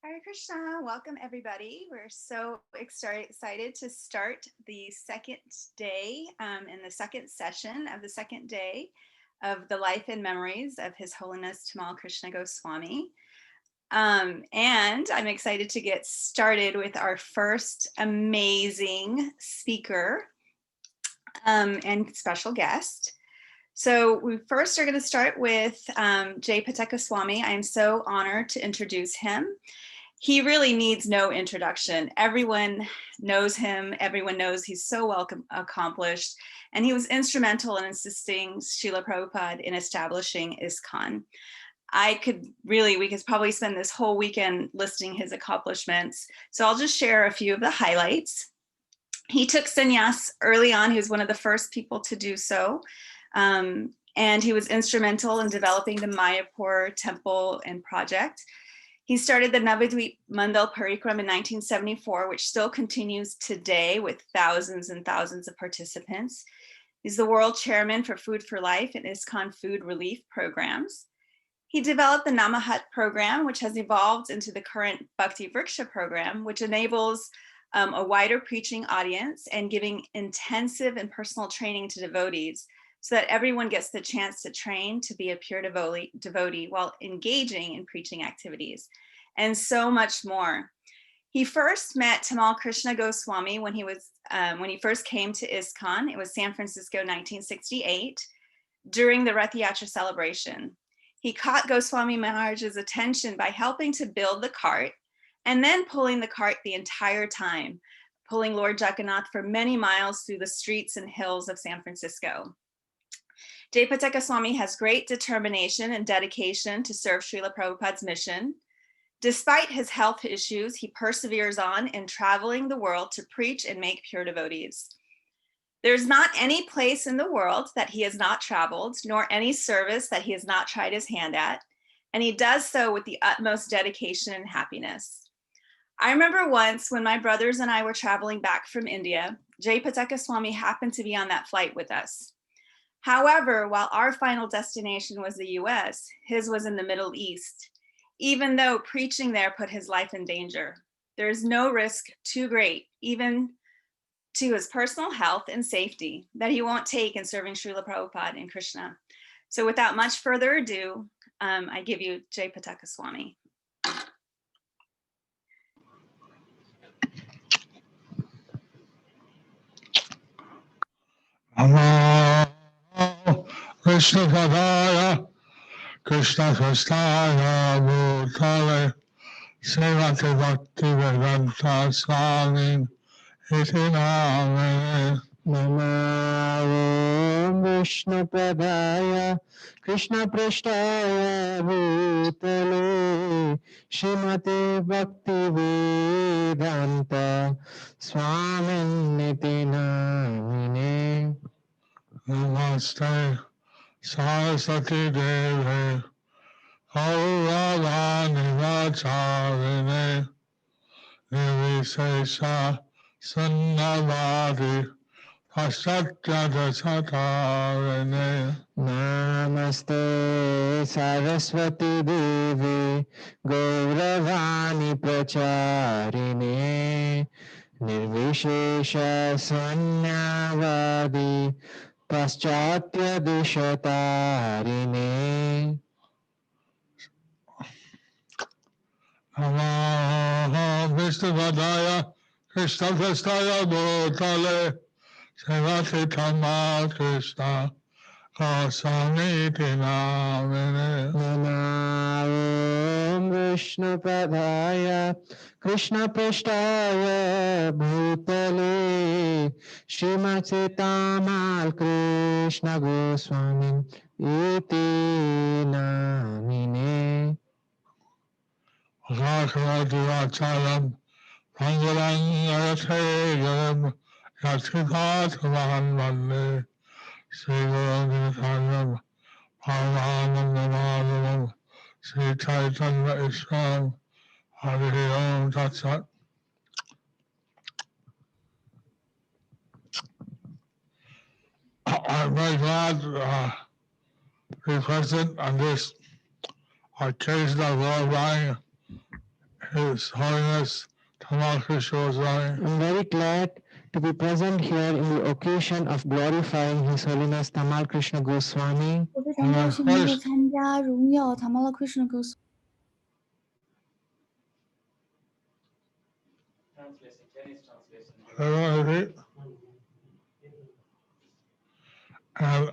Hare Krishna, welcome everybody. We're so excited to start the second day in the second session of the second day of the life and memories of His Holiness Tamal Krishna Goswami. And I'm excited to get started with our first amazing speaker and special guest. So we first are going to start with Jayapataka Swami. I am so honored to introduce him. He really needs no introduction. Everyone knows him. Everyone knows he's so well accomplished. And he was instrumental in assisting Srila Prabhupada in establishing ISKCON. We could probably spend this whole weekend listing his accomplishments. So I'll just share a few of the highlights. He took sannyas early on. He was one of the first people to do so. And he was instrumental in developing the Mayapur temple and project. He started the Navadvip Mandal Parikram in 1974, which still continues today with thousands and thousands of participants. He's the world chairman for Food for Life and ISKCON food relief programs. He developed the Namahat program, which has evolved into the current Bhakti Vriksha program, which enables a wider preaching audience and giving intensive and personal training to devotees, so that everyone gets the chance to train to be a pure devotee while engaging in preaching activities, and so much more. He first met Tamal Krishna Goswami when he first came to ISKCON. It was San Francisco, 1968, during the Rtadhvaja celebration. He caught Goswami Maharaj's attention by helping to build the cart and then pulling the cart the entire time, pulling Lord Jagannath for many miles through the streets and hills of San Francisco. Jayapataka Swami has great determination and dedication to serve Srila Prabhupada's mission. Despite his health issues, he perseveres on in traveling the world to preach and make pure devotees. There's not any place in the world that he has not traveled, nor any service that he has not tried his hand at, and he does so with the utmost dedication and happiness. I remember once when my brothers and I were traveling back from India, Jayapataka Swami happened to be on that flight with us. However, while our final destination was the US, his was in the Middle East, even though preaching there put his life in danger. There is no risk too great, even to his personal health and safety, that he won't take in serving Srila Prabhupada and Krishna. So without much further ado, I give you Jayapataka Swami. Krishna Padaya, Krishna Prasthaya, Bhutale, Srimati Bhakti Vedanta Swami, Iti Namane. Namo Vishnu Padaya, Krishna Prasthaya, Bhutale, Srimati Bhakti Vedanta Swami, Iti Namane. Namaste, Saraswati Devi, Gauravani Vacharine, Nirvisesha Sannavadi, Paschatya Dasatarine. Namaste Saraswati Devi, Gauravani Pracharine, Nirvishesha Sanyavadi, Paschatya Dishatarine. Namo Vishnu Padaya, Krishna Prasthaya, Bhutale, Srimati Tamal Krishna Goswami, Iti Namane. Namo Vishnu Padaya, Krishna Prasthaya, Bhutale, Srimati Tamal Krishna Goswami, Iti Namine. Vishaka Pangalang Arategaram, Yatipatavan Vande, Sivaram Pavanam, Sri Chaitanya Islam, Hari Om Tatsat. I'm very glad to be present on this occasion of our His Holiness Tamal Krishna Goswami. I'm very glad to be present here in the occasion of glorifying His Holiness Tamal Krishna Goswami. 我非常高兴能够参加荣耀 Tamal Krishna Goswami。 And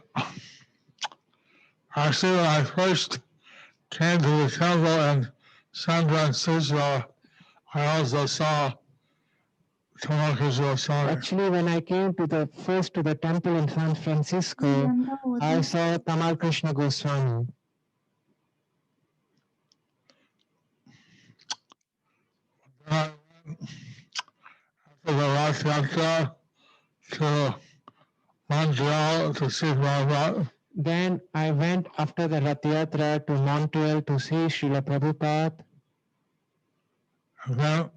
actually, when I first came to the temple in San Francisco, I also saw Tamal Krishna Goswami. Actually, when I came to the temple in San 没 Francisco, 想到我 I 在 saw Tamal Krishna Goswami. I went after the Rath Yatra to Montreal to see Prabhupada. Then I went after the Rath Yatra to Montreal to see Srila Prabhupada. And then,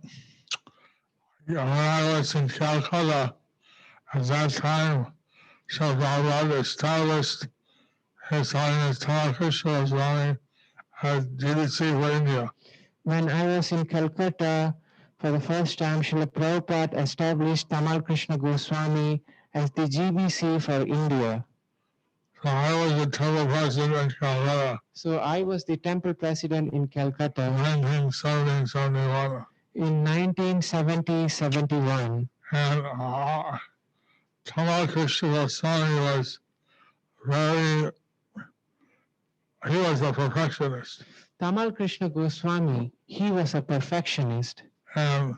when I was in Calcutta, at that time, Srila Prabhupada established His Holiness Tamal Krishna Goswami as DDC for India. When I was in Calcutta, for the first time, Srila Prabhupada established Tamal Krishna Goswami as the GBC for India. So I was the temple president in Calcutta So I was the temple president in in Calcutta 1970-71. in 1970-71. And Tamal Krishna Goswami was he was a perfectionist. Tamal Krishna Goswami, he was a perfectionist. And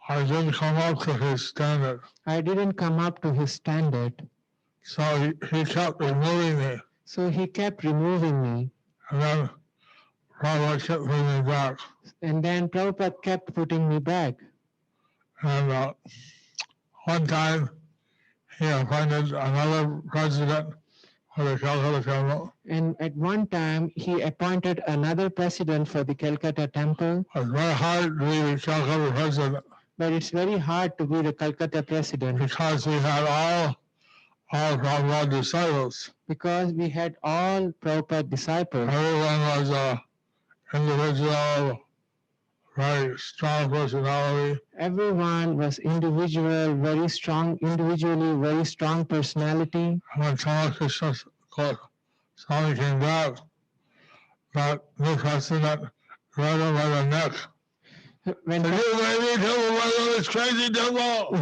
I didn't come up to his standard. I didn't come up to his standard. So he kept removing me. So he kept removing me. And then Prabhupada kept putting me back. And then Prabhupada kept putting me back. And one time he appointed another president for the Calcutta temple. And at one time, he appointed another president for the Calcutta temple. It was very hard to be the Calcutta president But it's very hard to be the Calcutta president because we had all Prabhupada disciples. because we had all Prabhupada disciples. Everyone was a individual, very strong personality. Everyone was individually very strong personality. And when Tamal Krishna Swami came back, that new president grabbed him by the neck. When, Said, "You made me devil by this crazy devil!"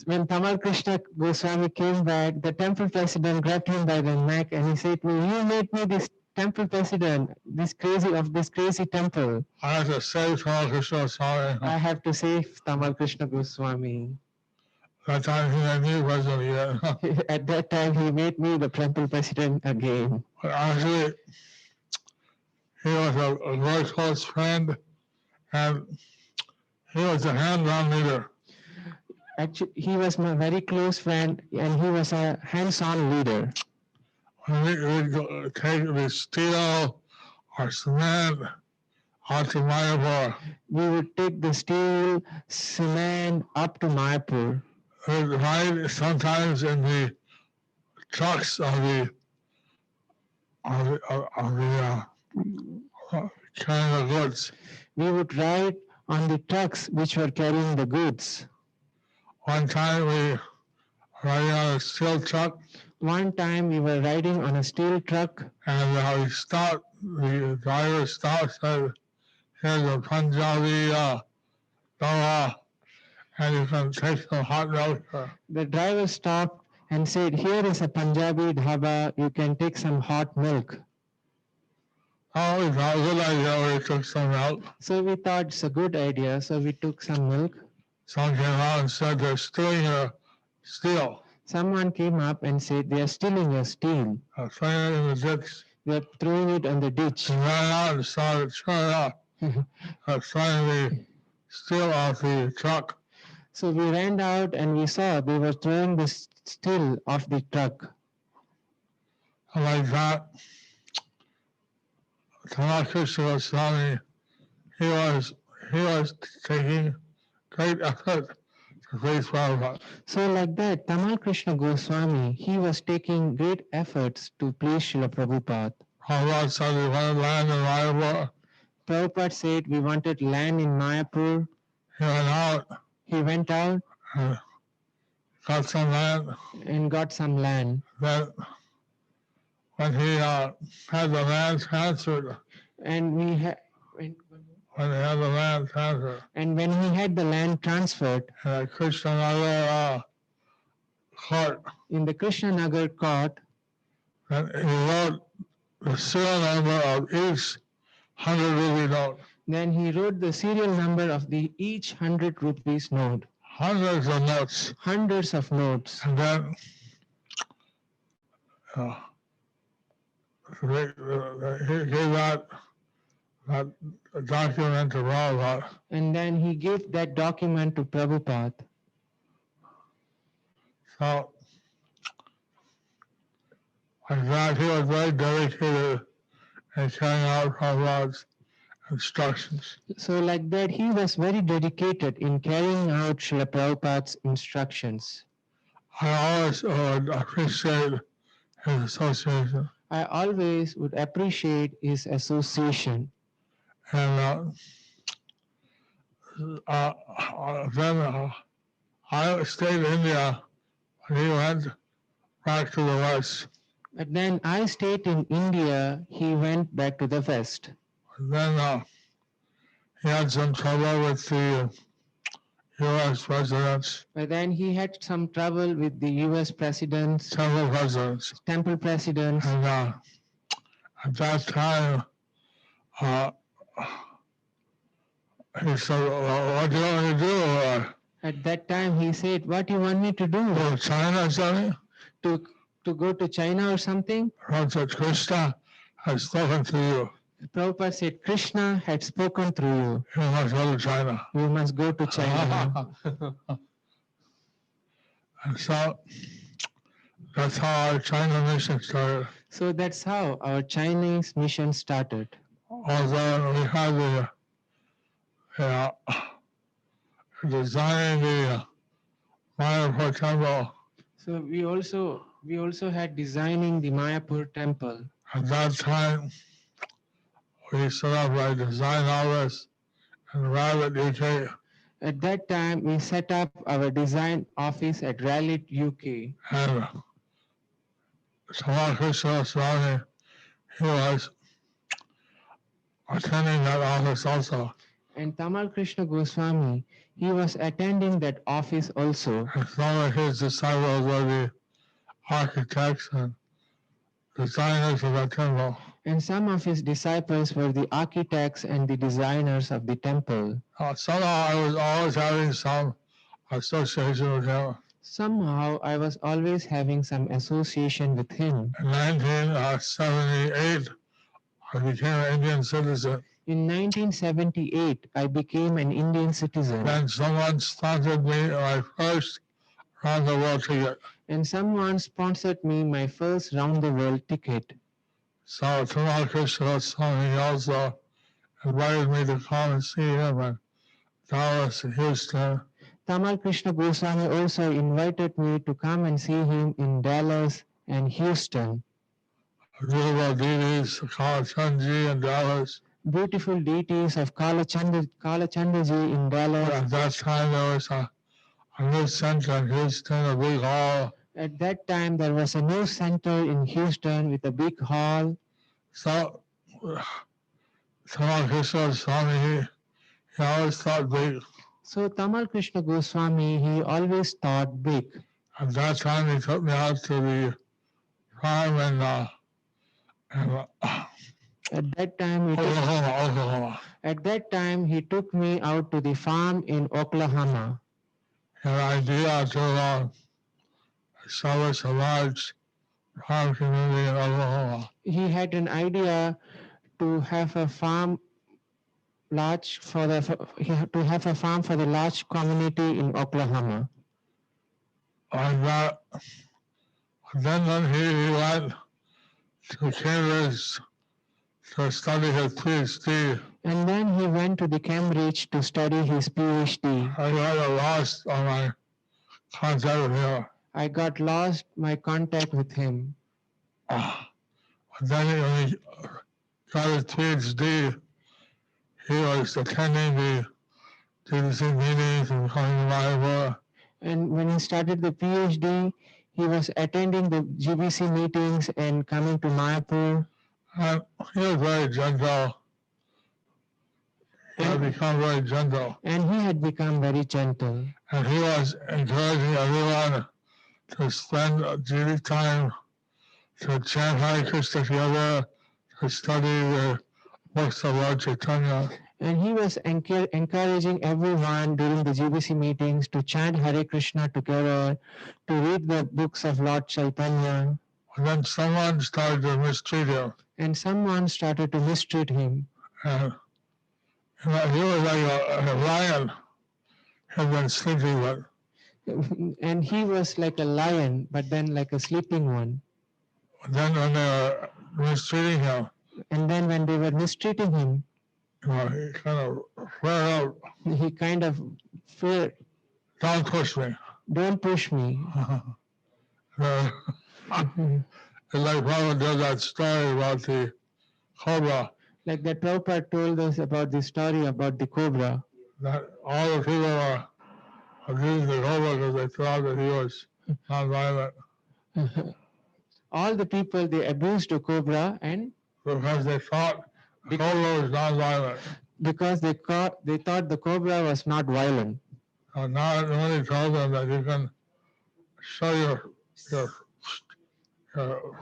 when Tamal Krishna Goswami came back, the temple president grabbed him by the neck and he said, "You made me this temple president, this crazy temple. I had to save Tamal Krishna Swami. I have to save Tamal Krishna Goswami." That time he made me president again. At that time, he made me the temple president again. But actually, he was a very close friend, and he was a hands-on leader. Actually, he was my very close friend and he was a hands-on leader. When we'd take the steel or cement out to Mayapur, We would take the steel, cement up to Mayapur. we'd ride sometimes in the trucks of the carrying the goods. We would ride on the trucks which were carrying the goods. One time we riding on a steel truck, One time we were riding on a steel truck and we stopped. The driver stopped, said, "Here's a Punjabi dawa, and you can take some hot milk." The driver stopped and said, "Here is a Punjabi dhaba, you can take some hot milk." Oh, we thought it was a good idea. We took some milk. So we thought it's a good idea, so we took some milk. Someone came out and said they're stealing your steel. Someone came up and said, "They are stealing your steel. Throwing it in the ditch. They are throwing it on the ditch." We ran out and saw it turn up. Trying the steel off the truck. So we ran out and we saw they were throwing the steel off the truck. And like that, Tamal Krishna Goswami, he was taking great effort to please Prabhupada. So like that, Tamal Krishna Goswami, he was taking great efforts to please Srila Prabhupada. Prabhupada said he wanted land in Mayapur. Prabhupada said we wanted land in Mayapur. He went out He went out and got some land. and got some land. Then when he had the land transferred, And we had. when he had the land transferred, And when he had the land transferred in the Krishnanagar court, in the Krishnanagar court, then he wrote the serial number of each 100 rupee note. then he wrote the serial number of the each 100 rupees note, Hundreds of notes. hundreds of notes. And then he gave that document to Prabhupada. And then he gave that document to Prabhupada. So, in fact, he was very dedicated in carrying out Prabhupada's instructions. So like that, he was very dedicated in carrying out Srila Prabhupada's instructions. I always would appreciate his association. I always would appreciate his association. And then I stayed in India when he went back to the West. But then I stayed in India, he went back to the West. And then he had some trouble with the U.S. presidents, But then he had some trouble with the US presidents, temple presidents. temple presidents. And at that time, he said, well, what do you want me to do? At that time, he said, what do you want me to do? Go to China or something? To go to China or something? I said, Krishna has spoken to you. Prabhupada said, Krishna had spoken through you. You must go to China. You must go to China. And so that's how our China mission started. So that's how our Chinese mission started. Although we had the designing the Mayapur temple, So we also had designing the Mayapur temple. at that time we set up a design office in Rabbit, UK. At that time, we set up our design office at Raleigh, UK. And Tamal Krishna Swami, he was attending that office also. And Tamal Krishna Goswami, he was attending that office also. And some of his disciples were the architects and designers of that temple. And some of his disciples were the architects and the designers of the temple. Somehow I was always having some association with him. Somehow I was always having some association with him. In 1978, I became an Indian citizen. In 1978, I became an Indian citizen. Then someone sponsored me my first round the world ticket. And someone sponsored me my first round the world ticket. So Tamal Krishna Goswami also invited me to come and see him in Dallas and Houston. Tamal Krishna Goswami also invited me to come and see him in Dallas and Houston. Beautiful deities, Kalachandji in Dallas. Beautiful deities of Kalachandaji in Dallas. At that time there was a new center in Houston, a big hall. At that time, there was a new center in Houston with a big hall. So Tamal Krishna Swami, he always thought big. So Tamal Krishna Goswami, he always thought big. At that time he took me out to the farm in At that time, Oklahoma. At that time, he took me out to the farm in Oklahoma. He had an idea to establish a large farm community in Oklahoma. He had an idea to have a farm for the large community in Oklahoma. And then when he went to Cambridge to study his PhD, And then he went to the Cambridge to study his PhD. I got lost on my contact with him. I got lost my contact with him. Then when he got his PhD, he was attending the GBC meetings and coming to Mayapur. And when he started the PhD, he was attending the GBC meetings and coming to Mayapur. And he was very gentle. He had And, become very gentle. and he had become very gentle. And he was encouraging everyone to spend daily time to chant Hare Krishna together, to study the books of Lord Chaitanya. And he was encouraging everyone during the GBC meetings to chant Hare Krishna together, to read the books of Lord Chaitanya. And then someone started to mistreat him. And someone started to mistreat him. And he was like a lion had been sleeping with. And he was like a lion, but then like a sleeping one. And then when they were mistreating him, And then when they were mistreating him, he kind of flared out, he kind of feared, "Don't push me." don't push me. It's like Prabhupada did that story about the cobra, Like that Prabhupada told us about the story about the cobra. that all the people were abusing the cobra because they thought that he was nonviolent, All the people, they abused the cobra, and because they thought the cobra was nonviolent. because they thought the cobra was not violent. So now nobody told them that you can show your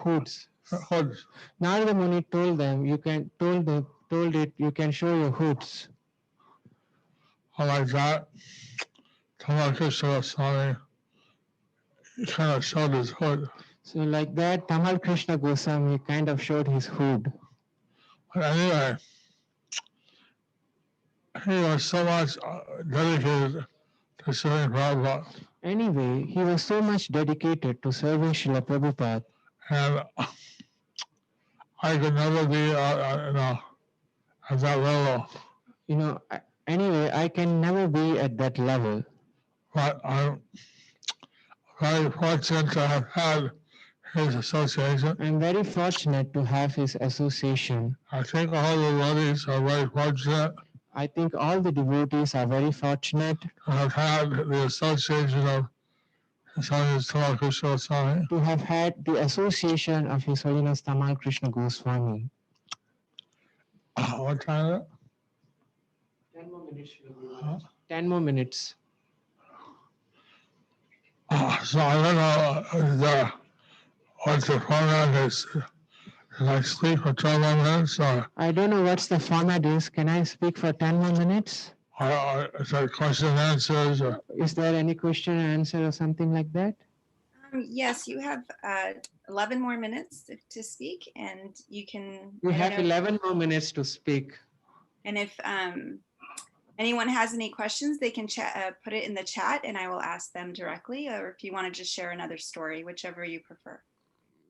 Hoods. hoods. Narada Muni told them, you can told it you can show your hoods. Like that, Tamal Krishna Goswami kind of showed his hood. So like that, Tamal Krishna Goswami kind of showed his hood. But anyway, he was so much dedicated to serving Prabhupada. Anyway, he was so much dedicated to serving Srila Prabhupada. And I could never be, at that level. Anyway, I can never be at that level. But I'm very fortunate to have had his association. I'm very fortunate to have his association. I think all the devotees are very fortunate I think all the devotees are very fortunate to have had the association of His Holiness Tamal Krishna Goswami. to have had the association of His Holiness Tamal Krishna Goswami. What time is it? 10 more minutes. Huh? 10 more minutes. So I don't know what the format is. Can I speak for 12 more minutes or I don't know what's the format is. Can I speak for 10 more minutes? is there question and answers? Or, Is there any question and answer or something like that? Yes, you have 11 more minutes to speak, and you can. We I don't have know- 11 more minutes to speak. And if anyone has any questions, they can put it in the chat, and I will ask them directly. Or if you want to just share another story, whichever you prefer.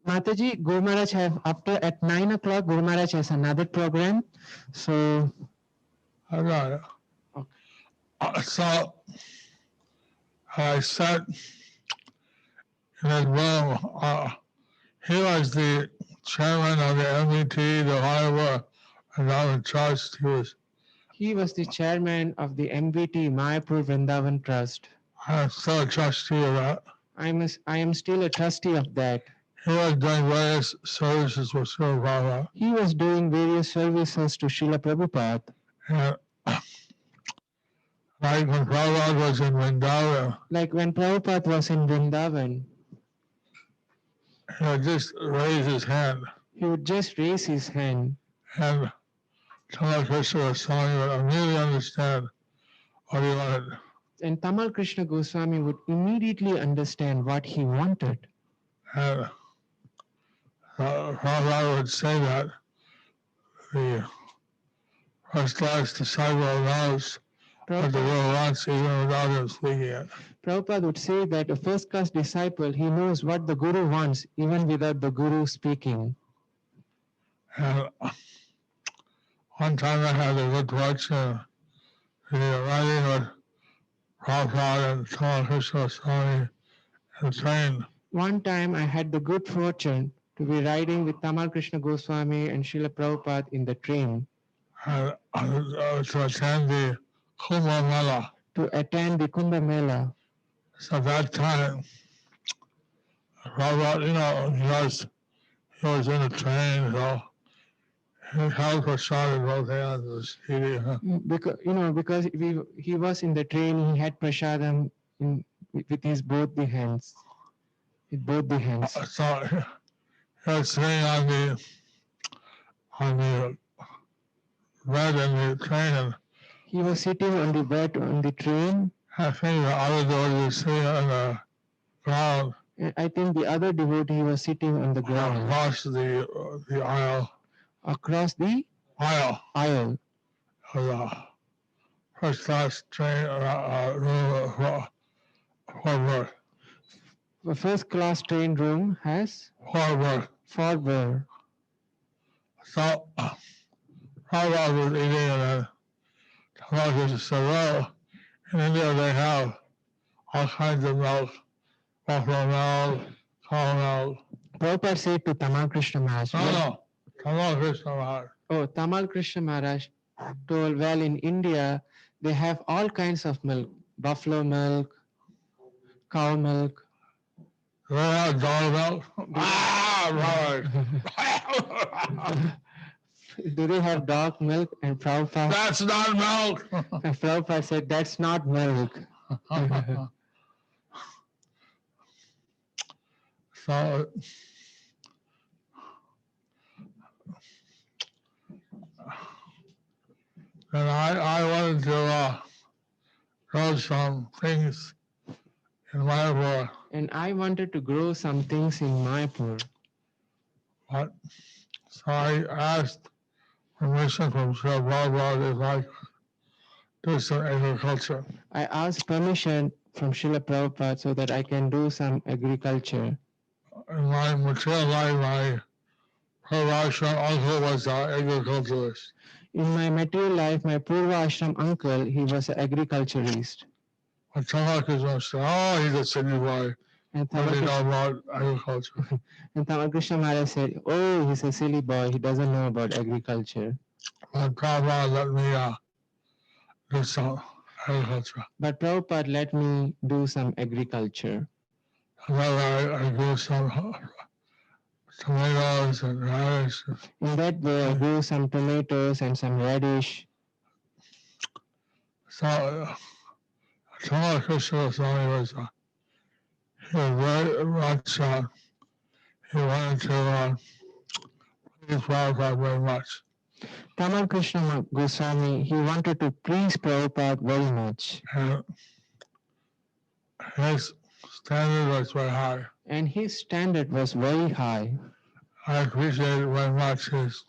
Mataji, Guru Maharaj at 9 o'clock, Guru Maharaj has another program. So, I got it. Okay. So I said in his room, he was the chairman of the MVT, the Iowa Endowment Trust. he was the chairman of the MVT Mayapur Vrindavan Trust. I'm still a trustee of that. I am still a trustee of that. He was doing various services for Srila Prabhupada. He was doing various services to Srila Prabhupada. And like when Prabhupada was in Vrindavan, Like when Prabhupada was in Vrindavan, he would just raise his hand he would just raise his hand, and Tamal Krishna Goswami would immediately understand what he wanted. and Tamal Krishna Goswami would immediately understand what he wanted. And Prabhupada would say that the first class disciple knows what the Guru wants even without him speaking it. Prabhupada would say that a first-class disciple, he knows what the Guru wants even without the Guru speaking. And one time I had the good fortune to be riding with Prabhupada and Tamal Krishna Goswami in the train. One time I had the good fortune to be riding with Tamal Krishna Goswami and Srila Prabhupada in the train. and to attend the Kumbh Mela. to attend the Kumbh Mela. So at that time, Prabhupada, he was in a train, so he held Prasad in both hands and was eating. Because he was in the train, he had prasadam with his both the hands. With both the hands. So he was sitting on the bed in the train, and He was sitting on the bed on the train. I think the other devotee was sitting on the ground I think the other devotee was sitting on the ground across the aisle across the aisle aisle. of the first class train room forward. The first class train room has Forward. four. So Prabhupada was eating, and then Tamal Krishna said, well, in India they have all kinds of milk, buffalo milk, cow milk. Prabhupada said to Tamal Krishna Maharaj. No, Tamal Krishna Maharaj. Oh, Tamal Krishna Maharaj told, well, in India, they have all kinds of milk. Buffalo milk, cow milk. Do they have dog milk? Right. Do they have dog milk? And Prabhupada, That's not milk. and Prabhupada said, that's not milk. So, and I wanted to grow some things in Mayapur, And I wanted to grow some things in Mayapur. but so I asked permission from Sri Prabhupada if I could do some agriculture. I asked permission from Srila Prabhupada so that I can do some agriculture. In my material life, my Purvashram uncle was an agriculturist. In my material life, my Purva Ashram uncle, he was an agriculturist. But Tamal Krishna said, oh, he's a city boy. And What do you Tamal know about agriculture? Krishna Maharaj said, oh, he's a silly boy, he doesn't know about agriculture. But Prabhupada let me do some agriculture. But Prabhupada let me do some agriculture. And then I grew some tomatoes and radish. In that way, I grew some tomatoes and some radish. So Tamal Krishna Goswami was very much, he wanted to please Prabhupada very much. Tamal Krishna Goswami, he wanted to please Prabhupada very much. And his standard was very high. And his standard was very high. I appreciate very much his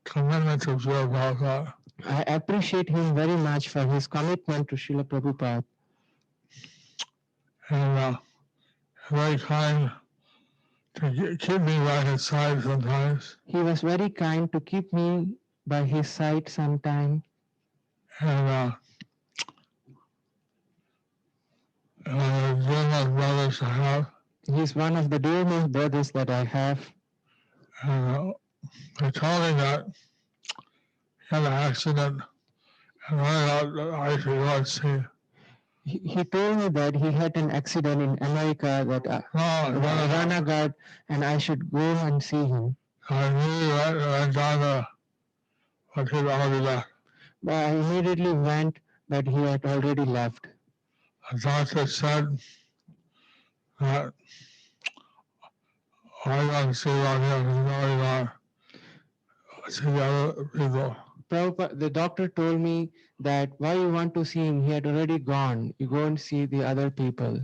commitment to Srila Prabhupada. I appreciate him very much for his commitment to Srila Prabhupada. And very kind to keep me by his side sometimes. He was very kind to keep me by his side sometime. And one of the brothers I have. He's one of the dearest brothers that I have. And they told me that he had an accident and I thought that I should go and see. He told me that he had an accident in America that Ranagad, and I should go and see him. I knew that I done but he'd already left. But I immediately went, but he had already left. The doctor said that I got to see on him and see the other people. Prabhupada, the doctor told me that why you want to see him, he had already gone. You go and see the other people.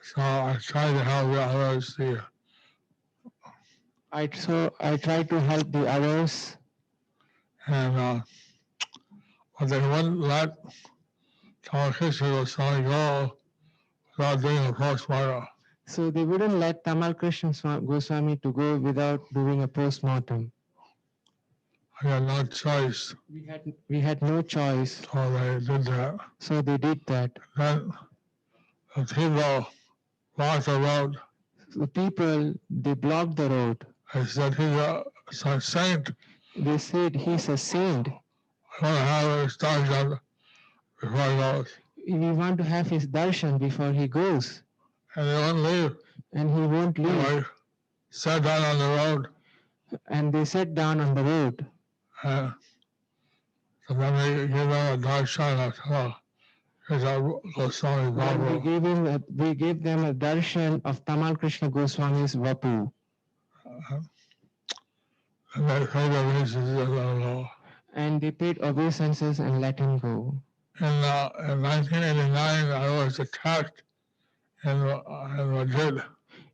So I tried to help the others see. I tried to help the others. And but they wouldn't let Tamal Krishna Goswami go without doing a postmortem. So they wouldn't let Tamal Krishna Goswami to go without doing a postmortem. I had no choice. We had no choice. So they did that. So they did that. Then the people blocked the road. The people, they blocked the road. They said he's a saint. They said he's a saint. I want to have his darshan before he goes. We want to have his darshan before he goes, And they won't leave. and he won't So leave. I sat down on the road. And they sat down on the road. And so then we gave them a darshan of Tamal Krishna Goswami Then Prabhu. we gave them a darshan of Tamal Krishna Goswami's Vapu. And they paid the reasons to let him go. And they paid obeisances and let him go. In 1989, I was attacked in Madrid.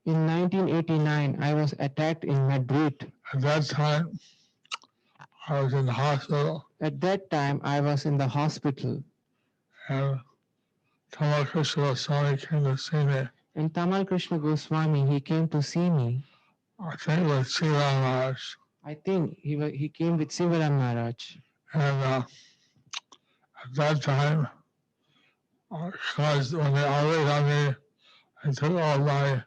In 1989, I was attacked in Madrid. At that time, I was in the hospital, At that time, I was in the hospital. and Tamal Krishna Goswami came to see me. And Tamal Krishna Goswami, he came to see me. I think with Siva Maharaj. I think he came with Sivaram Maharaj. And at that time, because when they operated on me, they took all my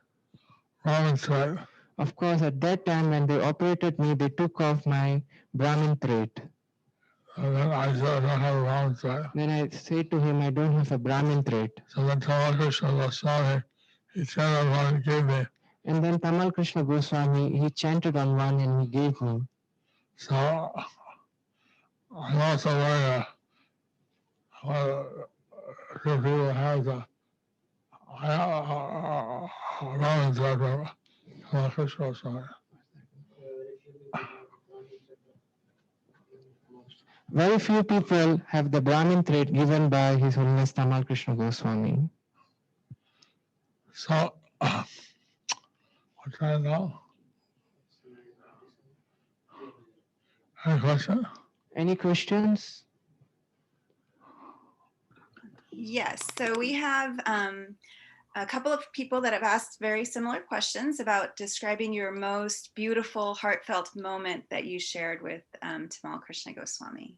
Brahmin thread. Of course, at that time when they operated me, they took off my Brahmin thread. And then I said, I don't have a Brahmin thread. Then I said to him, I don't have a Brahmin thread. So then Tamal Krishna Goswami, he chanted one and gave me. And then Tamal Krishna Goswami, he chanted on one and he gave me. So I'm also wearing few people have the Brahmin thread from Tamal Krishna Goswami. Very few people have the Brahmin thread given by His Holiness Tamal Krishna Goswami. So, what's that now? Any question? Any questions? Yes, so we have a couple of people that have asked very similar questions about describing your most beautiful, heartfelt moment that you shared with Tamal Krishna Goswami.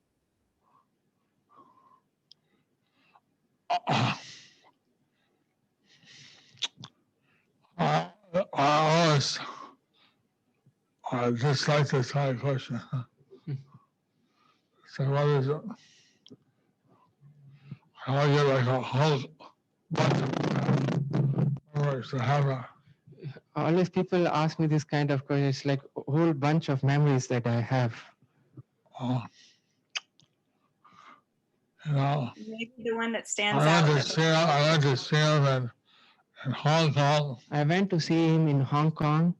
I always just like this kind of question. So what is it? I get like a whole bunch of memories to have a Always people ask me this kind of question. It's like a whole bunch of memories that I have. you know. Maybe the one that stands I out. went to see him in Hong Kong, I went to see him in Hong Kong.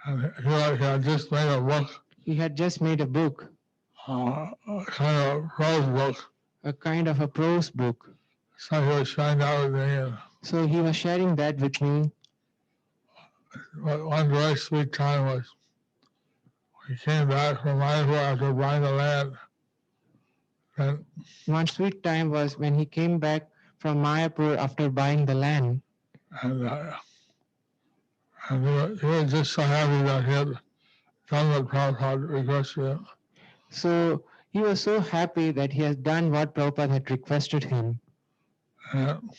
and he had just made a book, He had just made a book, a kind of prose book. a kind of a prose book. So he was sharing that with me. And So he was sharing that with me. one very sweet time was we came back from Mayapur after buying the land. And One sweet time was when he came back from Mayapur after buying the land. and he was just so happy that he had done what Prabhupada requested him. So he was so happy that he has done what Prabhupada had requested him. And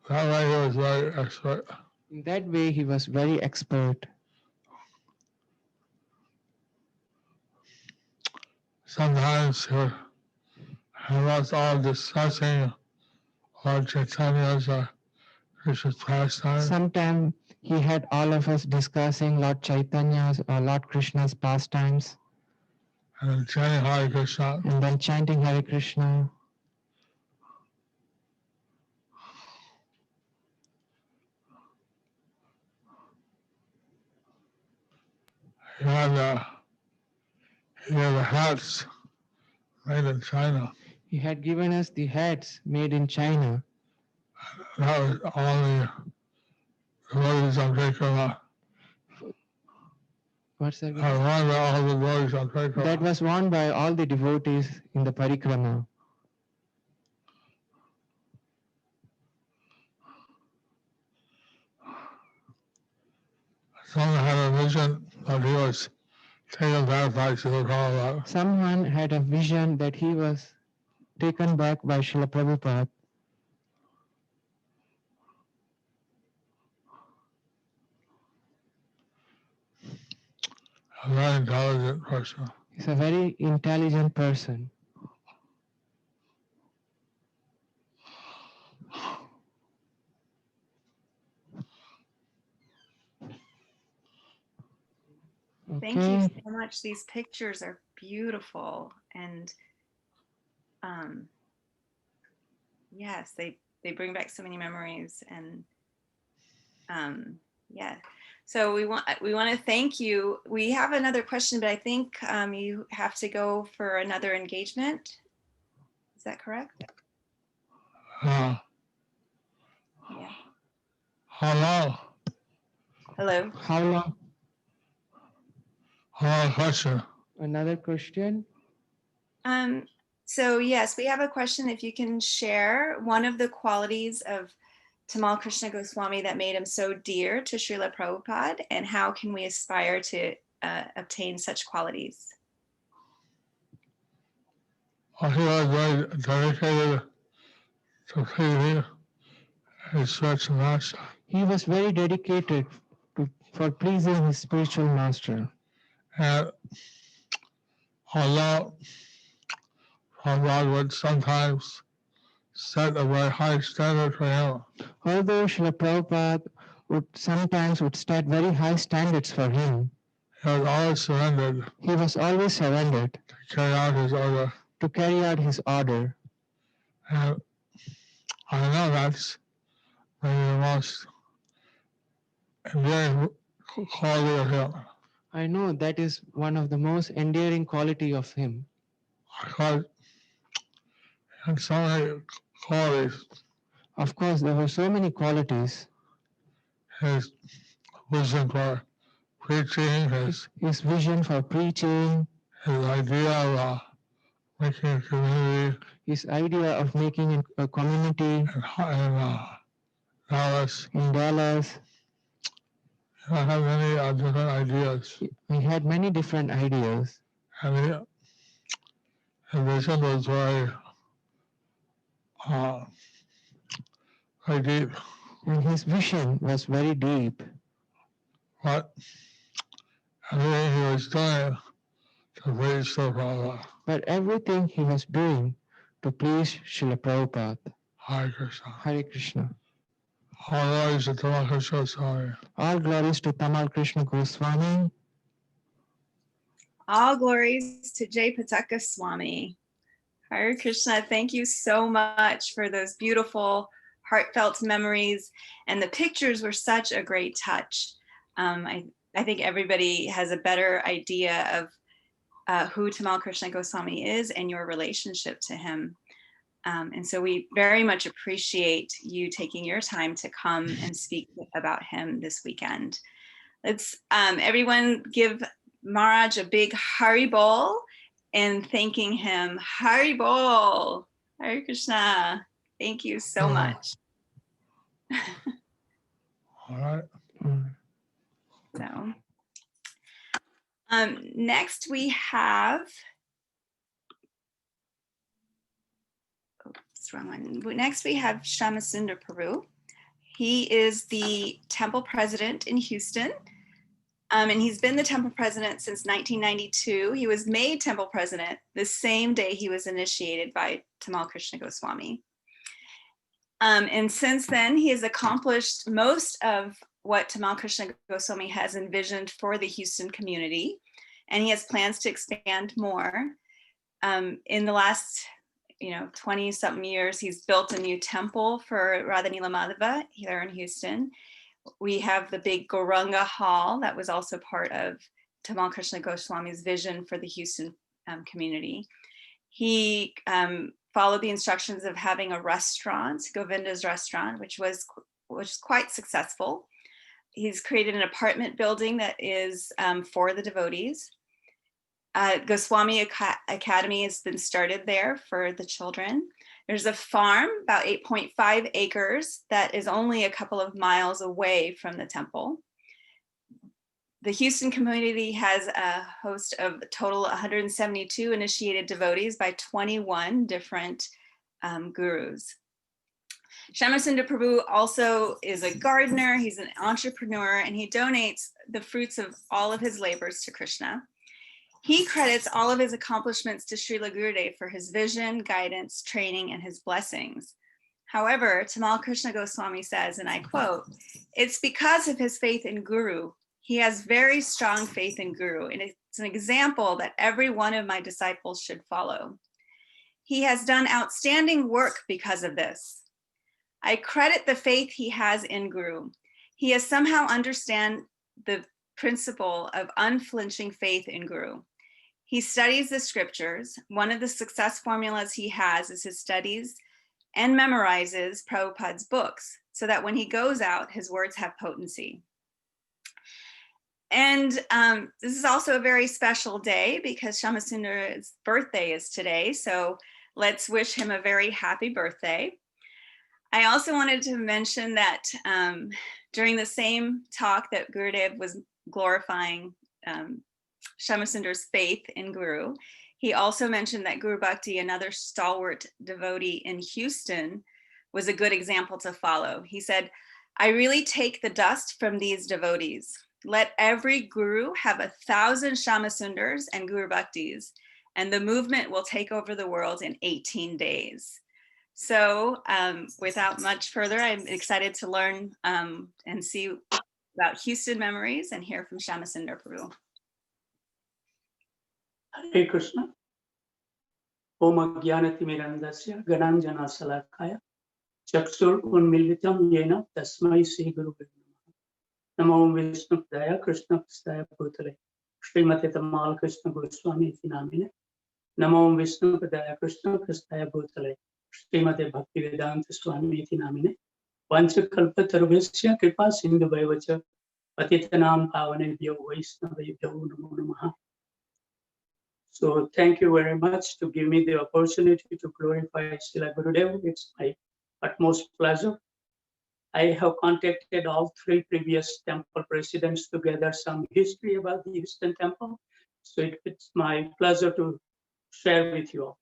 that way he was very expert. In that way, he was very expert. Sometimes he was all discussing Lord Chaitanya's Krishna's pastime. Sometimes he had all of us discussing Lord Chaitanya's or Lord Krishna's pastimes And then chanting Hare Krishna. and then chanting Hare Krishna. He had the hats made in China. He had given us the hats made in China. That was all the devotees of Recollections. What's that? Worn by all the devotees of That Recollections. was worn by all the devotees in the parikrama. Someone had a vision that he was taken back by Srila Prabhupada. Someone had a vision that he was taken back by Srila Prabhupada. A very intelligent person. He's a very intelligent person. Thank you Okay. so much. These pictures are beautiful, and yes, they bring back so many memories, and yeah. So we want to thank you. We have another question, but I think you have to go for another engagement. Is that correct? Uh, Yeah. how long? Hello. How long? How long question? Another question. So yes, we have a question. If you can share one of the qualities of Tamal Krishna Goswami that made him so dear to Srila Prabhupada, and how can we aspire to obtain such qualities? Well, he was very dedicated to pleasing his spiritual master. He was very dedicated for pleasing his spiritual master. And although Prabhupada would sometimes set a very high standard for him, Although Srila Prabhupada sometimes would set very high standards for him, he was always surrendered he was always surrendered to carry out his order. to carry out his order. And I know that's maybe the most endearing quality of him. I know that is one of the most endearing quality of him. Because he had so many qualities. Of course, there were so many qualities. His vision for preaching, His vision for preaching, his idea of making a community, his idea of making a community and Dallas. in Dallas. I have many different ideas. He had many different ideas. And his vision was very deep. And his vision was very deep. But everything he was doing to please the Prabhupada. But everything he was doing to please Srila Prabhupada. Hare Krishna. Hare Krishna. All glories to Tamal Krishna Goswami. All glories to Tamal Krishna Goswami. All glories to Jayapataka Swami. Hare Krishna, thank you so much for those beautiful, heartfelt memories. And the pictures were such a great touch. I think everybody has a better idea of who Tamal Krishna Goswami is and your relationship to him. And so we very much appreciate you taking your time to come and speak about him this weekend. Let's everyone give Maharaj a big Hari Bol and thanking him. Hari Bol. Hare Krishna. Thank you so much. All right. So next we have, wrong one. Next we have Syamsundara Prabhu. He is the temple president in Houston. And he's been the temple president since 1992. He was made temple president the same day he was initiated by Tamal Krishna Goswami. And since then, he has accomplished most of what Tamal Krishna Goswami has envisioned for the Houston community, and he has plans to expand more. In the last 20-something years, he's built a new temple for Radha Nila Madhava here in Houston. We have the big Gauranga Hall that was also part of Tamal Krishna Goswami's vision for the Houston community. He followed the instructions of having a restaurant, Govinda's restaurant, which was quite successful. He's created an apartment building that is for the devotees. Goswami Academy has been started there for the children. There's a farm, about 8.5 acres, that is only a couple of miles away from the temple. The Houston community has a host of a total 172 initiated devotees by 21 different gurus. Syamsundara Prabhu also is a gardener, he's an entrepreneur, and he donates the fruits of all of his labors to Krishna. He credits all of his accomplishments to Srila Gurudev for his vision, guidance, training, and his blessings. However, Tamal Krishna Goswami says, and I quote, "It's because of his faith in Guru. He has very strong faith in Guru, and it's an example that every one of my disciples should follow. He has done outstanding work because of this. I credit the faith he has in Guru. He has somehow understand the principle of unflinching faith in Guru. He studies the scriptures. One of the success formulas he has is his studies and memorizes Prabhupada's books so that when he goes out, his words have potency." And this is also a very special day because Syamsundara's birthday is today. So let's wish him a very happy birthday. I also wanted to mention that during the same talk that Gurudev was glorifying Syamsundara's faith in Guru, he also mentioned that Guru Bhakti, another stalwart devotee in Houston, was a good example to follow. He said, "I really take the dust from these devotees. Let every guru have 1,000 Syamsundars and Guru Bhaktis, and the movement will take over the world in 18 days. So without much further, I'm excited to learn and see about Houston memories and hear from Syamsundara Prabhu. Hare Krishna. Om Ajnanatimirandasya Gananjana Salakaya Chakshur Unmilitam Yena Tasmai Sri Guru Namo Vishnu Daya Krishna Pastaya Bhutale Srimati Tamal Krishna Goswami Namine Namo Vishnu Daya Krishna Pastaya Bhutale Srimati Bhaktivedanta Swami Namine Vancha Kalpa Tarvesya Kripa Sindhu Vaivacha Patitanam Pavanebhyo Vaishnavebhyo Namo Namaha. So thank you very much to give me the opportunity to glorify Srila Gurudev. It's my utmost pleasure. I have contacted all three previous temple presidents to gather some history about the Houston temple. So it's my pleasure to share with you all.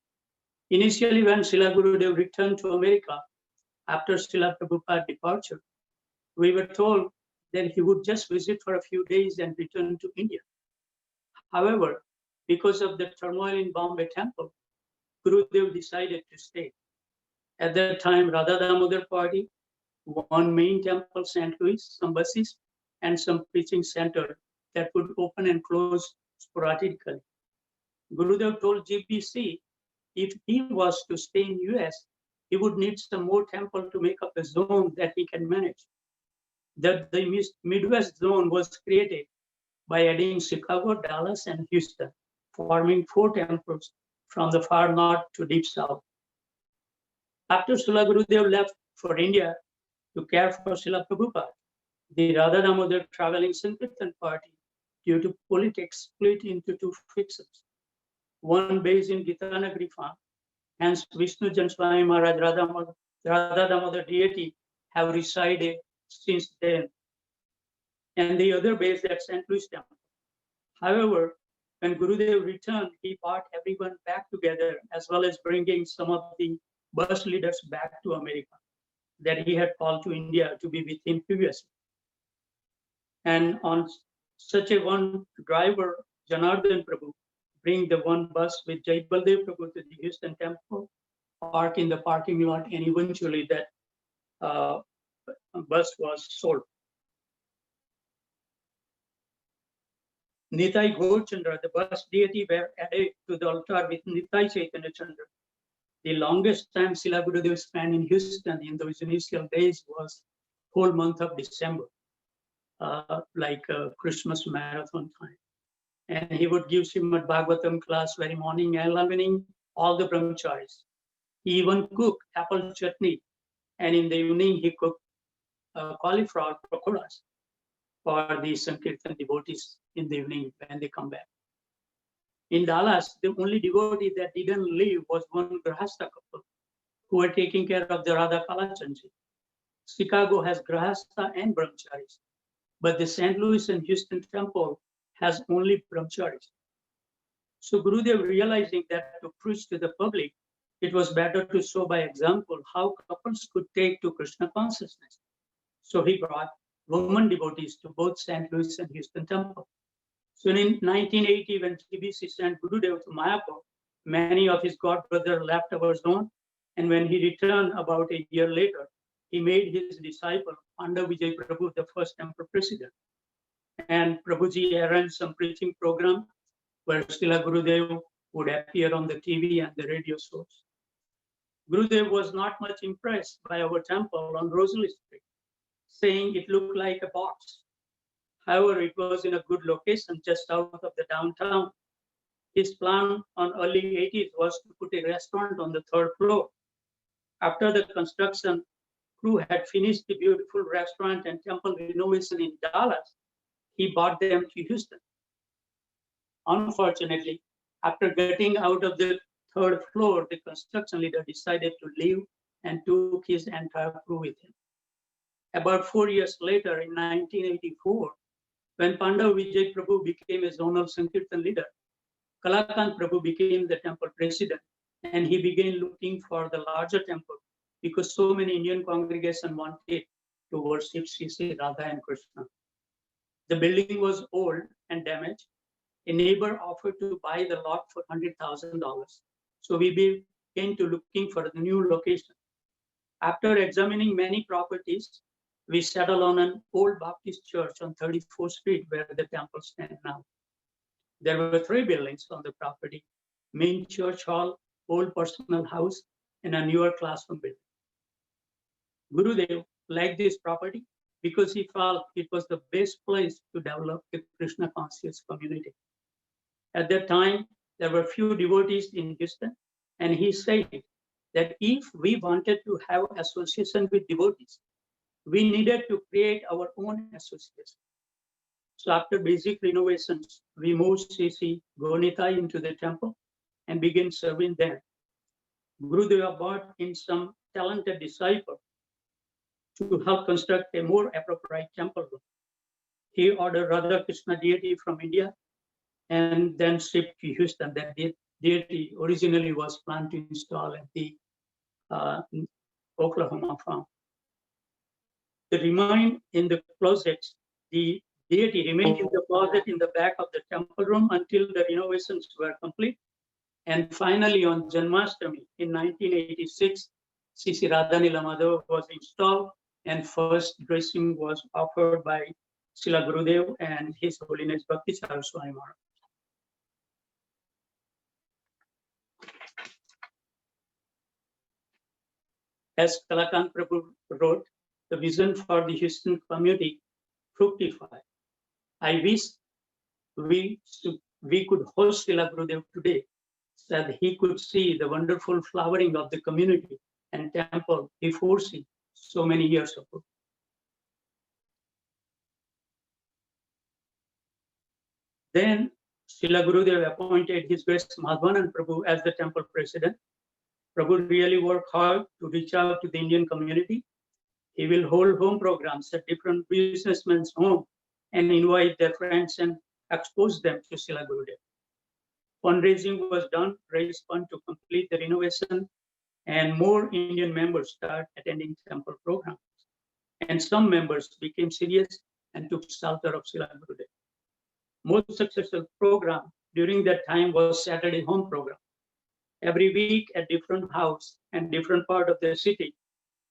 Initially, when Srila Gurudev returned to America after Srila Prabhupada's departure, we were told that he would just visit for a few days and return to India. However, because of the turmoil in Bombay temple, Gurudev decided to stay. At that time, Radha Damodar party, one main temple, St. Louis, some buses, and some preaching center that would open and close sporadically. Gurudev told GBC if he was to stay in US, he would need some more temple to make up a zone that he can manage. That the Midwest zone was created by adding Chicago, Dallas, and Houston, forming 4 temples from the far north to deep south. After Srila Gurudev left for India to care for Srila Prabhupada, the Radha Damodar traveling Sankirtan party, due to politics, split into 2 factions. One based in Gitanagari farm, hence Vishnu Janswami Maharaj Radha Damodar deity have resided since then, and the other based at St. Louis temple. However, when Gurudev returned, he brought everyone back together, as well as bringing some of the bus leaders back to America that he had called to India to be with him previously. And on such a one driver, Janardhan Prabhu, bring the one bus with Jai Baldev Prabhu to the Houston temple, park in the parking lot, and eventually that bus was sold. Nitai Gaurchandra, the bus deity, were added to the altar with Nitai Chaitanya Chandra. The longest time Srila Gurudev spent in Houston in those initial days was whole month of December, like Christmas marathon time. And he would give Srimad Bhagavatam class very morning and evening, all the brahmacharis. He even cooked apple chutney, and in the evening he cooked cauliflower pakoras for the Sankirtan devotees in the evening when they come back. In Dallas, the only devotee that didn't leave was one Grahastha couple who were taking care of the Radha Kalachandji. Chicago has Grahastha and Brahmacharis, but the St. Louis and Houston temple has only Brahmacharis. So Gurudev, realizing that to preach to the public, it was better to show by example how couples could take to Krishna consciousness. So he brought women devotees to both St. Louis and Houston temple. So in 1980, when TBC sent Gurudev to Mayapur, many of his godbrothers left our zone, and when he returned about a year later, he made his disciple Rtadhvaja Prabhu the first temple president. And Prabhuji arranged some preaching program where Srila Gurudev would appear on the TV and the radio shows. Gurudev was not much impressed by our temple on Rosalie Street, saying it looked like a box. However, it was in a good location just out of the downtown. His plan on early 80s was to put a restaurant on the third floor. After the construction crew had finished the beautiful restaurant and temple renovation in Dallas, he brought them to Houston. Unfortunately, after getting out of the third floor, the construction leader decided to leave and took his entire crew with him. About 4 years later, in 1984, when Pandav Vijay Prabhu became a zonal Sankirtan leader, Kalakant Prabhu became the temple president, and he began looking for the larger temple because so many Indian congregations wanted to worship Sri Radha and Krishna. The building was old and damaged. A neighbor offered to buy the lot for $100,000. So we began to looking for the new location. After examining many properties, we settled on an old Baptist church on 34th Street where the temple stands now. There were 3 buildings on the property: main church hall, old personal house, and a newer classroom building. Gurudev liked this property because he felt it was the best place to develop a Krishna conscious community. At that time, there were few devotees in Houston, and he said that if we wanted to have association with devotees, we needed to create our own association. So after basic renovations, we moved Sri Gonita into the temple and began serving them. Gurudev brought in some talented disciples to help construct a more appropriate temple room. He ordered Radha Krishna deity from India and then shipped to Houston. That deity originally was planned to install at the Oklahoma farm. The deity remained in the closet in the back of the temple room until the renovations were complete. And finally, on Janmashtami in 1986, Sri Radhanila Madhava was installed, and first dressing was offered by Srila Gurudev and His Holiness Bhakti-Chara Swami Maharaj. As Kalakant Prabhu wrote, the vision for the Houston community fructified. I wish we could host Srila Gurudev today so that he could see the wonderful flowering of the community and temple before so many years ago. Then Srila Gurudev appointed His Grace Madhvanand Prabhu as the temple president. Prabhu really worked hard to reach out to the Indian community. He will hold home programs at different businessmen's homes and invite their friends and expose them to Srila Gurudev. Fundraising was done, raised fund to complete the renovation, and more Indian members started attending temple programs. And some members became serious and took shelter of Srila Gurudev. Most successful program during that time was Saturday home program. Every week at different house and different part of the city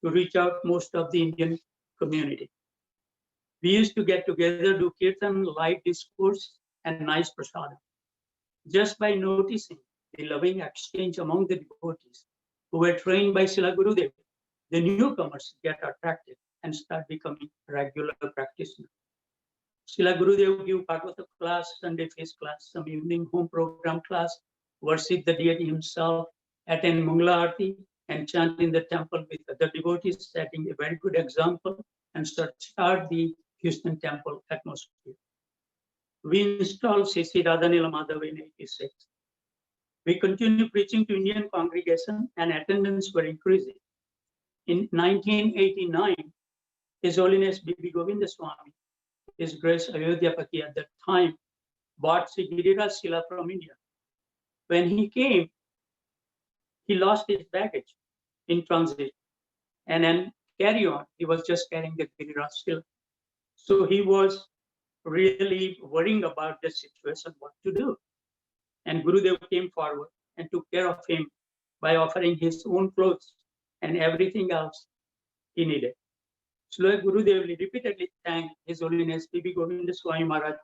to reach out most of the Indian community. We used to get together, do kirtan, light discourse, and nice prasadam. Just by noticing the loving exchange among the devotees who were trained by Srila Gurudev, the newcomers get attracted and start becoming regular practitioners. Srila Gurudev give Bhagavata class, Sunday face class, some evening home program class, worship the deity himself, attend Mangala Aarti, and chant in the temple with other devotees, setting a very good example and start the Houston temple atmosphere. We installed Sri Radhanila Madhava in 86. We continued preaching to Indian congregation and attendance were increasing. In 1989, His Holiness Bibi Govinda Swami, His Grace Ayodhyapati at that time, bought Sri Giriraj Shila from India. When he came, he lost his baggage in transit, and then carry on, he was just carrying the Giriraj Shila. So he was really worrying about the situation, what to do. And Gurudev came forward and took care of him by offering his own clothes and everything else he needed. Srila Gurudev repeatedly thanked His Holiness Bibi Govinda Swami Maharaj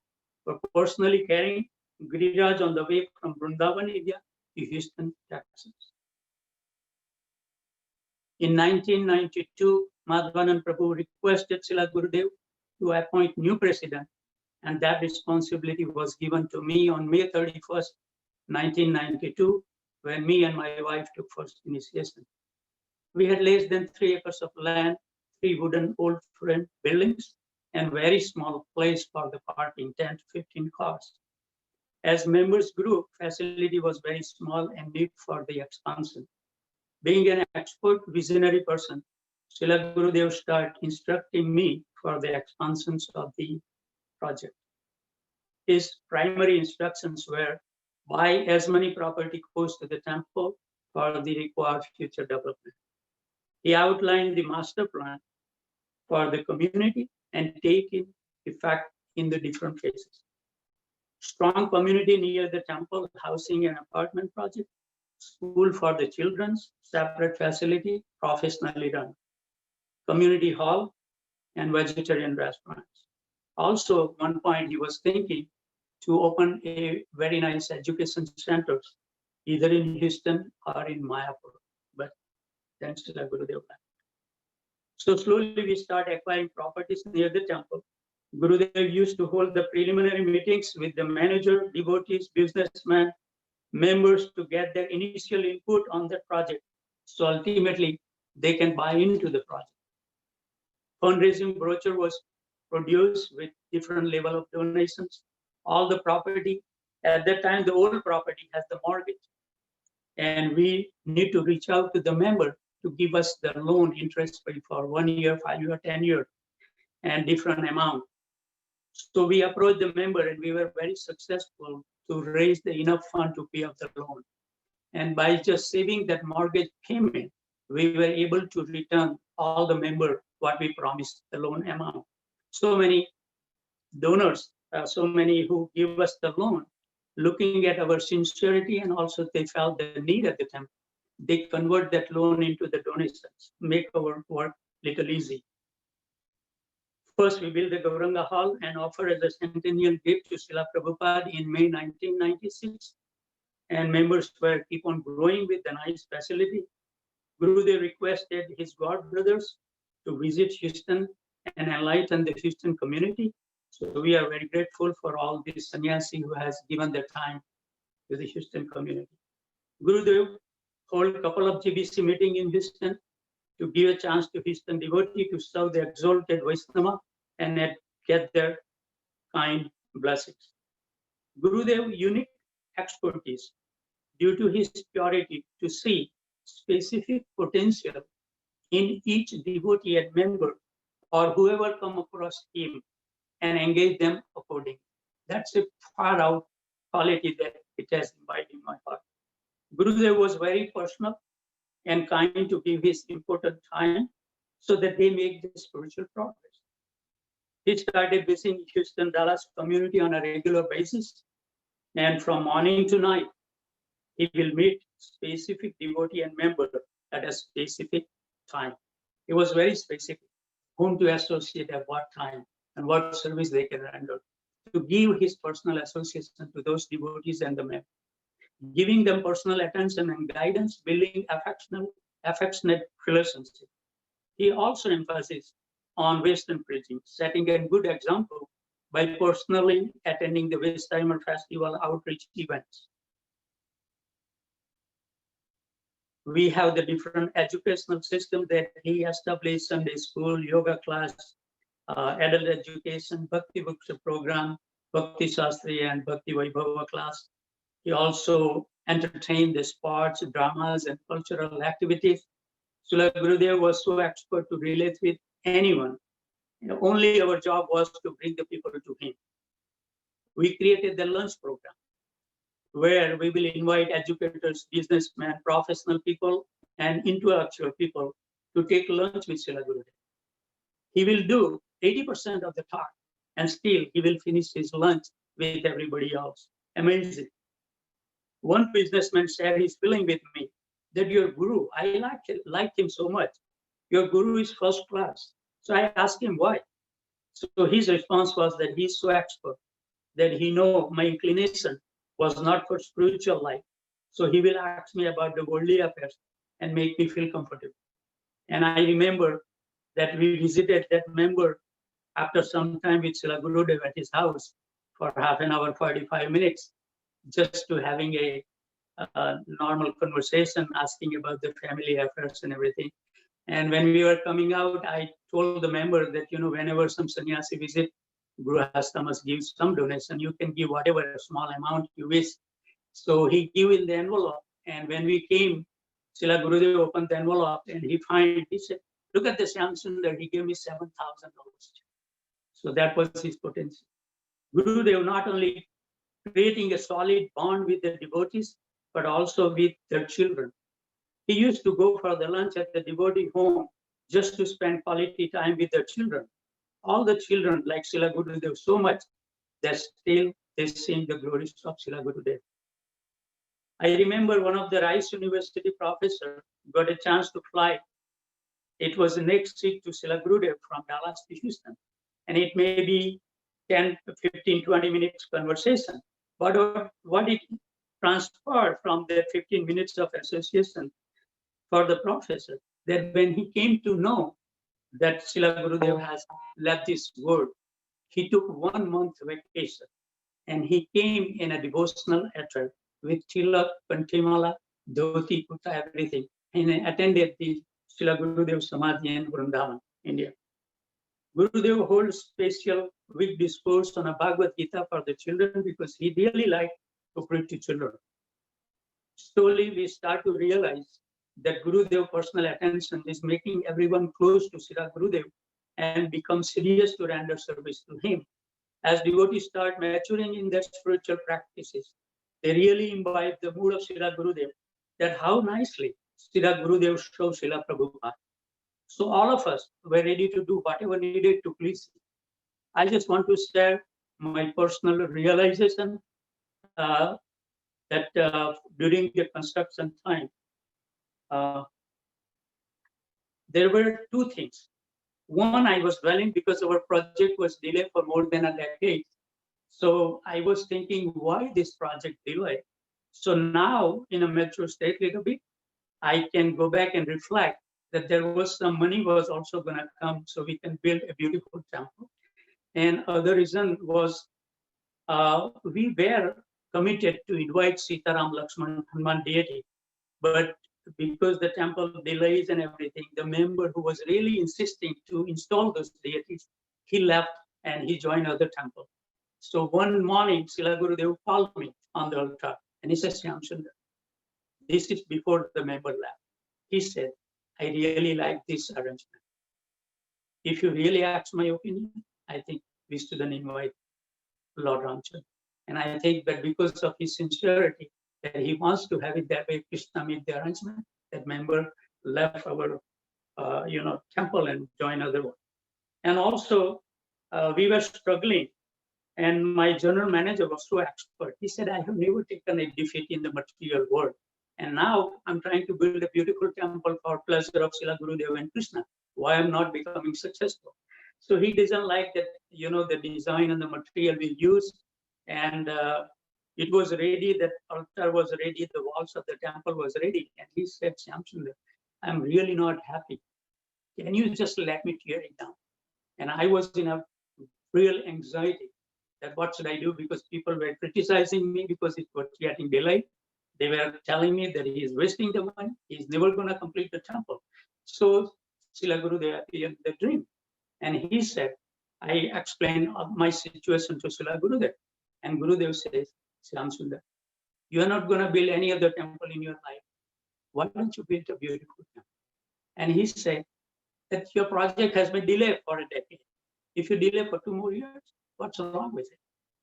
for personally carrying Giriraj on the way from Vrindavan, India to Houston, Texas. In 1992, Madhvanand Prabhu requested Srila Gurudev to appoint new president, and that responsibility was given to me on May 31st, 1992, when me and my wife took first initiation. We had less than 3 acres of land, 3 wooden old frame buildings, and very small place for the parking, 10 to 15 cars. As members grew, facility was very small and need for the expansion. Being an expert visionary person, Srila Gurudev started instructing me for the expansions of the project. His primary instructions were buy as many property close to the temple for the required future development. He outlined the master plan for the community and take in effect in the different phases. Strong community near the temple, housing and apartment project, school for the children, separate facility, professionally run, community hall, and vegetarian restaurants. Also, one point he was thinking to open a very nice education centers, either in Houston or in Mayapur, but thanks to the Gurudev. So slowly we start acquiring properties near the temple. Gurudev used to hold the preliminary meetings with the manager, devotees, businessmen, members to get their initial input on the project. So ultimately, they can buy into the project. Fundraising brochure was produced with different level of donations. All the property, at that time, the old property has the mortgage. And we need to reach out to the member to give us the loan interest free for 1 year, 5 year, 10 year, and different amount. So we approached the member and we were very successful to raise the enough fund to pay off the loan. And by just saving that mortgage payment, we were able to return all the member what we promised, the loan amount. So many donors, so many who give us the loan, looking at our sincerity and also they felt the need at the time, they convert that loan into the donations, make our work little easy. First, we built the Gauranga Hall and offered as a centennial gift to Srila Prabhupada in May 1996. And members were keep on growing with a nice facility. Gurudev requested his god brothers to visit Houston and enlighten the Houston community. So we are very grateful for all these sannyasi who has given their time to the Houston community. Gurudev hold a couple of GBC meeting in Houston to give a chance to Houston devotee to serve the exalted Vaishnava and get their kind blessings. Gurudev unique expertise due to his purity to see specific potential in each devotee and member or whoever come across him and engage them accordingly. That's a far out quality that it has imbibed in my heart. Gurudev was very personal and kind to give his important time so that they make the spiritual progress. He started visiting Houston, Dallas community on a regular basis. And from morning to night, he will meet specific devotee and member at a specific time. It was very specific, whom to associate at what time and what service they can render, to give his personal association to those devotees and the members, giving them personal attention and guidance, building affectionate relationship. He also emphasized on Western preaching, setting a good example by personally attending the Westheimer Festival outreach events. We have the different educational system that he established: Sunday school, yoga class, adult education, Bhakti Books program, Bhakti Shastri and Bhakti Vaibhava class. He also entertained the sports, dramas, and cultural activities. Srila Gurudev was so expert to relate with anyone. Only our job was to bring the people to him. We created the lunch program, where we will invite educators, businessmen, professional people, and intellectual people to take lunch with Srila Gurudev. He will do 80% of the talk and still he will finish his lunch with everybody else. Amazing. One businessman shared his feeling with me that your guru, I like him so much. Your guru is first class. So I asked him why. So his response was that he's so expert that he know my inclination was not for spiritual life. So he will ask me about the worldly affairs and make me feel comfortable. And I remember that we visited that member after some time with Srila Gurudev at his house for half an hour, 45 minutes, just to having a normal conversation, asking about the family affairs and everything. And when we were coming out, I told the member that, whenever some sannyasi visit, Guru Hasta must give some donation. You can give whatever small amount you wish. So he gave in the envelope. And when we came, Srila Gurudev opened the envelope and he said, look at the Syamsundara, he gave me $7,000. So that was his potential. Gurudev not only creating a solid bond with the devotees, but also with their children. He used to go for the lunch at the devotee home just to spend quality time with their children. All the children like Srila Gurudev so much that still they sing the glories of Srila Gurudev. I remember one of the Rice University professor got a chance to fly. It was the next week to Srila Gurudev from Dallas to Houston. And it may be 10, 15, 20 minutes conversation. But what it transpired from the 15 minutes of association for the professor, that when he came to know that Srila Gurudev has left this world, he took 1 month vacation and he came in a devotional attire with tilak, pantimala, dhoti, kurta, everything, and attended the Srila Gurudev Samadhi in Vrindavan, India. Gurudev holds special week discourse on a Bhagavad Gita for the children because he really liked to preach to children. Slowly, we start to realize that Gurudev personal attention is making everyone close to Srila Gurudev and become serious to render service to him. As devotees start maturing in their spiritual practices, they really imbibe the mood of Srila Gurudev, that how nicely Srila Gurudev shows Srila Prabhupada. So all of us were ready to do whatever needed to please him. I just want to share my personal realization that during the construction time, there were two things. One, I was dwelling because our project was delayed for more than a decade. So I was thinking, why this project delay? So now, in a mature state little bit, I can go back and reflect that there was some money was also going to come so we can build a beautiful temple. And other reason was we were committed to invite Sitaram, Lakshman, Hanuman deity, but because the temple delays and everything, the member who was really insisting to install those deities, he left and he joined other temple. So one morning, Srila Gurudev called me on the altar and he said, Syamsundara, this is before the member left. He said, I really like this arrangement. If you really ask my opinion, I think we shouldn't invite Lord Ramchandra. And I think that because of his sincerity, that he wants to have it that way, Krishna made the arrangement, that member left our temple and joined other one. And also, we were struggling, and my general manager was so expert. He said, I have never taken a defeat in the material world. And now I'm trying to build a beautiful temple for pleasure of Srila Gurudev and Krishna. Why I'm not becoming successful? So he doesn't like that, the design and the material we use. And it was ready, that altar was ready, the walls of the temple was ready. And he said, Syamsundara, I'm really not happy. Can you just let me tear it down? And I was in a real anxiety that what should I do? Because people were criticizing me because it was getting delayed. They were telling me that he is wasting the money. He's never going to complete the temple. So Srila Gurudev appeared in the dream. And he said, I explained my situation to Srila Gurudev. And Gurudev says, Syamsundara, you are not going to build any other temple in your life. Why don't you build a beautiful temple? And he said that your project has been delayed for a decade. If you delay for 2 more years, what's wrong with it?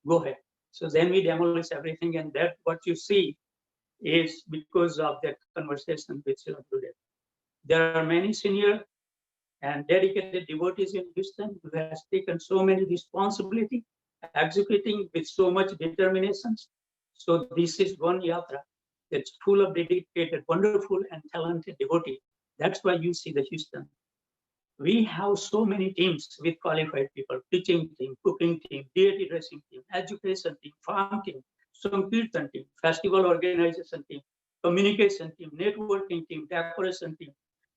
Go ahead. So then we demolish everything, and that what you see is because of that conversation with Srila Gurudev. There are many senior and dedicated devotees in Houston who has taken so many responsibility, executing with so much determination. So this is one yatra that's full of dedicated, wonderful and talented devotees. That's why you see the Houston. We have so many teams with qualified people: teaching team, cooking team, deity dressing team, education team, farm team, Sankirtan team, festival organization team, communication team, networking team, decoration team,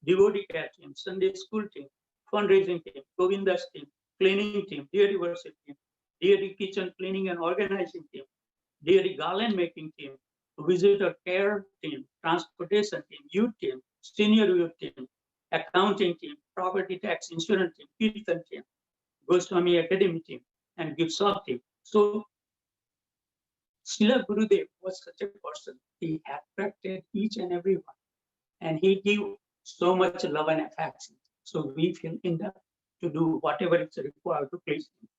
devotee care team, Sunday school team, fundraising team, Govindas team, cleaning team, deity worship team, deity kitchen cleaning and organizing team, deity garland making team, visitor care team, transportation team, youth team, senior youth team, accounting team, property tax insurance team, Kirtan team, Goswami Academy team, and gift shop team. So Srila Gurudev was such a person. He attracted each and every one, and he gave so much love and affection. So we feel enough to do whatever is required to please him.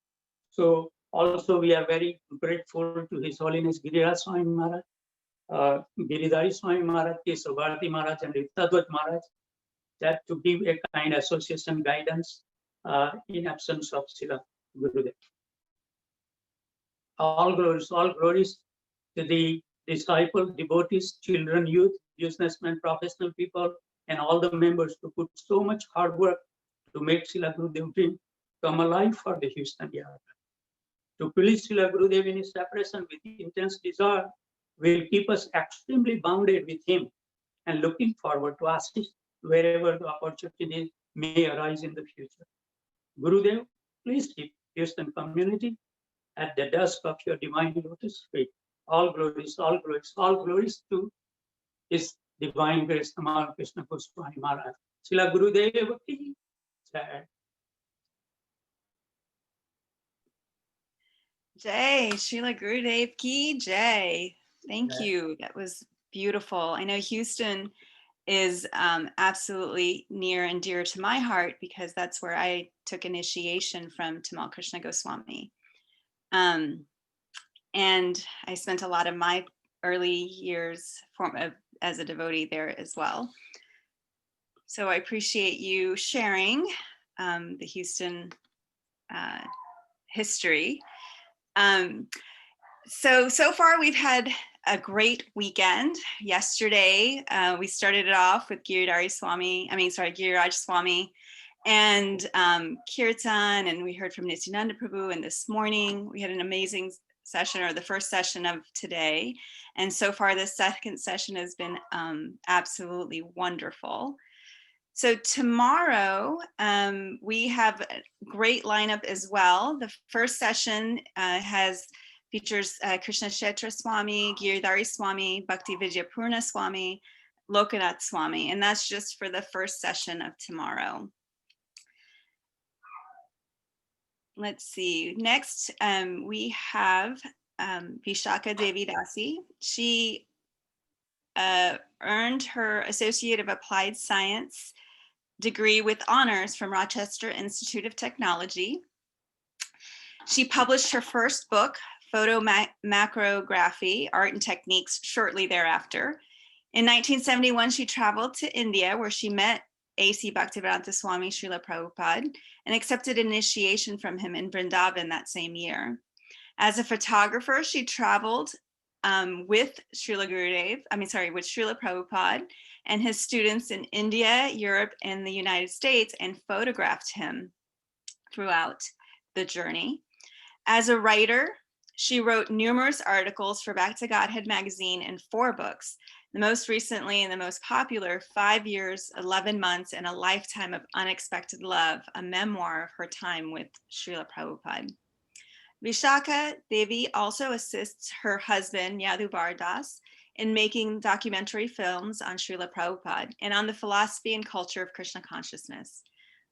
So also we are very grateful to His Holiness Giriraj Swami Maharaj, Giridhari Swami Maharaj, Keshavarti Maharaj, and Rtadhvaja Maharaj, that to give a kind association guidance in absence of Srila Gurudev. All glories to the disciples, devotees, children, youth, businessmen, professional people, and all the members who put so much hard work to make Srila Gurudev dream come alive for the Houston Yatra. To please Srila Gurudev in his separation with intense desire will keep us extremely bounded with him and looking forward to assist wherever the opportunity may arise in the future. Gurudev, please keep Houston community at the dusk of your divine lotus feet. All glories to His Divine Grace, Tamal Krishna Goswami Maharaj. Srila Gurudev ki jai. Jai, Srila Gurudev ki jai. Thank Jai. you. That was beautiful. I know Houston is absolutely near and dear to my heart because that's where I took initiation from Tamal Krishna Goswami. And I spent a lot of my early years as a devotee there as well. So I appreciate you sharing the Houston history. So far we've had a great weekend. Yesterday, we started it off with Giriraj Swami and Kirtan, and we heard from Nityananda Prabhu, and this morning we had an amazing session, or the first session of today. And so far this second session has been absolutely wonderful. So tomorrow we have a great lineup as well. The first session features Krishna Kshetra Swami, Giridhari Swami, Bhakti Vidyapurna Swami, Lokanath Swami, and that's just for the first session of tomorrow. Let's see. Next, we have Vishaka Devi Dasi. She earned her Associate of Applied Science degree with honors from Rochester Institute of Technology. She published her first book, Photomacrography, Art and Techniques, shortly thereafter. In 1971, she traveled to India, where she met A.C. Bhaktivedanta Swami Srila Prabhupada and accepted initiation from him in Vrindavan that same year. As a photographer, she traveled with Srila Prabhupada and his students in India, Europe, and the United States, and photographed him throughout the journey. As a writer, she wrote numerous articles for Back to Godhead magazine and 4 books. The most recently and the most popular, 5 years, 11 months, and a lifetime of unexpected love, a memoir of her time with Srila Prabhupada. Vishaka Devi also assists her husband, Yadu Bardas, in making documentary films on Srila Prabhupada and on the philosophy and culture of Krishna consciousness.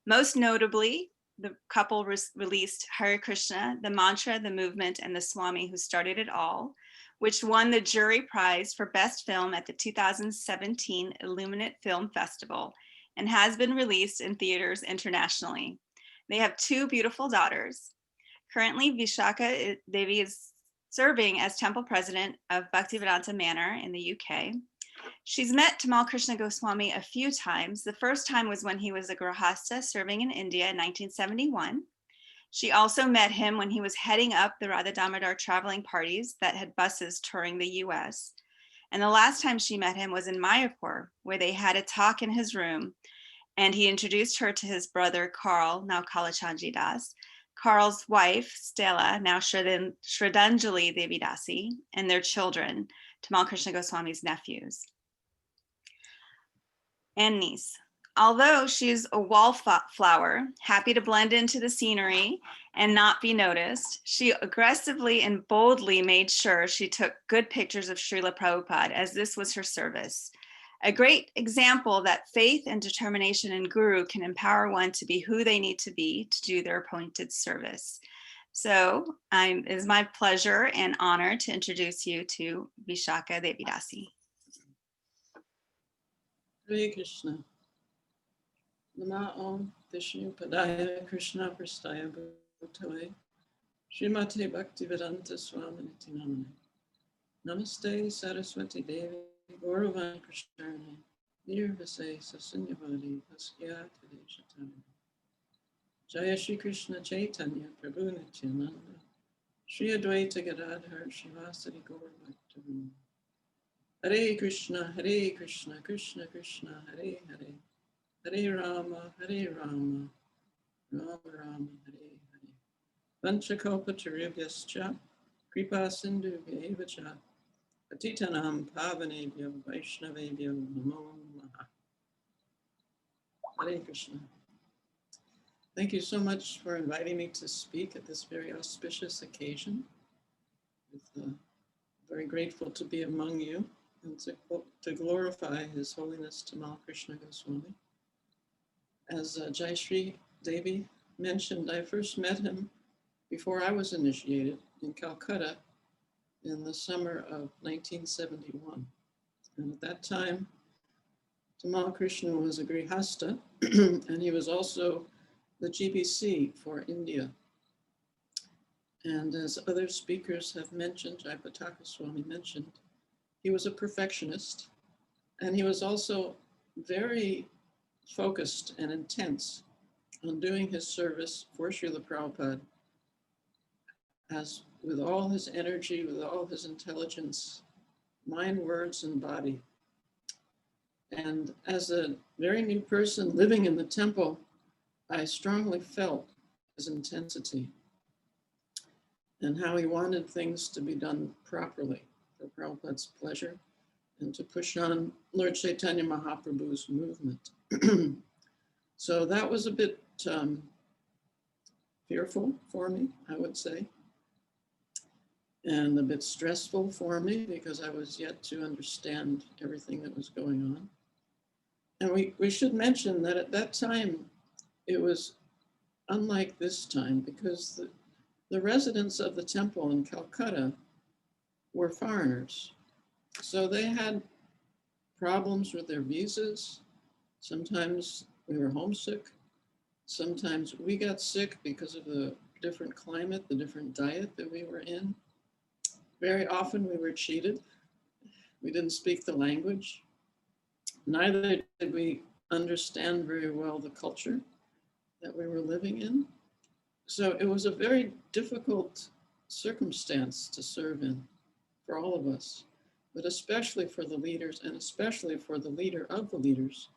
Most notably, the couple released Hare Krishna, the mantra, the movement, and the Swami who started it all, which won the jury prize for best film at the 2017 Illuminate Film Festival and has been released in theaters internationally. They have 2 beautiful daughters. Currently, Vishaka Devi is serving as temple president of Bhaktivedanta Manor in the UK. She's met Tamal Krishna Goswami a few times. The first time was when he was a Grihasta serving in India in 1971. She also met him when he was heading up the Radha Damodar traveling parties that had buses touring the US. And the last time she met him was in Mayapur, where they had a talk in his room, and he introduced her to his brother, Carl, now Kalachandji Das, Carl's wife, Stella, now Shraddhanjali Devi Dasi, and their children, Tamal Krishna Goswami's nephews and niece. Although she's a wallflower, happy to blend into the scenery and not be noticed, she aggressively and boldly made sure she took good pictures of Srila Prabhupada, as this was her service. A great example that faith and determination in Guru can empower one to be who they need to be to do their appointed service. So it is my pleasure and honor to introduce you to Vishaka Devi Dasi. Hare Krishna. Namo Vishnu Padaya Krishna Prastaya Bhutale Srimate Bhaktivedanta Swami Namane. Namaste Saraswati Devi Gauravani Krishnarni Nirvase Sasunyavadi Pasyati Deshatani. Jaya Shri Krishna Chaitanya Prabhu Nityananda Shri Advaita Gadadhar Shivasari Gaur Bhaktivinoda. Hare Krishna, Krishna Krishna, Hare Hare, Hare Rama, Rama Rama, Hare Hare. Vanchakalpa Tarubhyascha, Kripa Sindhu Vyevacha, Patitanam Pavanebhyo Vaishnavebhyo Namo Namaha. Hare Krishna. Thank you so much for inviting me to speak at this very auspicious occasion. Very grateful to be among you and to glorify His Holiness Tamal Krishna Goswami. As Jayashree Devi mentioned, I first met him before I was initiated in Calcutta in the summer of 1971. And at that time, Tamal Krishna was a Grihasta, and he was also the GBC for India. And as other speakers have mentioned, Jayapataka Swami mentioned, he was a perfectionist, and he was also very focused and intense on doing his service for Srila Prabhupada, as with all his energy, with all his intelligence, mind, words, and body. And as a very new person living in the temple, I strongly felt his intensity and how he wanted things to be done properly for Prabhupada's pleasure and to push on Lord Chaitanya Mahaprabhu's movement. So that was a bit fearful for me, I would say, and a bit stressful for me because I was yet to understand everything that was going on. And we should mention that at that time, it was unlike this time because the residents of the temple in Calcutta were foreigners. So they had problems with their visas. Sometimes we were homesick. Sometimes we got sick because of the different climate, the different diet that we were in. Very often we were cheated. We didn't speak the language. Neither did we understand very well the culture that we were living in. So it was a very difficult circumstance to serve in for all of us, but especially for the leaders and especially for the leader of the leaders,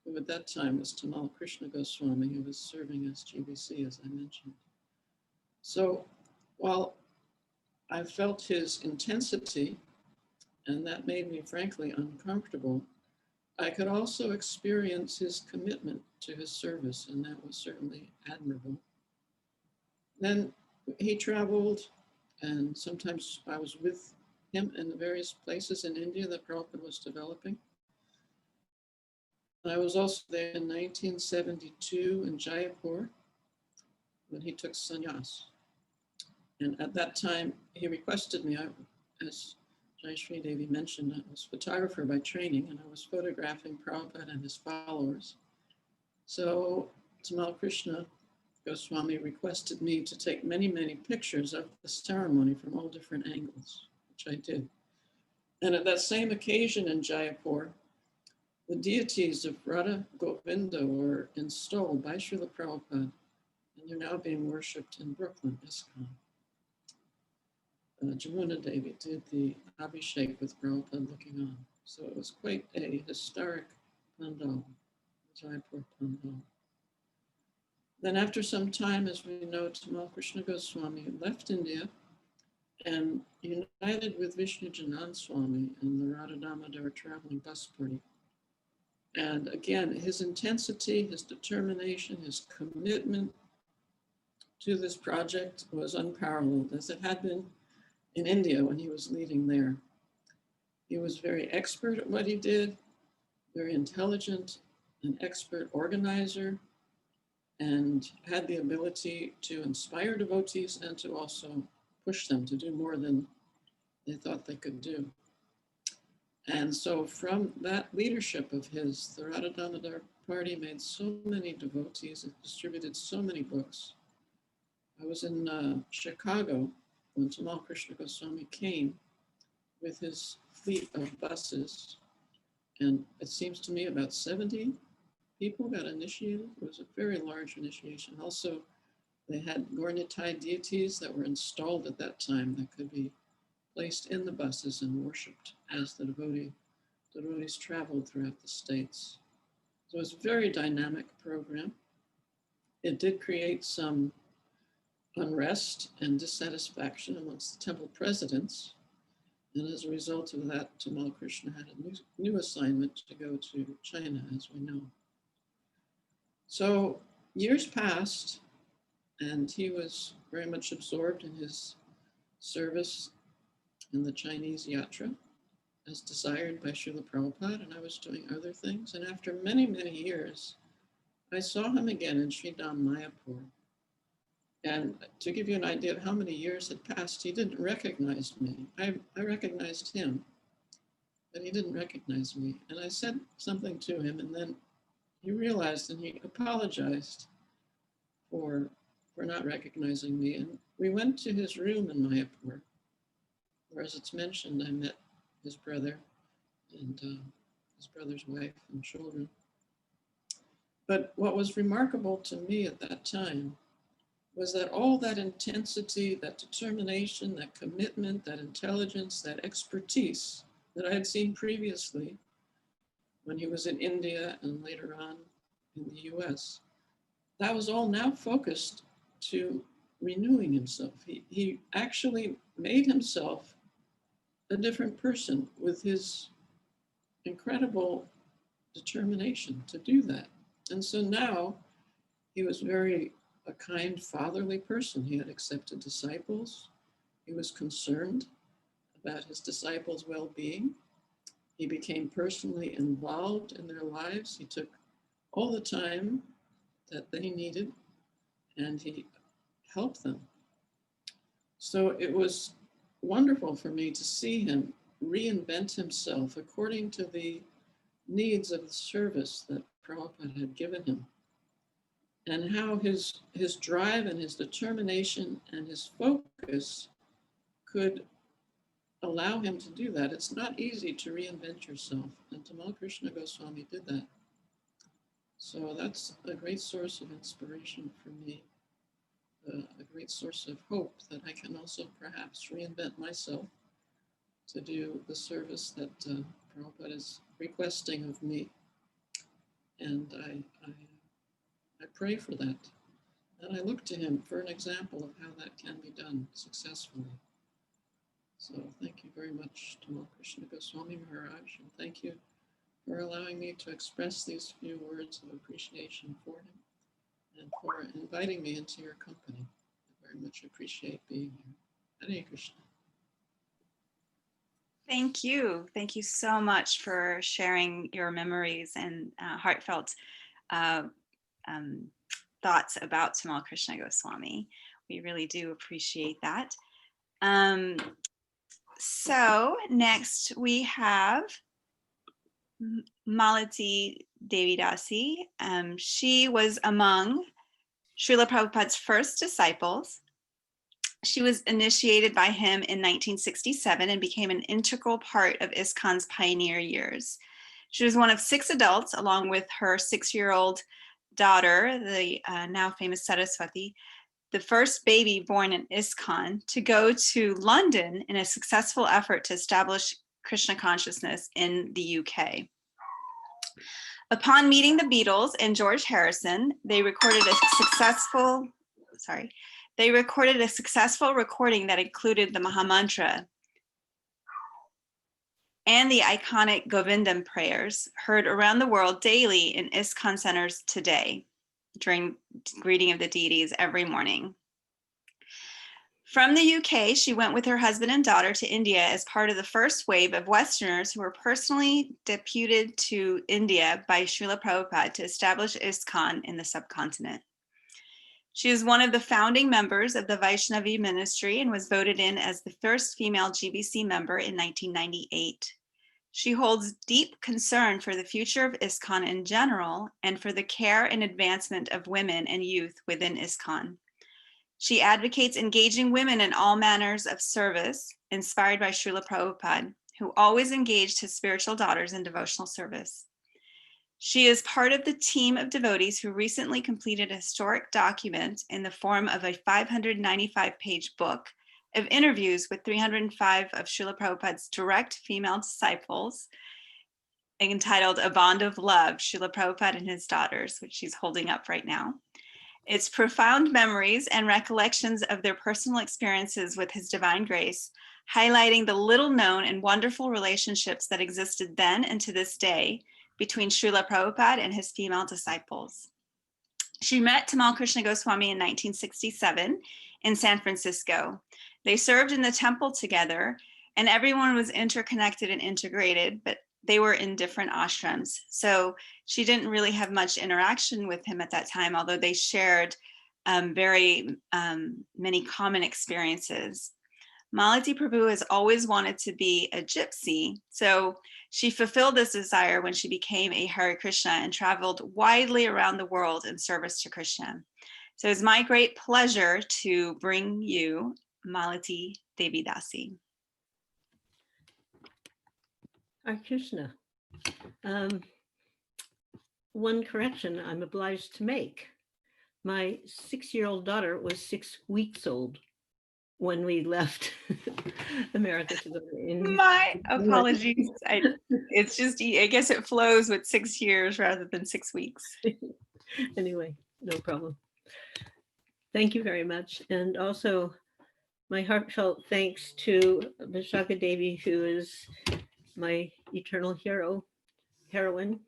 who at that time was Tamal Krishna Goswami, who was serving as GBC, as I mentioned. So while I felt his intensity, and that made me frankly uncomfortable, I could also experience his commitment to his service, and that was certainly admirable. Then he traveled, and sometimes I was with him in the various places in India that Prabhupada was developing. I was also there in 1972 in Jaipur when he took sannyas. And at that time, he requested me, as Jayashree Devi mentioned, I was a photographer by training, and I was photographing Prabhupada and his followers. So Tamal Krishna Goswami requested me to take many, many pictures of the ceremony from all different angles, which I did. And at that same occasion in Jaipur, the deities of Radha Govinda were installed by Srila Prabhupada, and they're now being worshipped in Brooklyn, ISKCON. Jamuna Devi did the Abhishek with Prabhupada looking on. So it was quite a historic pandal, Jaipur pandal. Then after some time, as we know, Tamal Krishna Goswami left India and united with Vishnu Janan Swami in the Radha Damodar traveling bus party. And again, his intensity, his determination, his commitment to this project was unparalleled, as it had been in India when he was leading there. He was very expert at what he did, very intelligent, an expert organizer, and had the ability to inspire devotees and to also push them to do more than they thought they could do. And so from that leadership of his, the Radha Damodar party made so many devotees, it distributed so many books. I was in Chicago when Tamal Krishna Goswami came with his fleet of buses, and it seems to me about 70 people got initiated. It was a very large initiation. Also, they had Gaur-Nitai deities that were installed at that time that could be placed in the buses and worshipped as the devotees traveled throughout the states. So it was a very dynamic program. It did create some unrest and dissatisfaction amongst the temple presidents. And as a result of that, Tamal Krishna had a new assignment to go to China, as we know. So years passed, and he was very much absorbed in his service in the Chinese yatra, as desired by Srila Prabhupada, and I was doing other things. And after many, many years, I saw him again in Sridham Mayapur. And to give you an idea of how many years had passed, he didn't recognize me. I recognized him, but he didn't recognize me. And I said something to him, and then he realized and he apologized for not recognizing me. And we went to his room in Mayapur, where, as it's mentioned, I met his brother and his brother's wife and children. But what was remarkable to me at that time was that all that intensity, that determination, that commitment, that intelligence, that expertise that I had seen previously when he was in India and later on in the US, that was all now focused to renewing himself. He actually made himself a different person with his incredible determination to do that. And so now he was a kind, fatherly person. He had accepted disciples. He was concerned about his disciples' well-being. He became personally involved in their lives. He took all the time that they needed, and he helped them. So it was wonderful for me to see him reinvent himself according to the needs of the service that Prabhupada had given him, and how his drive and his determination and his focus could allow him to do that. It's not easy to reinvent yourself, and Tamal Krishna Goswami did that. So that's a great source of inspiration for me, a great source of hope that I can also perhaps reinvent myself to do the service that Prabhupada is requesting of me. And I pray for that. And I look to him for an example of how that can be done successfully. So thank you very much, Tamal Krishna Goswami Maharaj, and thank you for allowing me to express these few words of appreciation for him and for inviting me into your company. I very much appreciate being here. Hare Krishna. Thank you. Thank you so much for sharing your memories and heartfelt thoughts about Tamal Krishna Goswami. We really do appreciate that. So next we have Malati Devidasi. She was among Srila Prabhupada's first disciples. She was initiated by him in 1967 and became an integral part of ISKCON's pioneer years. She was one of 6 adults, along with her 6-year-old daughter, the now famous Saraswati, the first baby born in ISKCON, to go to London in a successful effort to establish Krishna consciousness in the UK. Upon meeting the Beatles and George Harrison, they recorded a successful recording that included the Mahamantra and the iconic Govindam prayers heard around the world daily in ISKCON centers today during greeting of the deities every morning. From the UK, she went with her husband and daughter to India as part of the first wave of Westerners who were personally deputed to India by Srila Prabhupada to establish ISKCON in the subcontinent. She is one of the founding members of the Vaishnavi ministry and was voted in as the first female GBC member in 1998. She holds deep concern for the future of ISKCON in general and for the care and advancement of women and youth within ISKCON. She advocates engaging women in all manners of service, inspired by Srila Prabhupada, who always engaged his spiritual daughters in devotional service. She is part of the team of devotees who recently completed a historic document in the form of a 595-page book of interviews with 305 of Srila Prabhupada's direct female disciples, entitled A Bond of Love, Srila Prabhupada and His Daughters, which she's holding up right now. It's profound memories and recollections of their personal experiences with His divine grace, highlighting the little known and wonderful relationships that existed then and to this day between Srila Prabhupada and his female disciples. She met Tamal Krishna Goswami in 1967 in San Francisco. They served in the temple together, and everyone was interconnected and integrated, but they were in different ashrams. So she didn't really have much interaction with him at that time, although they shared very many common experiences. Malati Prabhu has always wanted to be a gypsy, so she fulfilled this desire when she became a Hare Krishna and traveled widely around the world in service to Krishna. So it's my great pleasure to bring you Malati Devi Dasi. Hare Krishna. One correction I'm obliged to make. My 6-year-old daughter was 6 weeks old when we left America to go in. My apologies. It's just, I guess it flows with 6 years rather than 6 weeks. Anyway, no problem. Thank you very much. And also my heartfelt thanks to Vishaka Devi, who is my eternal heroine,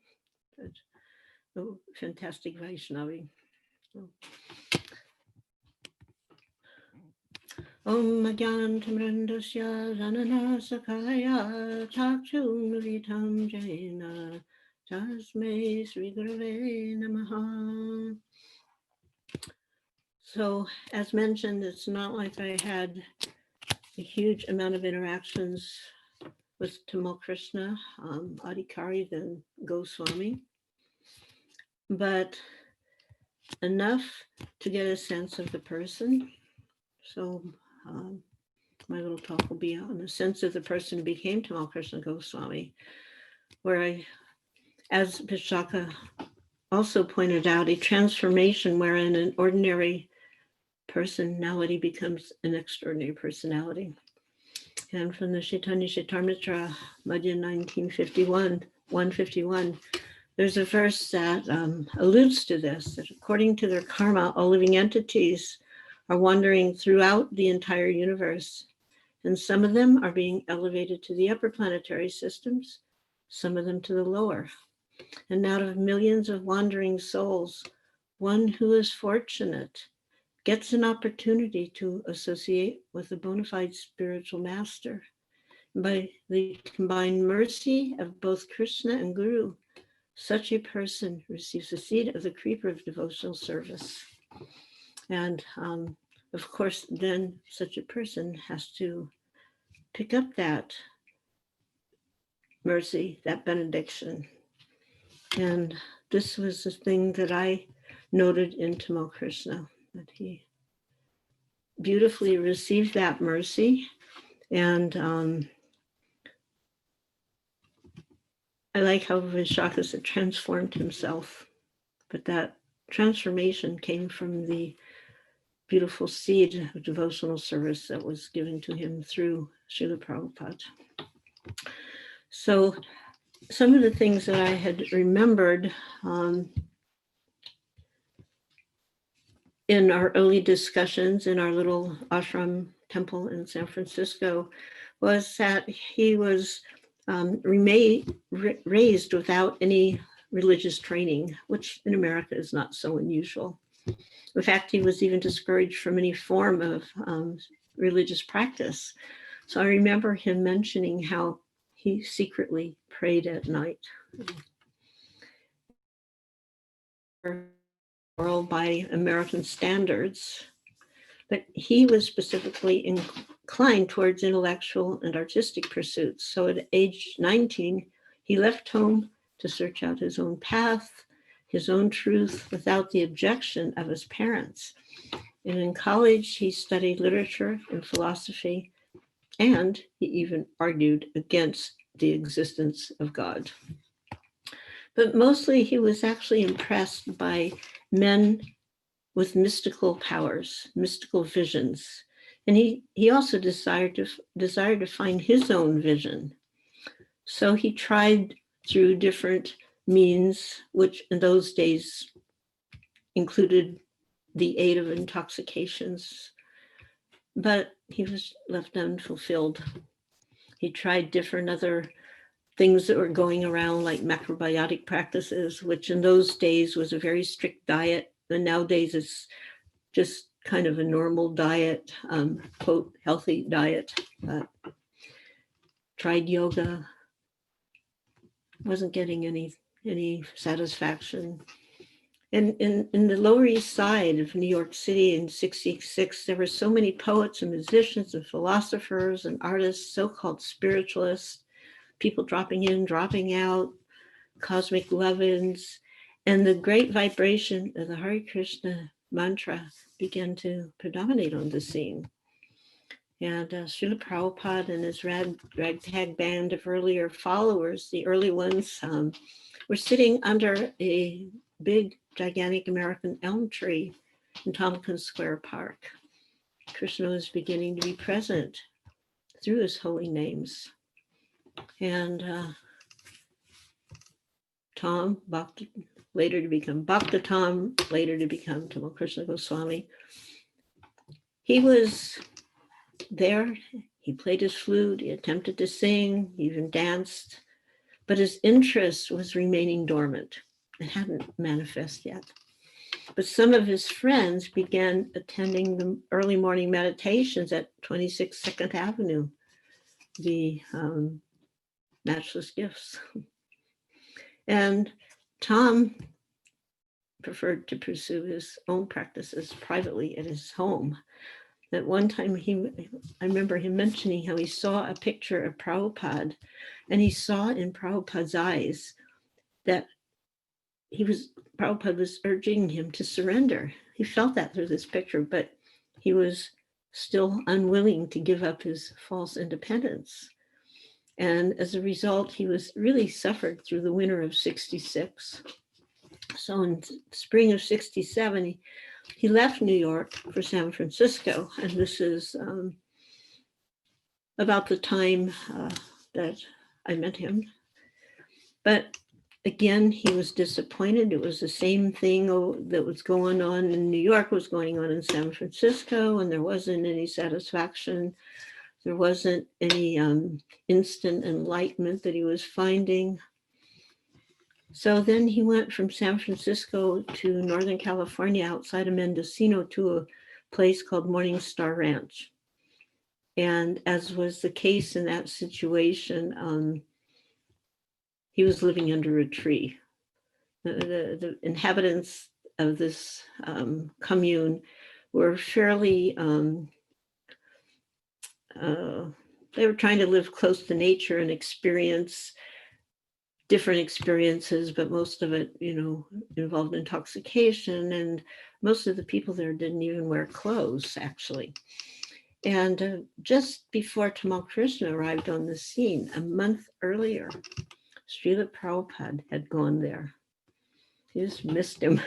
oh, fantastic Vaishnavi. Om Agyan Tamrandasya Janana Sakaya Chakshum Vitam Jaina Tasmai Sri Gurave Namaha. So, as mentioned, it's not like I had a huge amount of interactions with Tamal Krishna, Adhikari, then Goswami, but enough to get a sense of the person. So my little talk will be on the sense of the person who became Tamal Krishna Goswami, where I, as Vishaka also pointed out, a transformation wherein an ordinary personality becomes an extraordinary personality. And from the Chaitanya Chaitamrita, Madhya 151, there's a verse that alludes to this, that according to their karma, all living entities are wandering throughout the entire universe. And some of them are being elevated to the upper planetary systems, some of them to the lower. And out of millions of wandering souls, one who is fortunate gets an opportunity to associate with a bona fide spiritual master. By the combined mercy of both Krishna and Guru, such a person receives the seed of the creeper of devotional service. And of course, then such a person has to pick up that mercy, that benediction. And this was the thing that I noted in Tamal Krishna, that he beautifully received that mercy. And I like how Vishaka had transformed himself, but that transformation came from the beautiful seed of devotional service that was given to him through Srila Prabhupada. So some of the things that I had remembered in our early discussions in our little ashram temple in San Francisco was that he was raised without any religious training, which in America is not so unusual. In fact, he was even discouraged from any form of religious practice. So I remember him mentioning how he secretly prayed at night. By American standards, but he was specifically inclined towards intellectual and artistic pursuits. So at age 19, he left home to search out his own path, his own truth, without the objection of his parents. And in college, he studied literature and philosophy, and he even argued against the existence of God. But mostly he was actually impressed by men with mystical powers, mystical visions. And he also desired to find his own vision. So he tried through different means, which in those days included the aid of intoxications, but he was left unfulfilled. He tried different other things that were going around, like macrobiotic practices, which in those days was a very strict diet. And nowadays it's just kind of a normal diet, quote, healthy diet. Tried yoga, wasn't getting any satisfaction. And in the Lower East Side of New York City in '66, there were so many poets and musicians and philosophers and artists, so-called spiritualists, people dropping in, dropping out, cosmic love-ins, and the great vibration of the Hare Krishna mantra began to predominate on the scene. And Srila Prabhupada and his ragtag band of earlier followers, the early ones, were sitting under a big, gigantic American elm tree in Tompkins Square Park. Krishna was beginning to be present through his holy names. And Tom, later to become Bhakta Tom, later to become Tamal Krishna Goswami, he was there. He played his flute, he attempted to sing, he even danced, but his interest was remaining dormant. It hadn't manifested yet. But some of his friends began attending the early morning meditations at 26 2nd Avenue, the Matchless Gifts. And Tom preferred to pursue his own practices privately at his home. At one time, I remember him mentioning how he saw a picture of Prabhupada, and he saw in Prabhupada's eyes that Prabhupada was urging him to surrender. He felt that through this picture, but he was still unwilling to give up his false independence. And as a result, he was really suffered through the winter of '66. So in spring of '67, he left New York for San Francisco. And this is about the time that I met him. But again, he was disappointed. It was the same thing that was going on in New York was going on in San Francisco, and there wasn't any satisfaction. There wasn't any instant enlightenment that he was finding. So then he went from San Francisco to Northern California outside of Mendocino to a place called Morning Star Ranch. And as was the case in that situation, he was living under a tree. The inhabitants of this commune were fairly, they were trying to live close to nature and experience different experiences, but most of it, involved intoxication, and most of the people there didn't even wear clothes, actually. And just before Tamal Krishna arrived on the scene, a month earlier, Srila Prabhupada had gone there. He just missed him,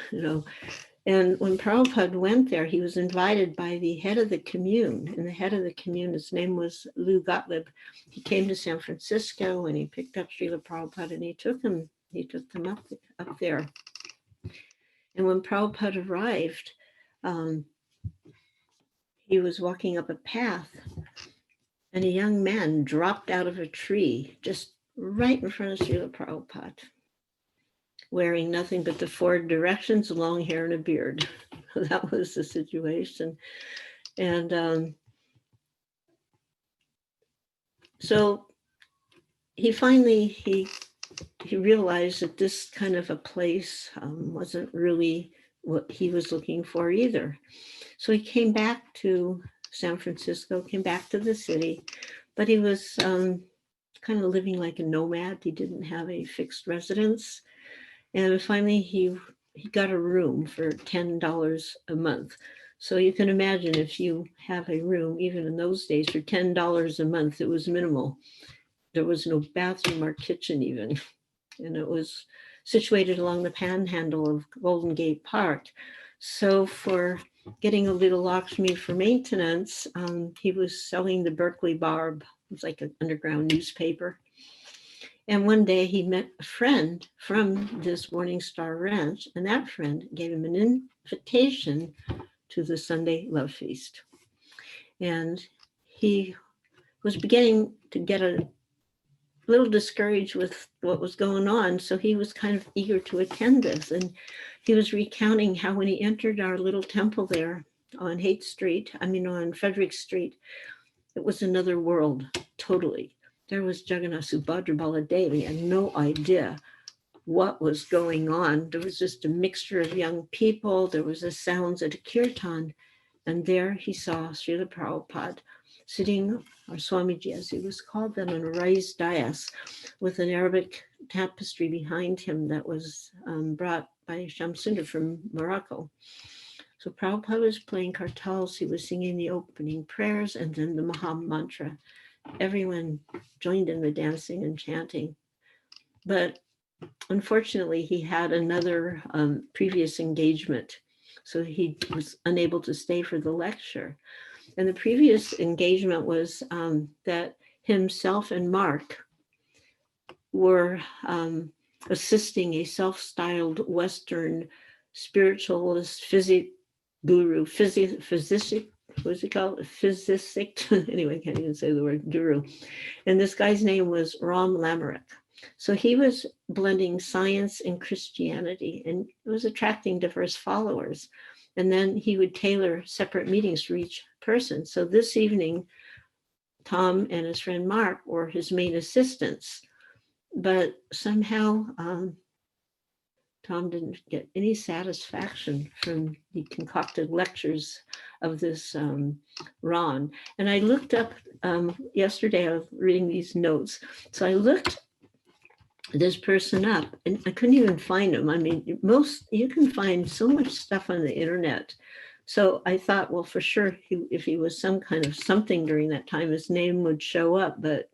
And when Prabhupada went there, he was invited by the head of the commune. And the head of the commune, his name was Lou Gottlieb. He came to San Francisco and he picked up Srila Prabhupada and he took them up there. And when Prabhupada arrived, he was walking up a path and a young man dropped out of a tree just right in front of Srila Prabhupada, wearing nothing but the 4 directions, long hair and a beard. That was the situation. And so he finally, he realized that this kind of a place wasn't really what he was looking for either. So he came back to San Francisco, came back to the city, but he was kind of living like a nomad. He didn't have a fixed residence. And finally, he got a room for $10 a month. So you can imagine if you have a room, even in those days, for $10 a month, it was minimal. There was no bathroom or kitchen even. And it was situated along the panhandle of Golden Gate Park. So for getting a little Lakshmi for maintenance, he was selling the Berkeley Barb. It was like an underground newspaper. And one day he met a friend from this Morning Star Ranch, and that friend gave him an invitation to the Sunday Love Feast. And he was beginning to get a little discouraged with what was going on, so he was kind of eager to attend this. And he was recounting how when he entered our little temple there on on Frederick Street, it was another world, totally. There was Jagannath Subhadra Baladevi. He had no idea what was going on. There was just a mixture of young people. There was the sounds at a kirtan. And there he saw Srila Prabhupada sitting, or Swamiji as he was called then, on a raised dais with an Arabic tapestry behind him that was brought by Syamsundara from Morocco. So Prabhupada was playing kartals. He was singing the opening prayers and then the Maha Mantra. Everyone joined in the dancing and chanting. But unfortunately, he had another previous engagement. So he was unable to stay for the lecture. And the previous engagement was that himself and Mark were assisting a self-styled Western spiritualist guru, physician, what's it called? Physicist. Anyway, I can't even say the word guru. And this guy's name was Ram Lamarick. So he was blending science and Christianity, and it was attracting diverse followers. And then he would tailor separate meetings for each person. So this evening, Tom and his friend Mark were his main assistants, but somehow Tom didn't get any satisfaction from the concocted lectures of this Ron. And I looked up, yesterday I was reading these notes. So I looked this person up and I couldn't even find him. I mean, you can find so much stuff on the internet. So I thought, well, for sure, if he was some kind of something during that time, his name would show up, but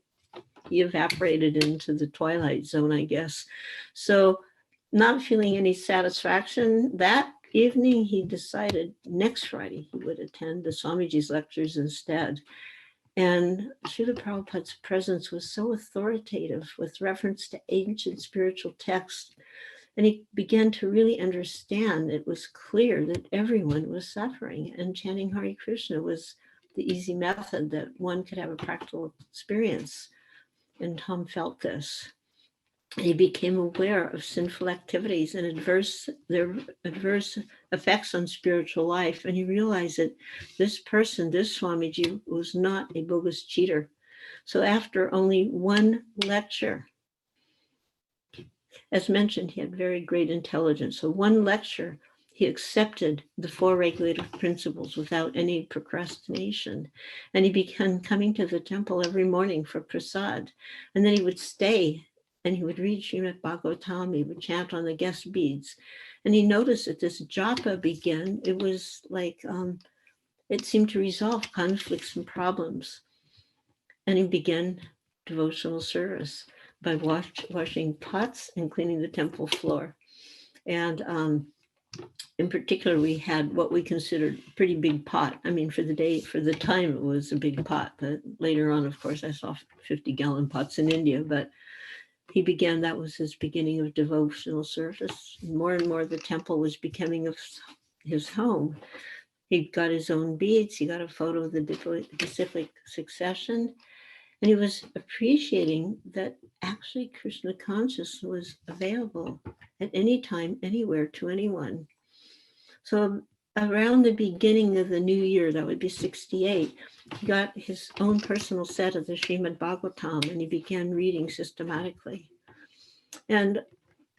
he evaporated into the twilight zone, I guess. So not feeling any satisfaction, that evening he decided next Friday he would attend the Swamiji's lectures instead. And Srila Prabhupada's presence was so authoritative with reference to ancient spiritual texts. And he began to really understand it was clear that everyone was suffering, and chanting Hare Krishna was the easy method that one could have a practical experience. And Tom felt this. He became aware of sinful activities and their adverse effects on spiritual life. And he realized that this person, this Swamiji, was not a bogus cheater. So after only one lecture, as mentioned, he had very great intelligence. So one lecture, he accepted the 4 regulative principles without any procrastination. And he began coming to the temple every morning for prasad. And then he would stay and he would read Srimad Bhagavatam, he would chant on the guest beads. And he noticed that this japa began, it was like, it seemed to resolve conflicts and problems. And he began devotional service by washing pots and cleaning the temple floor. And in particular, we had what we considered a pretty big pot. I mean, for the time, it was a big pot. But later on, of course, I saw 50-gallon pots in India. But that was his beginning of devotional service. More and more, the temple was becoming his home. He got his own beads. He got a photo of the disciplic succession. And he was appreciating that actually Krishna consciousness was available at any time, anywhere, to anyone. So around the beginning of the new year, that would be 68, he got his own personal set of the Srimad Bhagavatam, and he began reading systematically. And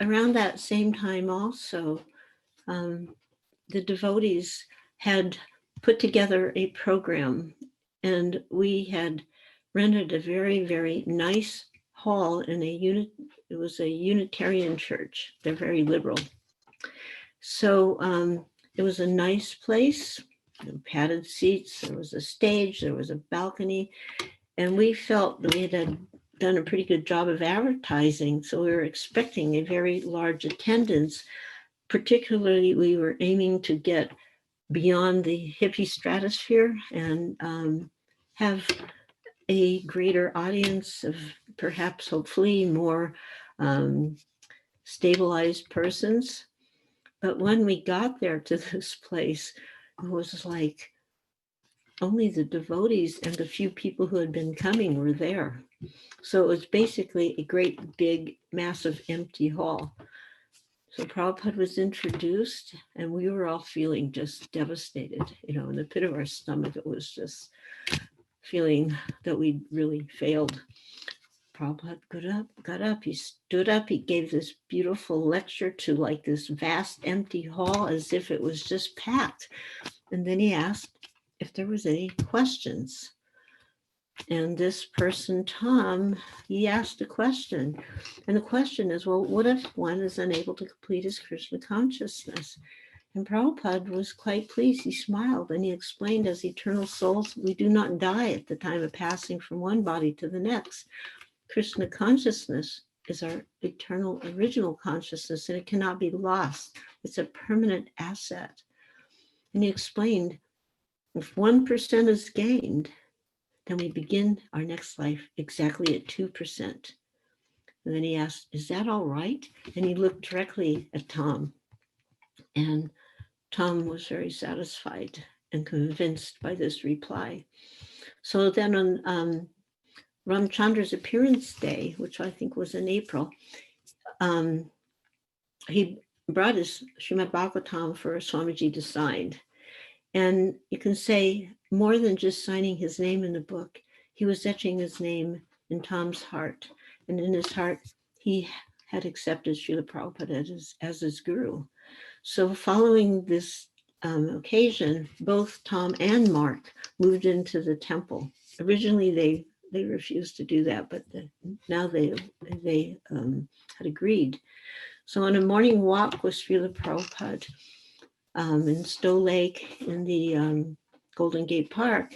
around that same time also, the devotees had put together a program, and we had rented a very, very nice hall in it was a Unitarian church. They're very liberal. So it was a nice place, padded seats, there was a stage, there was a balcony, and we felt that we had done a pretty good job of advertising. So we were expecting a very large attendance. Particularly, we were aiming to get beyond the hippie stratosphere and have a greater audience of perhaps, hopefully, more stabilized persons. But when we got there to this place, it was like only the devotees and the few people who had been coming were there. So it was basically a great, big, massive, empty hall. So Prabhupada was introduced, and we were all feeling just devastated, in the pit of our stomach. It was just feeling that we'd really failed. Prabhupada got up, he stood up, he gave this beautiful lecture to like this vast empty hall as if it was just packed. And then he asked if there was any questions. And this person, Tom, he asked a question. And the question is, well, what if one is unable to complete his Krishna consciousness? And Prabhupada was quite pleased. He smiled and he explained, as eternal souls, we do not die at the time of passing from one body to the next. Krishna consciousness is our eternal original consciousness, and it cannot be lost. It's a permanent asset. And he explained, if 1% is gained, then we begin our next life exactly at 2%. And then he asked, is that all right? And he looked directly at Tom. And Tom was very satisfied and convinced by this reply. So then on Ramchandra's appearance day, which I think was in April, he brought his Srimad Bhagavatam for Swamiji to sign. And you can say more than just signing his name in the book, he was etching his name in Tom's heart. And in his heart, he had accepted Srila Prabhupada as his guru. So following this occasion, both Tom and Mark moved into the temple. Originally, they refused to do that, but now they had agreed. So on a morning walk with Srila Prabhupada in Stowe Lake in the Golden Gate Park,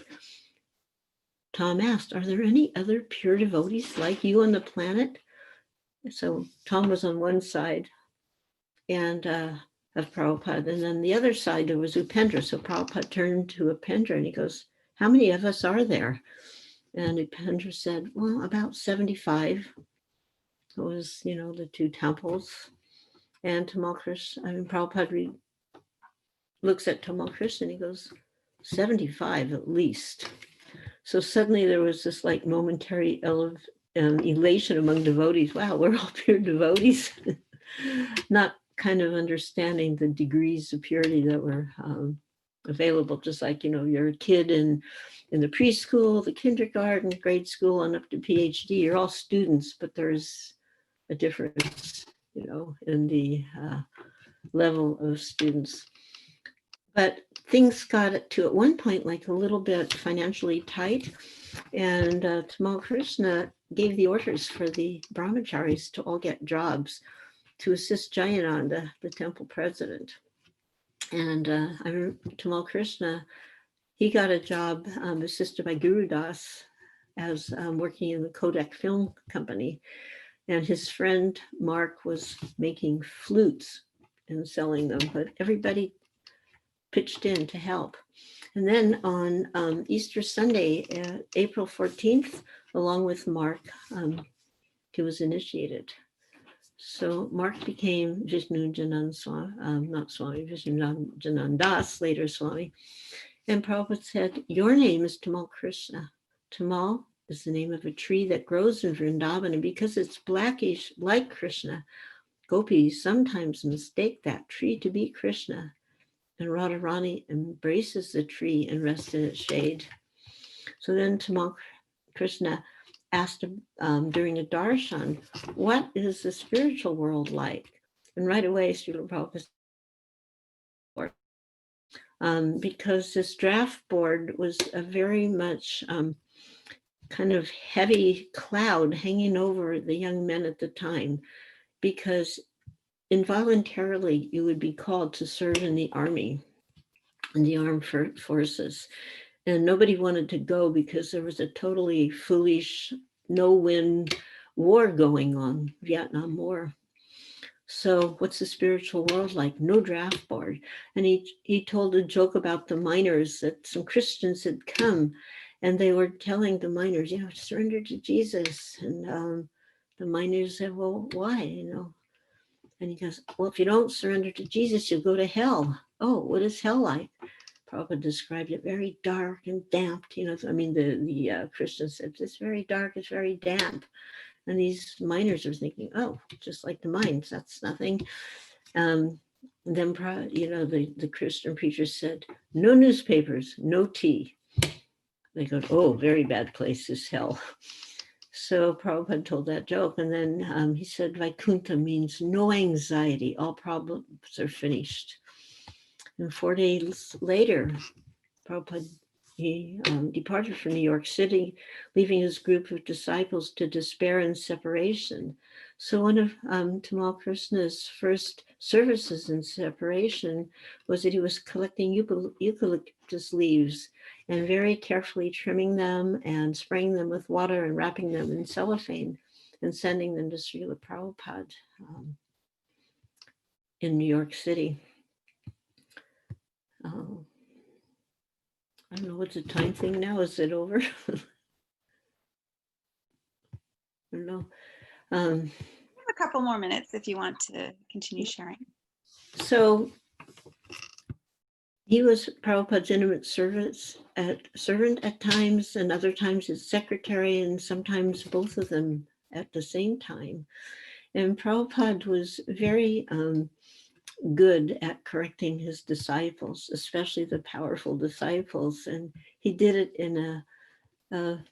Tom asked, are there any other pure devotees like you on the planet? So Tom was on one side and of Prabhupada, and then the other side there was Upendra. So Prabhupada turned to Upendra and he goes, how many of us are there? And Upendra said, well, about 75. It was, the two temples. And Tamal Krishna, Prabhupada looks at Tamal Krishna and he goes, 75 at least. So suddenly there was this like momentary elation among devotees. Wow, we're all pure devotees. Not kind of understanding the degrees of purity that were available, just like, you're a kid in the preschool, the kindergarten, grade school, and up to PhD. You're all students, but there's a difference, in the level of students. But things got to, at one point, like a little bit financially tight. And Tamal Krishna gave the orders for the brahmacharis to all get jobs to assist Jayananda, the temple president. And I remember Tamal Krishna, he got a job assisted by Gurudas as working in the Kodak Film Company. And his friend Mark was making flutes and selling them, but everybody pitched in to help. And then on Easter Sunday, April 14th, along with Mark, he was initiated. So Mark became Vishnu Janan Swami, not Swami, Vishnu Janan Das, later Swami. And Prabhupada said, your name is Tamal Krishna. Tamal is the name of a tree that grows in Vrindavan, and because it's blackish like Krishna, gopis sometimes mistake that tree to be Krishna. And Radharani embraces the tree and rests in its shade. So then Tamal Krishna asked during a darshan, what is the spiritual world like? And right away, Srila Prabhupada, because this draft board was a very much kind of heavy cloud hanging over the young men at the time, because involuntarily you would be called to serve in the army, in the armed forces. And nobody wanted to go because there was a totally foolish, no-win war going on, Vietnam War. So what's the spiritual world like? No draft board. And he told a joke about the miners, that some Christians had come and they were telling the miners, surrender to Jesus. And the miners said, well, why, And he goes, well, if you don't surrender to Jesus, you'll go to hell. Oh, what is hell like? Prabhupada described it very dark and damp. The Christians said, it's very dark, it's very damp. And these miners are thinking, oh, just like the mines, that's nothing. And then, the Christian preacher said, no newspapers, no tea. They go, oh, very bad place is hell. So Prabhupada told that joke. And then he said, Vaikuntha means no anxiety, all problems are finished. And 4 days later, Prabhupada, he departed from New York City, leaving his group of disciples to despair and separation. So one of Tamal Krishna's first services in separation was that he was collecting eucalyptus leaves and very carefully trimming them and spraying them with water and wrapping them in cellophane and sending them to Srila Prabhupada in New York City. I don't know, what's the time thing now? Is it over? I don't know. We have a couple more minutes if you want to continue sharing. So he was Prabhupada's intimate servant at times, and other times his secretary, and sometimes both of them at the same time. And Prabhupada was very good at correcting his disciples, especially the powerful disciples. And he did it in a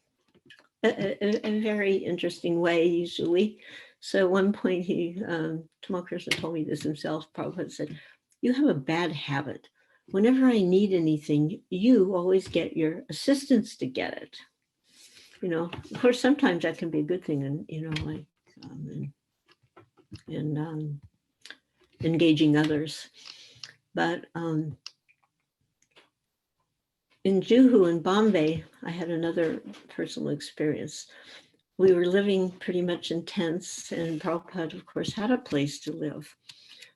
very interesting way, usually. So at one point, Tamal Krishna told me this himself. Prabhupada said, you have a bad habit. Whenever I need anything, you always get your assistants to get it. Of course, sometimes that can be a good thing, and engaging others. But in Juhu in Bombay, I had another personal experience. We were living pretty much in tents, and Prabhupada, of course, had a place to live.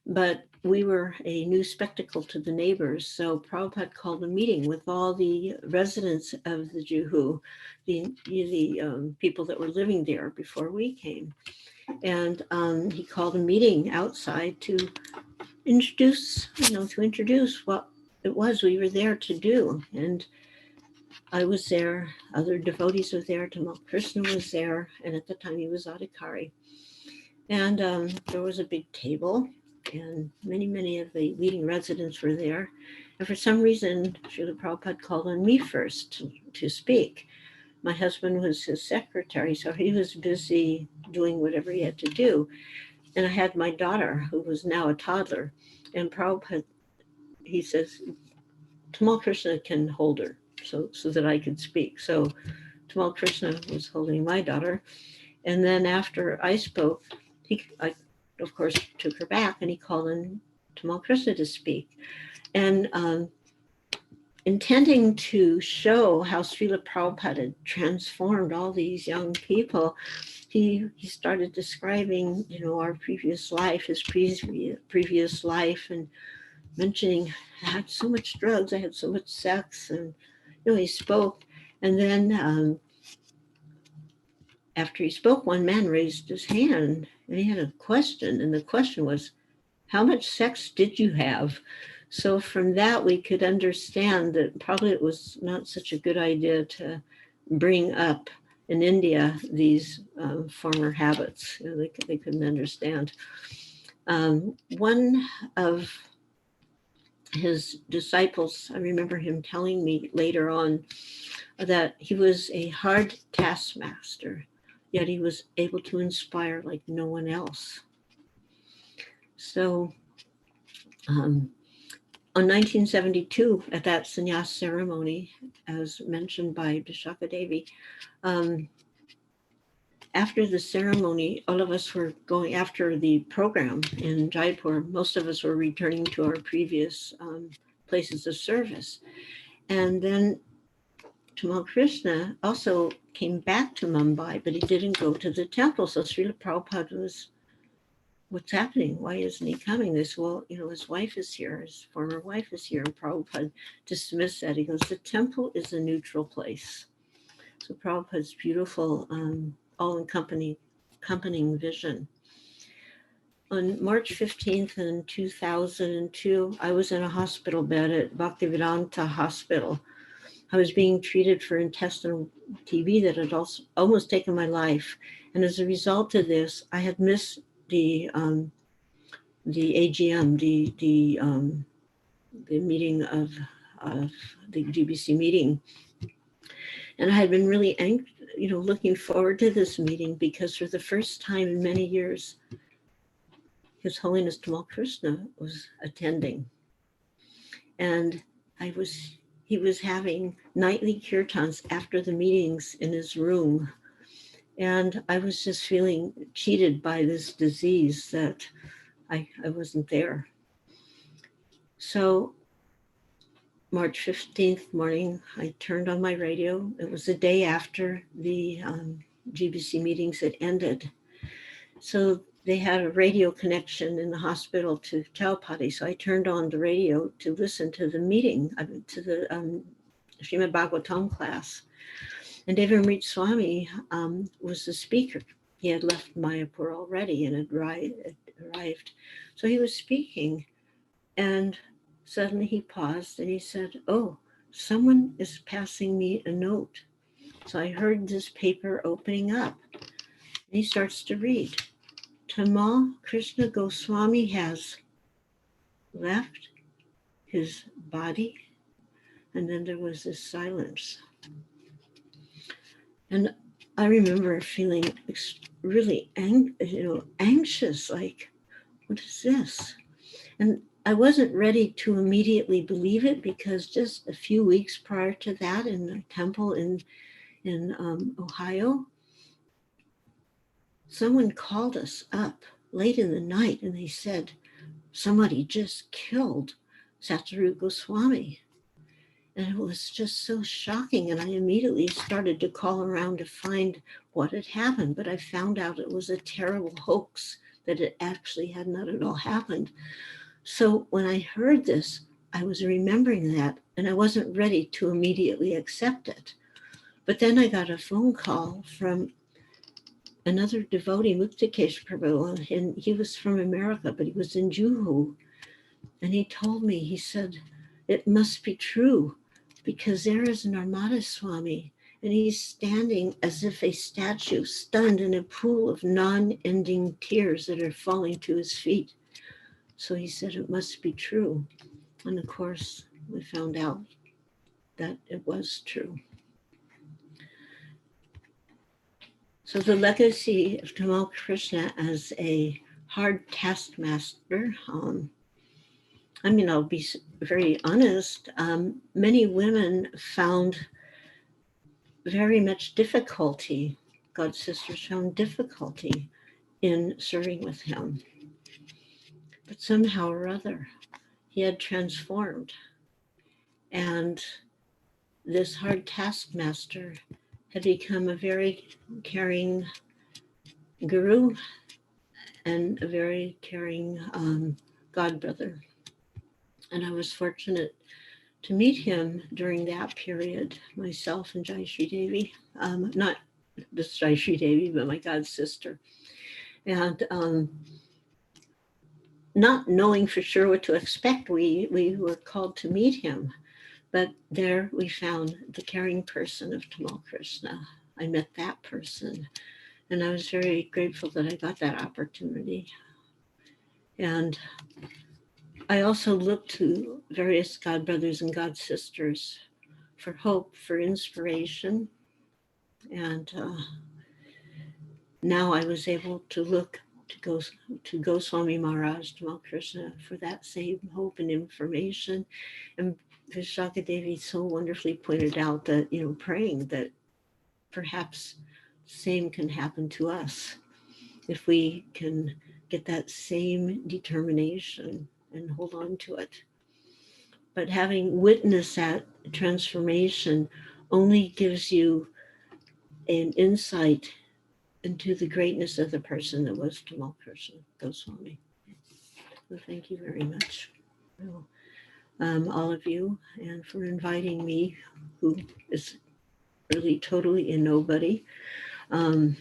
But we were a new spectacle to the neighbors. So Prabhupada called a meeting with all the residents of the Juhu, the people that were living there before we came. And he called a meeting outside to introduce what it was we were there to do. And I was there, other devotees were there, Tamal Krishna was there, and at the time he was Adhikari. And there was a big table, and many of the leading residents were there. And for some reason, Srila Prabhupada called on me first to speak. My husband was his secretary, so he was busy doing whatever he had to do. And I had my daughter, who was now a toddler, and Prabhupada, he says, Tamal Krishna can hold her so that I could speak. So Tamal Krishna was holding my daughter. And then after I spoke, I, of course, took her back, and he called in Tamal Krishna to speak. And intending to show how Srila Prabhupada had transformed all these young people, he started describing, our previous life, his previous life, and mentioning, I had so much drugs, I had so much sex, and he spoke. And then after he spoke, one man raised his hand, and he had a question, and the question was, how much sex did you have? So from that, we could understand that probably it was not such a good idea to bring up in India these former habits. They couldn't understand. One of his disciples, I remember him telling me later on that he was a hard taskmaster, yet he was able to inspire like no one else. So on 1972, at that sannyas ceremony, as mentioned by Vishaka Devi, after the ceremony, all of us were going after the program in Jaipur. Most of us were returning to our previous places of service. And then Tamal Krishna also came back to Mumbai, but he didn't go to the temple. So Srila Prabhupada was, what's happening? Why isn't he coming? They said, well, his wife is here, his former wife is here. And Prabhupada dismissed that. He goes, the temple is a neutral place. So Prabhupada's beautiful, all-encompassing vision. On March 15th in 2002, I was in a hospital bed at Bhaktivedanta Hospital. I was being treated for intestinal TB that had almost taken my life. And as a result of this, I had missed the AGM, the meeting of the GBC meeting. And I had been really looking forward to this meeting because for the first time in many years, His Holiness Tamal Krishna was attending. And he was having nightly kirtans after the meetings in his room. And I was just feeling cheated by this disease that I wasn't there. So March 15th morning, I turned on my radio. It was the day after the GBC meetings had ended. So they had a radio connection in the hospital to Jayapataka. So I turned on the radio to listen to the meeting, to the Srimad Bhagavatam class. And Devamrita Swami was the speaker. He had left Mayapur already and had arrived. So he was speaking, and suddenly he paused and he said, oh, someone is passing me a note. So I heard this paper opening up. And he starts to read. Tamal Krishna Goswami has left his body. And then there was this silence. And I remember feeling really anxious, like, what is this? And I wasn't ready to immediately believe it because just a few weeks prior to that in a temple in Ohio, someone called us up late in the night and they said, somebody just killed Syamsundara Goswami. And it was just so shocking. And I immediately started to call around to find what had happened. But I found out it was a terrible hoax, that it actually had not at all happened. So when I heard this, I was remembering that, and I wasn't ready to immediately accept it. But then I got a phone call from another devotee, Muktikesh Prabhu, and he was from America, but he was in Juhu. And he told me, he said, it must be true, because there is Narmada Swami, and he's standing as if a statue, stunned in a pool of non-ending tears that are falling to his feet. So he said it must be true. And of course, we found out that it was true. So the legacy of Tamal Krishna as a hard taskmaster, I'll be very honest, many women found very much difficulty. God's sisters found difficulty in serving with him. But somehow or other, he had transformed. And this hard taskmaster had become a very caring guru and a very caring God brother. And I was fortunate to meet him during that period, myself and Jai Shri Devi, not just Jai Shri Devi, but my God sister. And not knowing for sure what to expect, we were called to meet him. But there we found the caring person of Tamal Krishna. I met that person, and I was very grateful that I got that opportunity. And I also looked to various God brothers and God sisters for hope, for inspiration. And now I was able to look to Goswami Maharaj, Tamal Krishna, for that same hope and information. And Vishaka Devi so wonderfully pointed out that, praying that perhaps same can happen to us if we can get that same determination and hold on to it. But having witnessed that transformation only gives you an insight into the greatness of the person that was Tamal Krishna Goswami. So thank you very much, all of you, and for inviting me, who is really totally a nobody. I'm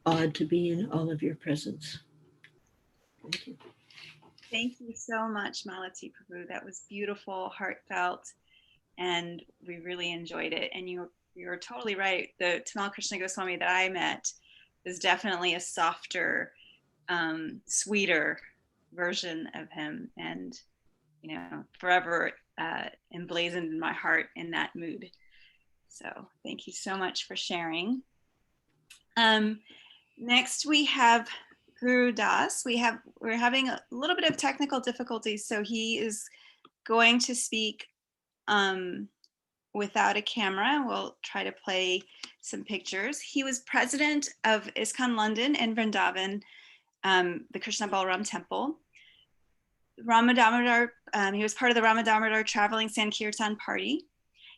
awed to be in all of your presence. Thank you. Thank you so much, Malati Prabhu. That was beautiful, heartfelt, and we really enjoyed it. And you're totally right. The Tamal Krishna Goswami that I met is definitely a softer, sweeter version of him, and forever emblazoned in my heart in that mood. So thank you so much for sharing. Next we have Gurudas. We're having a little bit of technical difficulties, so he is going to speak without a camera. We'll try to play some pictures. He was president of ISKCON London and Vrindavan, the Krishna Balaram Temple. He was part of the Ramadamodar Traveling Sankirtan Party.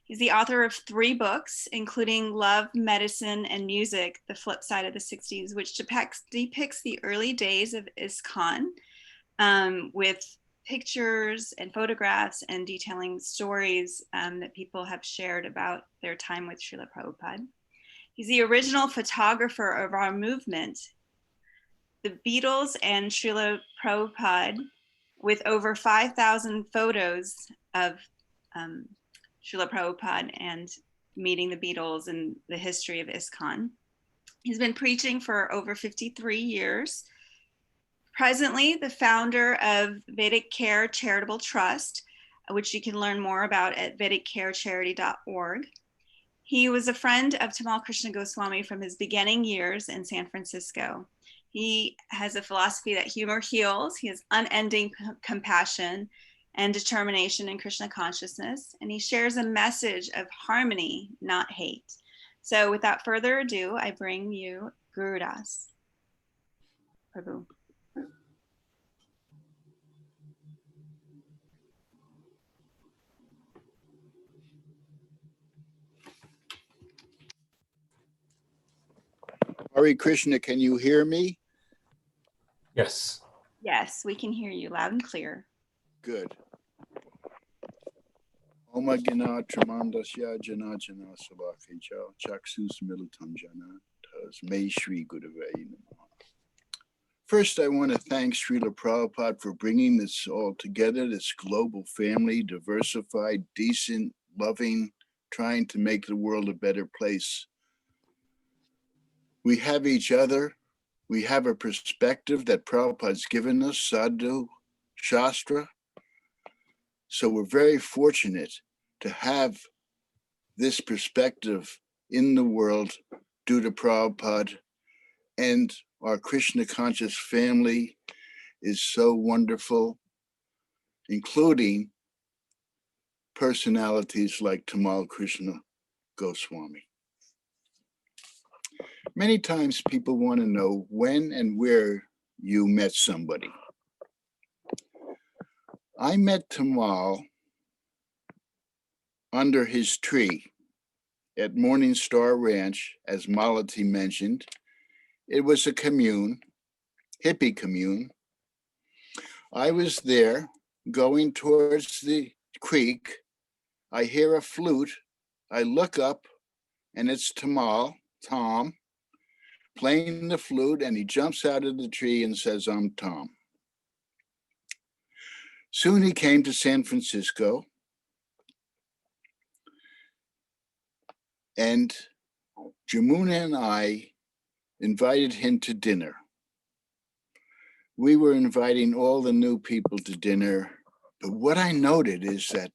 He's the author of 3 books, including Love, Medicine, and Music, The Flip Side of the 60s, which depicts the early days of ISKCON with pictures and photographs and detailing stories that people have shared about their time with Srila Prabhupada. He's the original photographer of our movement, the Beatles and Srila Prabhupada, with over 5,000 photos of Srila Prabhupada and meeting the Beatles and the history of ISKCON. He's been preaching for over 53 years. Presently, the founder of Vedic Care Charitable Trust, which you can learn more about at vediccarecharity.org. He was a friend of Tamal Krishna Goswami from his beginning years in San Francisco. He has a philosophy that humor heals. He has unending compassion and determination in Krishna consciousness. And he shares a message of harmony, not hate. So without further ado, I bring you Gurudas Prabhu. Hare Krishna, can you hear me? Yes. Yes, we can hear you loud and clear. Good. Oma Gina Tramandasya Jana Jana Sabakhicha Chaksus Militam Jana Tas May Shri Gurave Namaha. First, I want to thank Srila Prabhupada for bringing this all together, this global family, diversified, decent, loving, trying to make the world a better place. We have each other. We have a perspective that Prabhupada's given us, Sadhu, Shastra. So we're very fortunate to have this perspective in the world due to Prabhupada, and our Krishna conscious family is so wonderful, including personalities like Tamal Krishna Goswami. Many times people want to know when and where you met somebody. I met Tamal under his tree at Morning Star Ranch, as Malati mentioned. It was a commune, hippie commune. I was there going towards the creek. I hear a flute. I look up and it's Tom, playing the flute, and he jumps out of the tree and says, "I'm Tom." Soon he came to San Francisco, and Jamuna and I invited him to dinner. We were inviting all the new people to dinner, but what I noted is that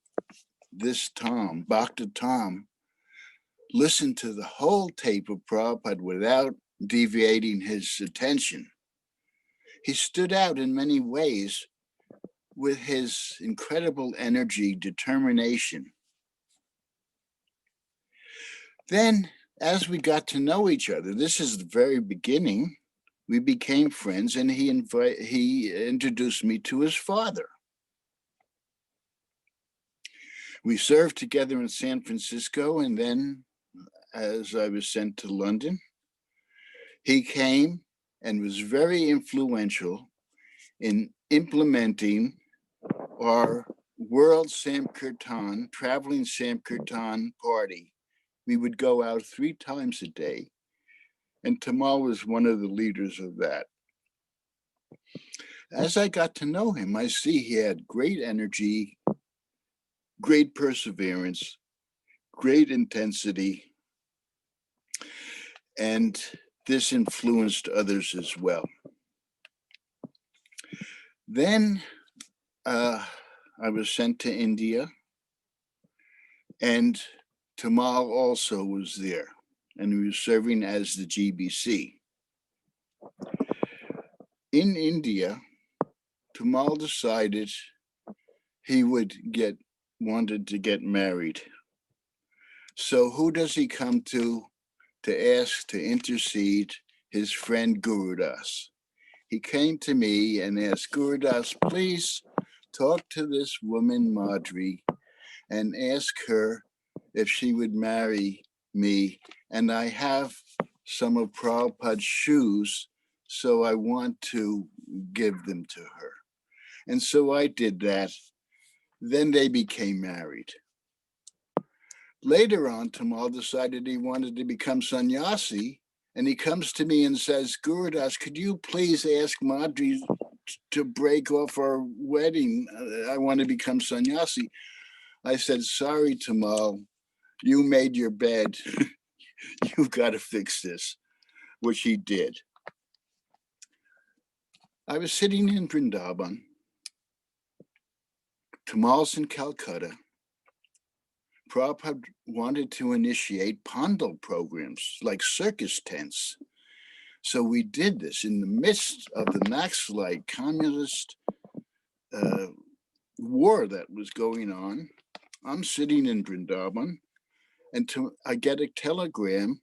this Tom, Bhakta Tom, listened to the whole tape of Prabhupada without deviating his attention. He stood out in many ways with his incredible energy, determination. Then, as we got to know each other, this is the very beginning, we became friends, and he introduced me to his father. We served together in San Francisco, and then as I was sent to London, he came and was very influential in implementing our World Sankirtan, traveling Sankirtan party. We would go out 3 times a day, and Tamal was one of the leaders of that. As I got to know him, I see he had great energy, great perseverance, great intensity, and this influenced others as well. Then I was sent to India, and Tamal also was there, and he was serving as the GBC. In India, Tamal decided he wanted to get married. So who does he come to ask to intercede? His friend Gurudas. He came to me and asked, "Gurudas, please talk to this woman, Madri, and ask her if she would marry me. And I have some of Prabhupada's shoes, so I want to give them to her." And so I did that. Then they became married. Later on, Tamal decided he wanted to become sannyasi, and he comes to me and says, "Gurudas, could you please ask Madri to break off our wedding? I want to become sannyasi." I said, "Sorry, Tamal, you made your bed. You've got to fix this," which he did. I was sitting in Vrindavan. Tamal's in Calcutta. Prabhupada wanted to initiate Pandal programs like circus tents. So we did this in the midst of the Naxalite communist war that was going on. I'm sitting in Vrindavan, and I get a telegram,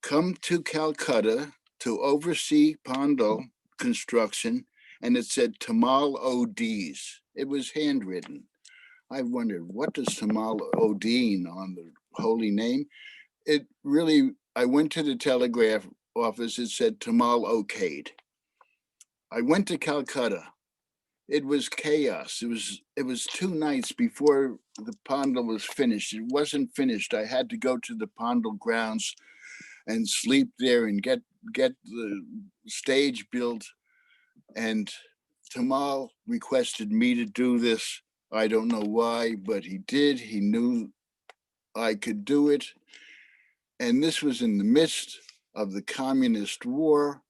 "Come to Calcutta to oversee Pandal construction," and it said Tamal ODs. It was handwritten. I wondered, what does Tamal ODing on the holy name? I went to the telegraph office, it said Tamal okayed. I went to Calcutta. It was chaos. It was 2 nights before the Pandal was finished. It wasn't finished. I had to go to the Pandal grounds and sleep there and get the stage built. And Tamal requested me to do this. I don't know why, but he did. He knew I could do it. And this was in the midst of the communist war.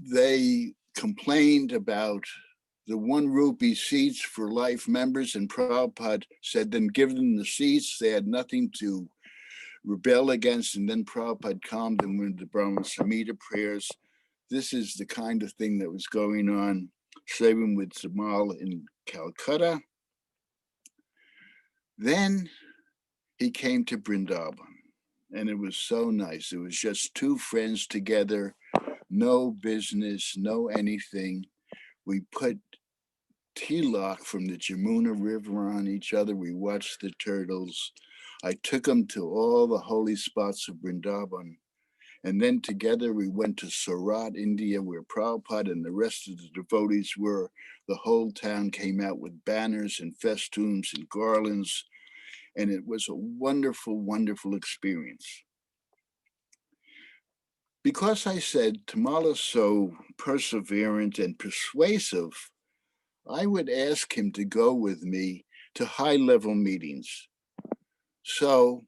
They complained about the 1 rupee seats for life members, and Prabhupada said, "Then give them the seats." They had nothing to rebel against, and then Prabhupada calmed them with the Brahma Samhita prayers. This is the kind of thing that was going on, saving with Tamal in Calcutta. Then he came to Vrindavan, and it was so nice. It was just two friends together, no business, no anything. We put tilak from the Jamuna River on each other. We watched the turtles. I took them to all the holy spots of Vrindavan. And then together we went to Surat, India, where Prabhupada and the rest of the devotees were. The whole town came out with banners and festoons and garlands. And it was a wonderful, wonderful experience. Because I said Tamal is so perseverant and persuasive, I would ask him to go with me to high-level meetings. So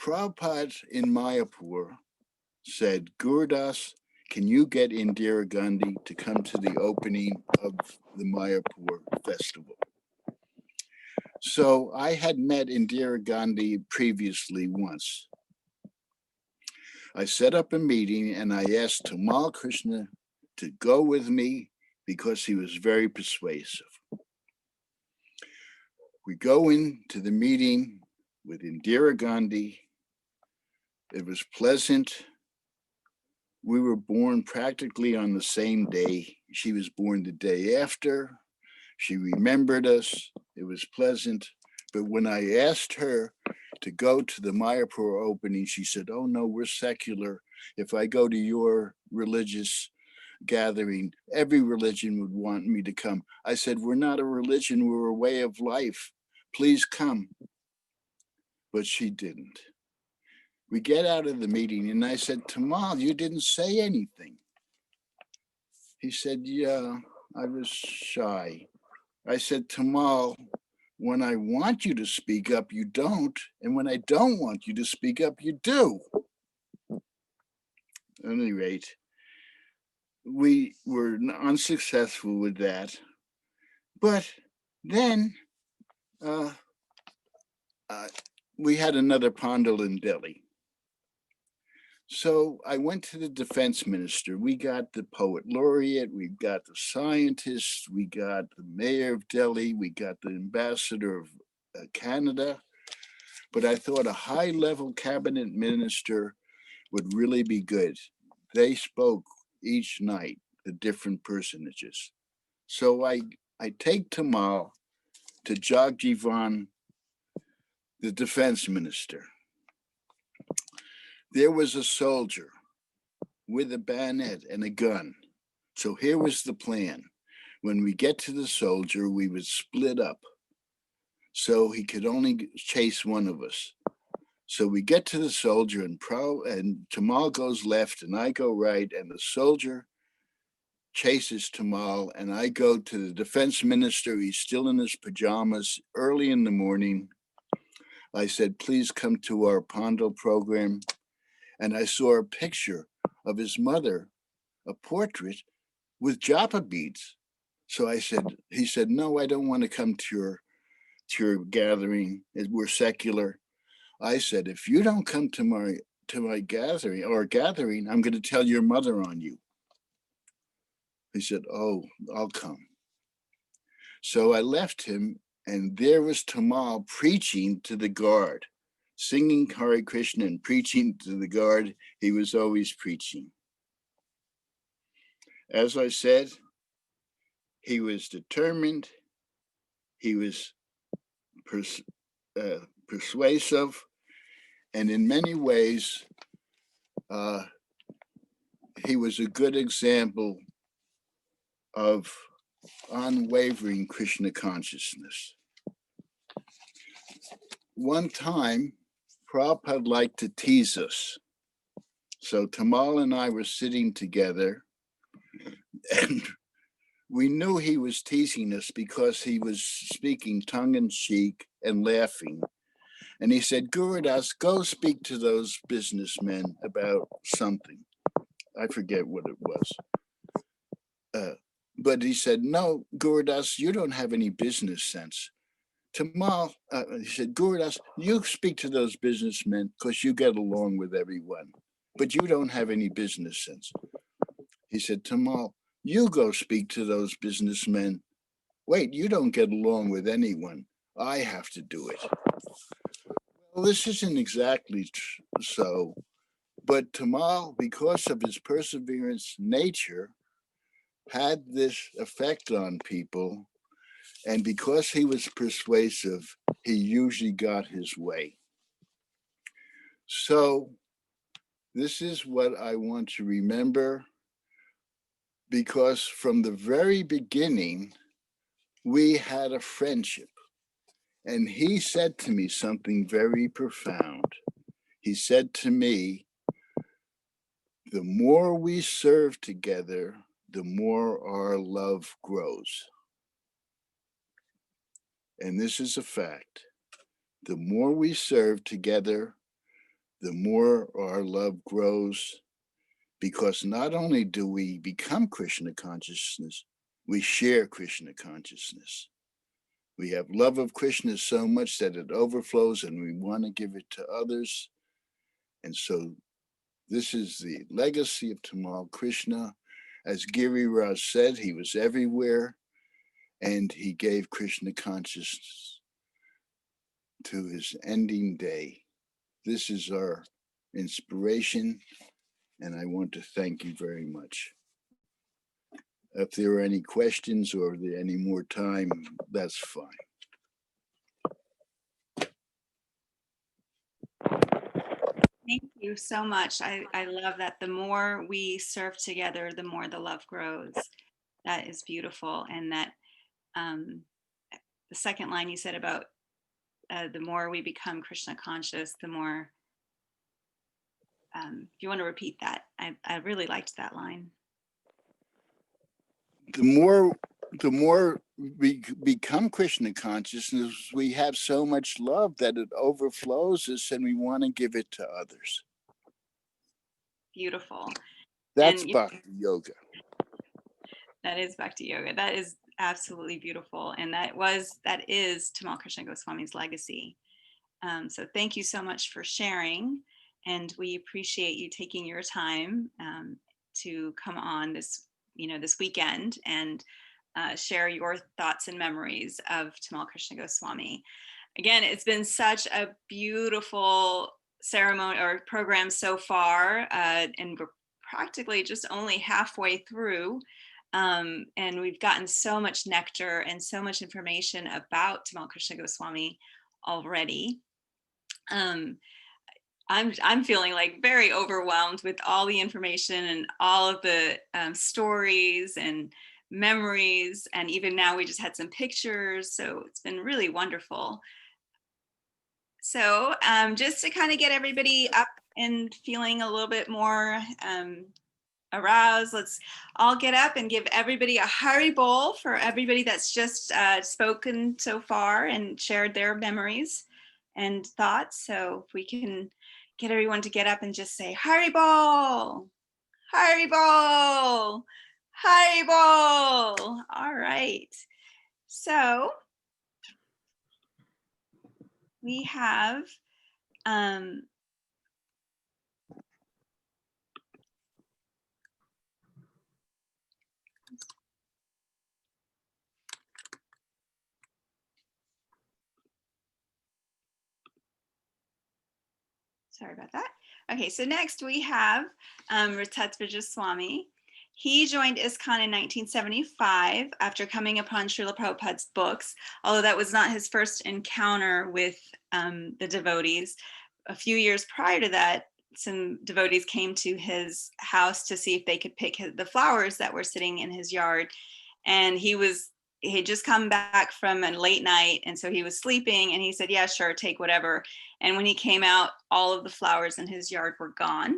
Prabhupada in Mayapur said, Gurudas, can you get Indira Gandhi to come to the opening of the Mayapur festival? So I had met Indira Gandhi previously once. I set up a meeting and I asked Tamal Krishna to go with me because he was very persuasive. We go into the meeting with Indira Gandhi. It was pleasant. We were born practically on the same day. She was born the day after. She remembered us. It was pleasant. But when I asked her to go to the Mayapur opening, she said, oh no, we're secular. If I go to your religious gathering, every religion would want me to come. I said, we're not a religion, we're a way of life. Please come. But she didn't. We get out of the meeting and I said, Tamal, you didn't say anything. He said, yeah, I was shy. I said, Tamal, when I want you to speak up, you don't. And when I don't want you to speak up, you do. At any rate, we were unsuccessful with that. But then we had another Pandal in Delhi. So I went to the defense minister. We got the poet laureate, we got the scientists, we got the mayor of Delhi, we got the ambassador of Canada. But I thought a high-level cabinet minister would really be good. They spoke each night, the different personages. So I take Tamal to Jagjivan, the defense minister. There was a soldier with a bayonet and a gun. So here was the plan. When we get to the soldier, we would split up. So he could only chase one of us. So we get to the soldier and Tamal goes left and I go right, and the soldier chases Tamal and I go to the defense minister. He's still in his pajamas early in the morning. I said, please come to our Pandal program. And I saw a picture of his mother, a portrait with japa beads. So he said, no, I don't want to come to your gathering. We're secular. I said, if you don't come to my gathering, I'm going to tell your mother on you. He said, oh, I'll come. So I left him, and there was Tamal preaching to the guard, singing Hare Krishna and preaching to the guard. He was always preaching. As I said, he was determined. He was persuasive. And in many ways, he was a good example of unwavering Krishna consciousness. One time, Prabhupada liked to tease us. So Tamal and I were sitting together, and we knew he was teasing us because he was speaking tongue-in-cheek and laughing. And he said, Gurudas, go speak to those businessmen about something. I forget what it was. But he said, no, Gurudas, you don't have any business sense. Tamal, he said, Gurudas, you speak to those businessmen because you get along with everyone, but you don't have any business sense. He said, Tamal, you go speak to those businessmen. Wait, you don't get along with anyone. I have to do it. Well, this isn't exactly so, but Tamal, because of his perseverance nature, had this effect on people, and because he was persuasive, he usually got his way. So this is what I want to remember, because from the very beginning, we had a friendship. And he said to me something very profound. He said to me, the more we serve together, the more our love grows. And this is a fact. The more we serve together, the more our love grows, because not only do we become Krishna consciousness, we share Krishna consciousness. We have love of Krishna so much that it overflows and we want to give it to others. And so this is the legacy of Tamal Krishna. As Giriraj said, he was everywhere and he gave Krishna consciousness to his ending day. This is our inspiration, and I want to thank you very much. If there are any questions or any more time, that's fine. Thank you so much. I love that the more we serve together, the more the love grows. That is beautiful. And that the second line you said about the more we become Krishna conscious, the more, if you want to repeat that, I really liked that line. The more we become Krishna consciousness, we have so much love that it overflows us and we want to give it to others. Beautiful. That's And, Bhakti Yoga. That is Bhakti Yoga. That is absolutely beautiful. And that is Tamal Krishna Goswami's legacy. So thank you so much for sharing. And we appreciate you taking your time to come on this weekend and share your thoughts and memories of Tamal Krishna Goswami. Again, it's been such a beautiful ceremony or program so far, and we're practically just only halfway through. And we've gotten so much nectar and so much information about Tamal Krishna Goswami already. I'm feeling like very overwhelmed with all the information and all of the stories and memories. And even now we just had some pictures. So it's been really wonderful. So just to kind of get everybody up and feeling a little bit more aroused, let's all get up and give everybody a Hari Bol for everybody that's just spoken so far and shared their memories and thoughts. So if we can get everyone to get up and just say Hari Bol, Hari Bol, Hari Bol. All right. So we have sorry about that. Okay, so next we have Rtadhvaja Swami. He joined ISKCON in 1975 after coming upon Srila Prabhupada's books, although that was not his first encounter with the devotees. A few years prior to that, some devotees came to his house to see if they could pick the flowers that were sitting in his yard. And he had just come back from a late night, and so he was sleeping, and he said, yeah, sure, take whatever. And when he came out, all of the flowers in his yard were gone.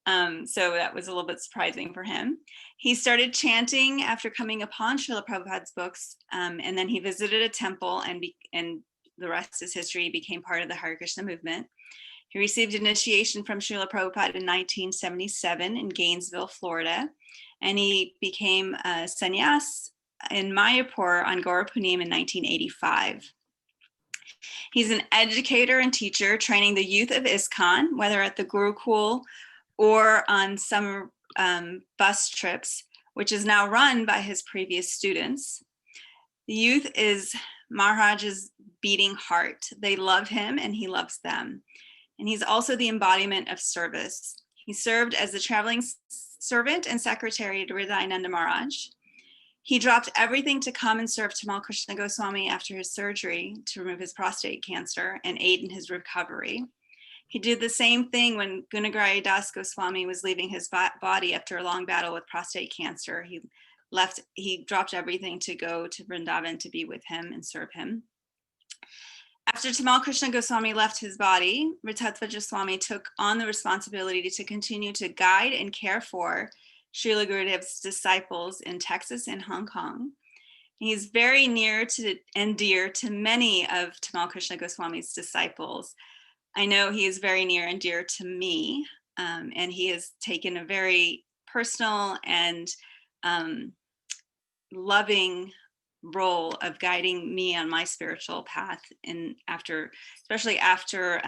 So that was a little bit surprising for him. He started chanting after coming upon Srila Prabhupada's books, and then he visited a temple, and the rest is history. He became part of the Hare Krishna movement. He received initiation from Srila Prabhupada in 1977 in Gainesville, Florida, and he became a sannyas in Mayapur on Gaura Punim in 1985. He's an educator and teacher training the youth of ISKCON, whether at the Gurukul or on summer bus trips, which is now run by his previous students. The youth is Maharaj's beating heart. They love him and he loves them. And he's also the embodiment of service. He served as the traveling servant and secretary to Hridayananda Maharaj. He dropped everything to come and serve Tamal Krishna Goswami after his surgery to remove his prostate cancer and aid in his recovery. He did the same thing when Gunagraya Das Goswami was leaving his body after a long battle with prostate cancer. He dropped everything to go to Vrindavan to be with him and serve him. After Tamal Krishna Goswami left his body, Rtadhvaja Swami took on the responsibility to continue to guide and care for Srila Gurudev's disciples in Texas and Hong Kong. He's very near to and dear to many of Tamal Krishna Goswami's disciples. I know he is very near and dear to me, and he has taken a very personal and loving role of guiding me on my spiritual path, and especially after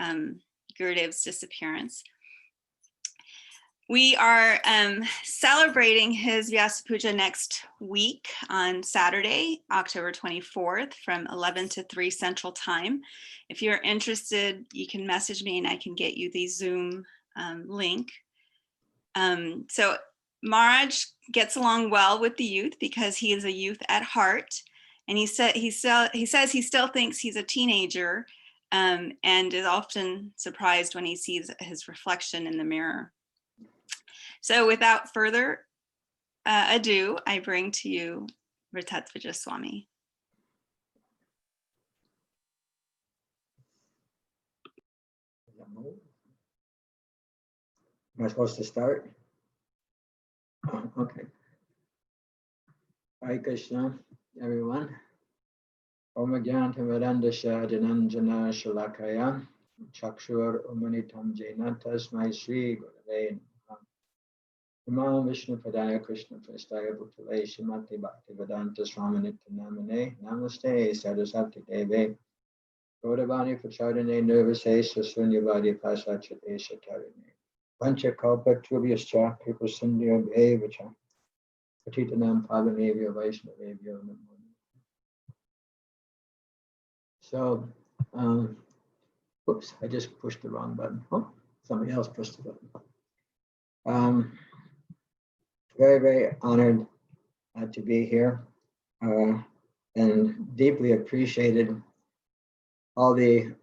Gurudev's disappearance. We are celebrating his Vyasa Puja next week on Saturday, October 24th from 11 to 3 Central Time. If you're interested, you can message me and I can get you the Zoom link. So Maharaj gets along well with the youth because he is a youth at heart. And he says he still thinks he's a teenager and is often surprised when he sees his reflection in the mirror. So without further ado, I bring to you Rtadhvaja Swami. Am I supposed to start? Oh, okay. Hare Krishna, everyone. Om Gyantam Vedandasya Jananjana Shalakaya Chakshur Umanitam Jaina Tasmai Shri Gurave Namo Vishnu Padaya Krishna Prestaya Bhutale Shrimati Bhakti Vedanta Swami Nityanamane Namaste Saraswati Deve Gaudavani Prachardane Nirvase Sunyavadi Pasachate Shatarine Pancha Kalpa Tubhyascha Kripasundya Bhevacha Patitanam Pavanavya Vaishnavavya Namo. So, oops, I just pushed the wrong button. Oh, somebody else pushed the button. Very, very honored to be here and deeply appreciated all the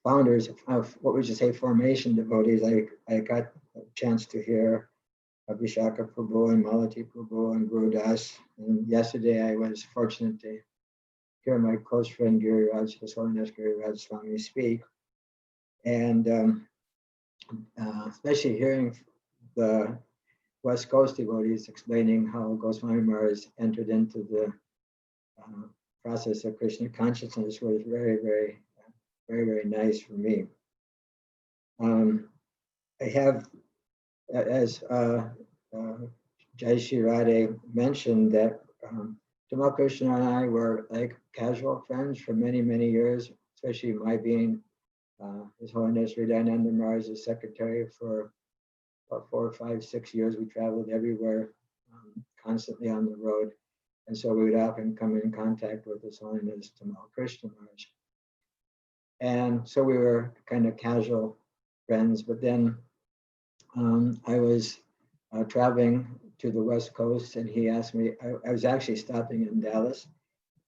founders of what would you say formation devotees. I got a chance to hear Vishaka Prabhu and Malati Prabhu and Gurudas. And yesterday I was fortunate to hear my close friend Gurudas, His Holiness Gurudas Swami speak. And especially hearing the West Coast devotees explaining how Goswami Maharaj entered into the process of Krishna consciousness was very, very, very, very nice for me. I have, as Jai Shri Radhe mentioned, that Tamal Krishna and I were like casual friends for many, many years, especially my being His Holiness Hridayananda Maharaj's secretary for about 4, 5, 6 years. We traveled everywhere, constantly on the road. And so we would often come in contact with His Holiness Tamal Krishna Maharaj. And so we were kind of casual friends. But then I was traveling to the West Coast, and he asked me, I was actually stopping in Dallas,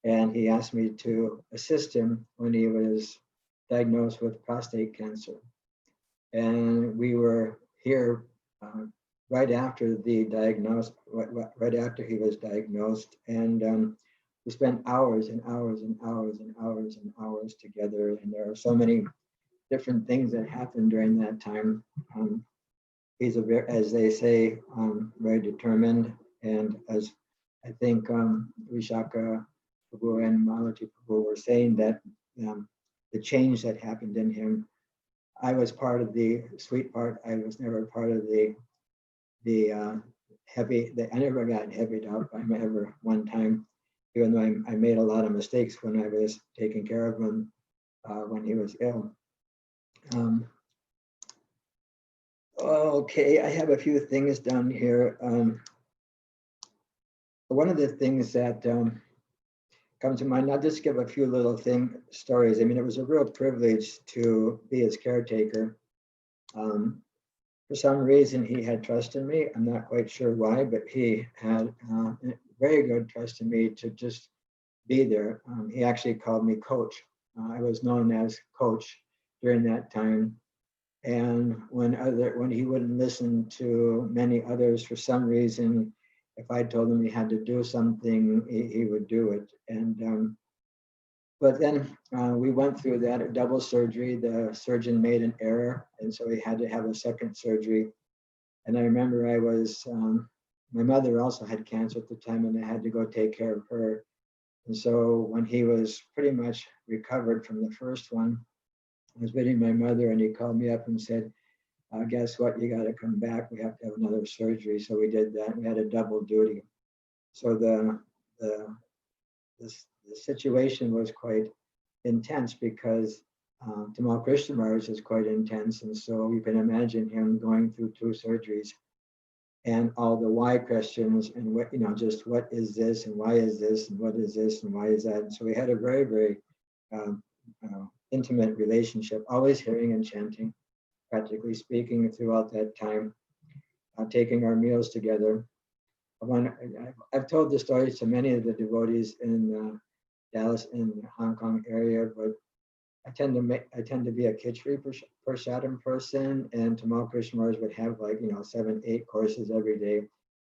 and he asked me to assist him when he was diagnosed with prostate cancer. And we were here right after the diagnosis, right after he was diagnosed, and we spent hours and hours and hours and hours and hours together. And there are so many different things that happened during that time. He's as they say, very determined, and as I think Vishaka Prabhu and Malati Prabhu were saying, that the change that happened in him. I was part of the sweet part. I was never part of the heavy. I never got heavied up. I ever one time, even though I made a lot of mistakes when I was taking care of him when he was ill. Okay, I have a few things down here. One of the things that come to mind. I'll just give a few little stories. I mean, it was a real privilege to be his caretaker. For some reason, he had trust in me. I'm not quite sure why, but he had very good trust in me to just be there. He actually called me coach. I was known as coach during that time. And when he wouldn't listen to many others for some reason, if I told him he had to do something, he would do it. And but then we went through that a double surgery. The surgeon made an error, and so he had to have a second surgery. And I remember my mother also had cancer at the time, and I had to go take care of her. And so when he was pretty much recovered from the first one, I was visiting my mother, and he called me up and said, guess what, you got to come back. We have to have another surgery. So we did that. We had a double duty. So the situation was quite intense because Tamal Krishna Maharaj is quite intense. And so you can imagine him going through 2 surgeries and all the why questions and what, just what is this and why is this and what is this and why is that. And so we had a very, very intimate relationship, always hearing and chanting, practically speaking throughout that time, taking our meals together. I've told the stories to many of the devotees in Dallas, in the Hong Kong area, but I tend to be a Khichdi Prasadam person, and Tamal Krishna Maharaj would have 7, 8 courses every day.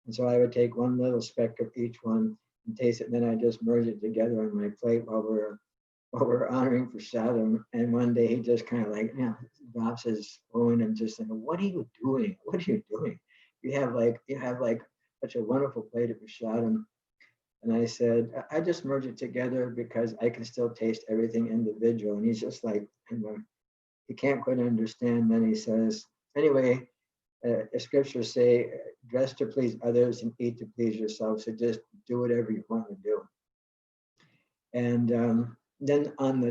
And so I would take one little speck of each one and taste it, and then I just merge it together on my plate while we're honoring Prasadam. And one day he just kind of drops his phone and just said, "What are you doing? What are you doing? You have such a wonderful plate of Prasadam." And I said, "I just merge it together because I can still taste everything individual." And he's just he can't quite understand. Then he says, "Anyway, the scriptures say, dress to please others and eat to please yourself. So just do whatever you want to do." And then on the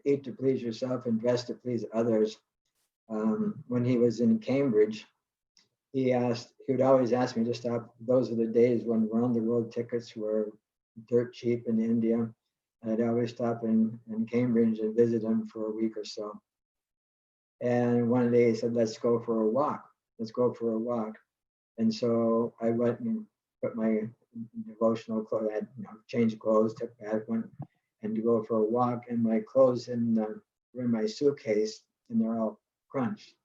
eat to please yourself and dress to please others, when he was in Cambridge, he would always ask me to stop. Those are the days when round the world tickets were dirt cheap in India. And I'd always stop in Cambridge and visit him for a week or so. And one day he said, "Let's go for a walk. Let's go for a walk." And so I went and put my devotional clothes, I had changed clothes, took that one, and to go for a walk. And my clothes were in my suitcase, and they're all crunched.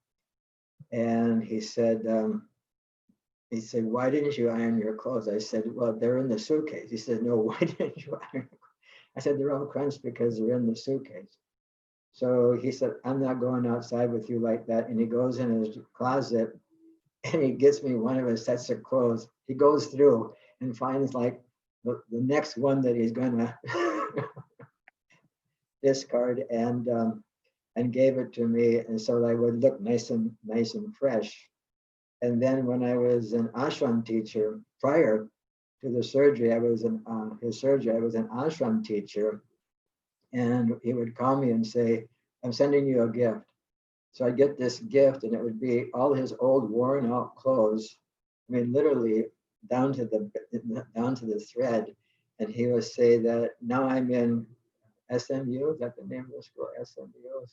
And he said, "Why didn't you iron your clothes?" I said, "Well, they're in the suitcase." He said, "No, why didn't you iron?" I said, "They're all crunched because they're in the suitcase." So he said, "I'm not going outside with you like that." And he goes in his closet and he gets me one of his sets of clothes. He goes through and finds the next one that he's going to discard and gave it to me, and so I would look nice and fresh. And then when I was an ashram teacher, prior to the surgery, I was an ashram teacher, and he would call me and say, "I'm sending you a gift." So I get this gift, and it would be all his old worn out clothes. I mean, literally down to the thread. And he would say that now I'm in SMU, is that the name of the school? SMU,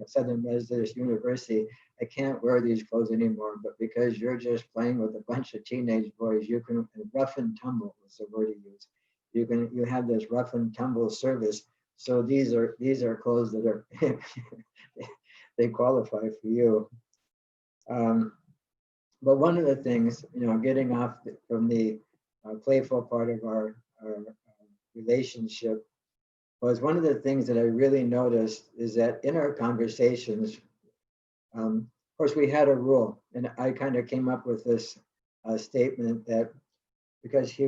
Southern Methodist University. I can't wear these clothes anymore, but because you're just playing with a bunch of teenage boys, you can rough and tumble was the word he used. You have this rough and tumble service. So these are clothes that are they qualify for you. But one of the things, getting off from the playful part of our relationship, was one of the things that I really noticed is that in our conversations, of course, we had a rule, and I kind of came up with this statement that because he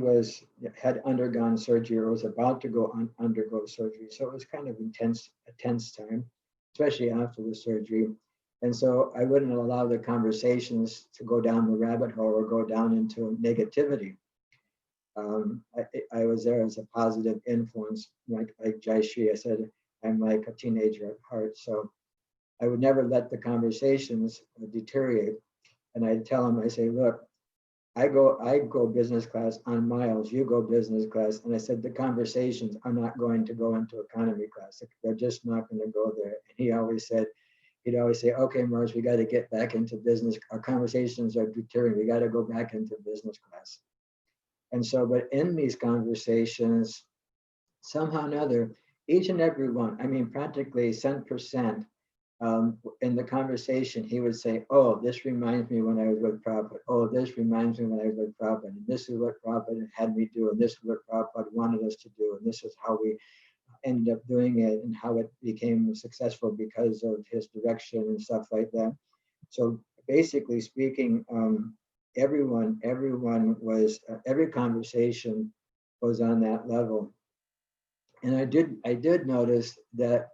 had undergone surgery or was about to undergo surgery, so it was kind of a tense time, especially after the surgery. And so I wouldn't allow the conversations to go down the rabbit hole or go down into negativity. I was there as a positive influence, like Jai Shri. I said, I'm like a teenager at heart. So I would never let the conversations deteriorate. And I'd tell him, I say, look, I go business class on miles, you go business class. And I said, the conversations are not going to go into economy class. They're just not going to go there. And he'd always say, okay, Mars, we got to get back into business. Our conversations are deterring. We got to go back into business class. And so, but in these conversations, somehow or another, each and every one, I mean, practically cent per cent, in the conversation, he would say, oh, this reminds me when I was with Prabhupada. Oh, this reminds me when I was with Prabhupada. And this is what Prabhupada had me do. And this is what Prabhupada wanted us to do. And this is how we ended up doing it and how it became successful because of his direction and stuff like that. So basically speaking, everyone was, every conversation was on that level. And I did notice that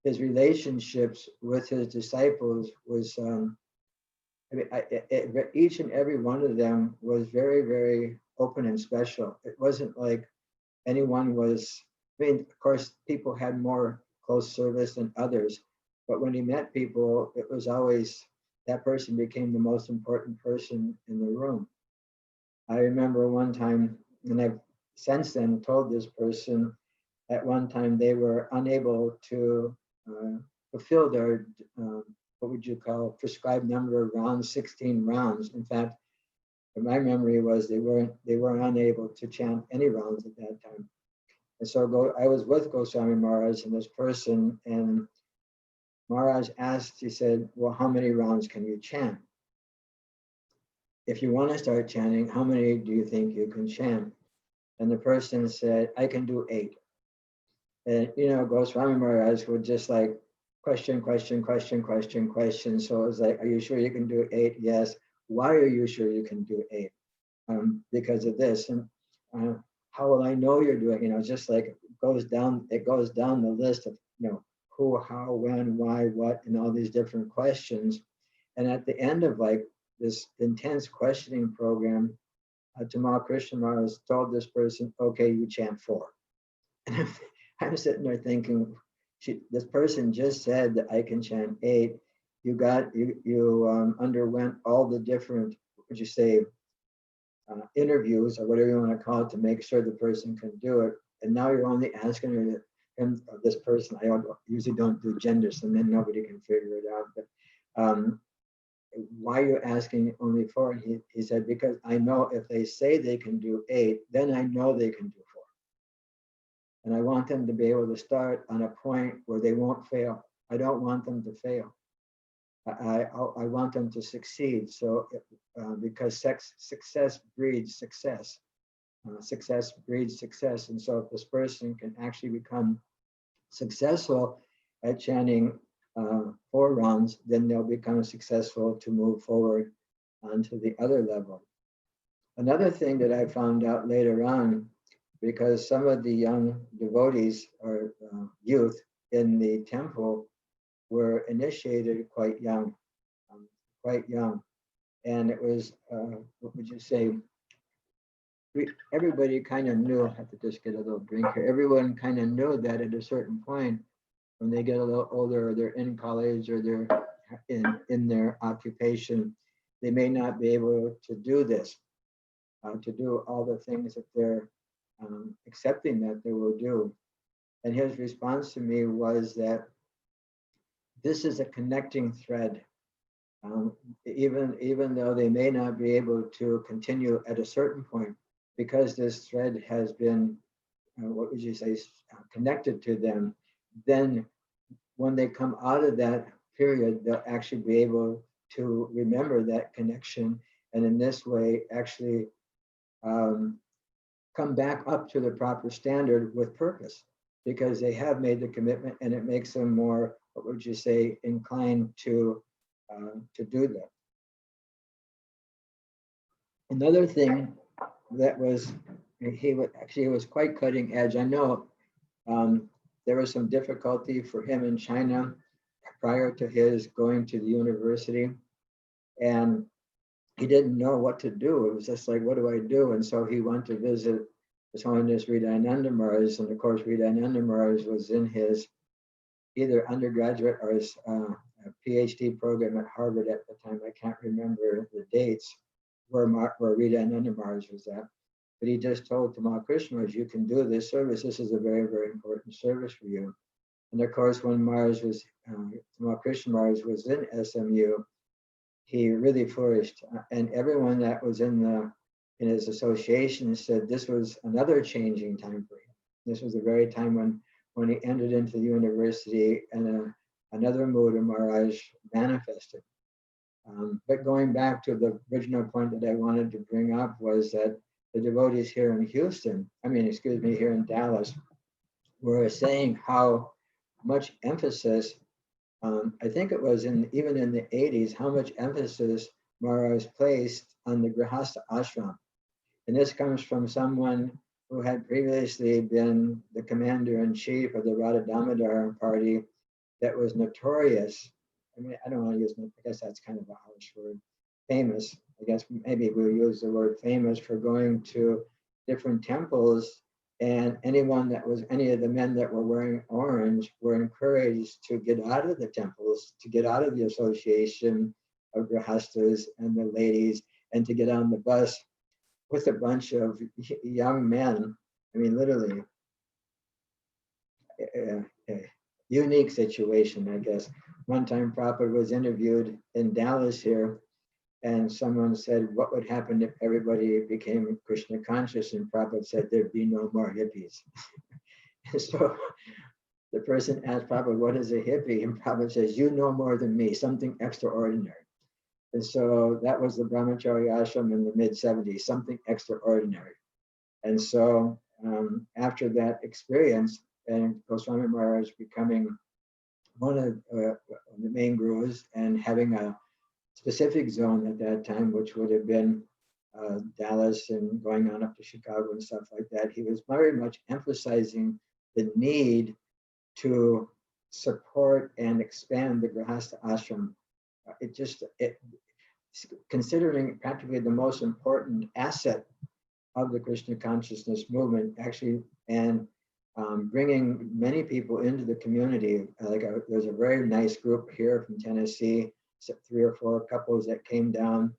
his relationships with his disciples was, each and every one of them was very, very open and special. It wasn't like anyone was, I mean, of course, people had more close service than others, but when he met people, it was always that person became the most important person in the room. I remember one time, and I've since then told this person, at one time they were unable to fulfill their, what would you call, prescribed number of rounds, 16 rounds. In fact, my memory was they were unable to chant any rounds at that time. And so I was with Goswami Maharaj and this person, and Maharaj asked, he said, well, how many rounds can you chant? If you want to start chanting, how many do you think you can chant? And the person said, I can do 8. And, you know, Goswami Maharaj would just like question. So it was like, are you sure you can do 8? Yes. Why are you sure you can do 8? Because of this. And how will I know you're doing? You know, just like it goes down the list of, you know, who, how, when, why, what, and all these different questions. And at the end of like this intense questioning program, Tamal Krishna Maharaj told this person, okay, you chant 4. And I'm sitting there thinking, this person just said that I can chant 8. You underwent all the different, what would you say, interviews or whatever you want to call it to make sure the person can do it. And now you're only asking her, and this person, I usually don't do gender, so then nobody can figure it out. But why are you asking only 4? And he said, because I know if they say they can do 8, then I know they can do 4. And I want them to be able to start on a point where they won't fail. I don't want them to fail. I want them to succeed. So because success breeds success. Success breeds success. And so if this person can actually become successful at chanting 4 rounds, then they'll become successful to move forward onto the other level. Another thing that I found out later on, because some of the young devotees or youth in the temple were initiated quite young. And it was, what would you say? Everybody kind of knew, I have to just get a little drink here. Everyone kind of knew that at a certain point, when they get a little older, or they're in college, or they're in their occupation, they may not be able to do this, to do all the things that they're accepting that they will do. And his response to me was that this is a connecting thread. Even though they may not be able to continue at a certain point, because this thread has been, what would you say, connected to them, then when they come out of that period, they'll actually be able to remember that connection, and in this way actually come back up to the proper standard with purpose, because they have made the commitment, and it makes them more, what would you say, inclined to do that. Another thing that was, he was quite cutting edge. I know there was some difficulty for him in China prior to his going to the university, and he didn't know what to do. It was just like, what do I do? And so he went to visit His Holiness Hridayananda Maharaj, and of course Hridayananda Maharaj was in his either undergraduate or his PhD program at Harvard at the time. I can't remember the dates, where Rita Ananda Maharaj was at. But he just told Tamal Krishna Maharaj, you can do this service. This is a very, very important service for you. And of course, when Tamal Krishna Maharaj was in SMU, he really flourished. And everyone that was in his association said this was another changing time for him. This was the very time when he entered into the university and another mood of Maharaj manifested. But going back to the original point that I wanted to bring up was that the devotees here in here in Dallas, were saying how much emphasis, I think it was even in the 80s, how much emphasis Maharaj placed on the Grihastha ashram. And this comes from someone who had previously been the commander-in-chief of the Radha Damodar party that was notorious. I mean, I don't want to use, I guess that's kind of a harsh word, famous. I guess maybe we'll use the word famous for going to different temples, and any of the men that were wearing orange were encouraged to get out of the temples, to get out of the association of Grihasthas and the ladies, and to get on the bus with a bunch of young men. I mean, literally, a unique situation, I guess. One time Prabhupada was interviewed in Dallas here, and someone said, what would happen if everybody became Krishna conscious? And Prabhupada said, there'd be no more hippies. And so the person asked Prabhupada, what is a hippie? And Prabhupada says, you know more than me, something extraordinary. And so that was the Brahmacharya ashram in the mid-70s, something extraordinary. And so after that experience, and Goswami Maharaj becoming one of the main gurus and having a specific zone at that time, which would have been Dallas and going on up to Chicago and stuff like that, he was very much emphasizing the need to support and expand the Grihastha ashram. Considering practically the most important asset of the Krishna consciousness movement, actually, and bringing many people into the community. There's a very nice group here from Tennessee, 3 or 4 couples that came down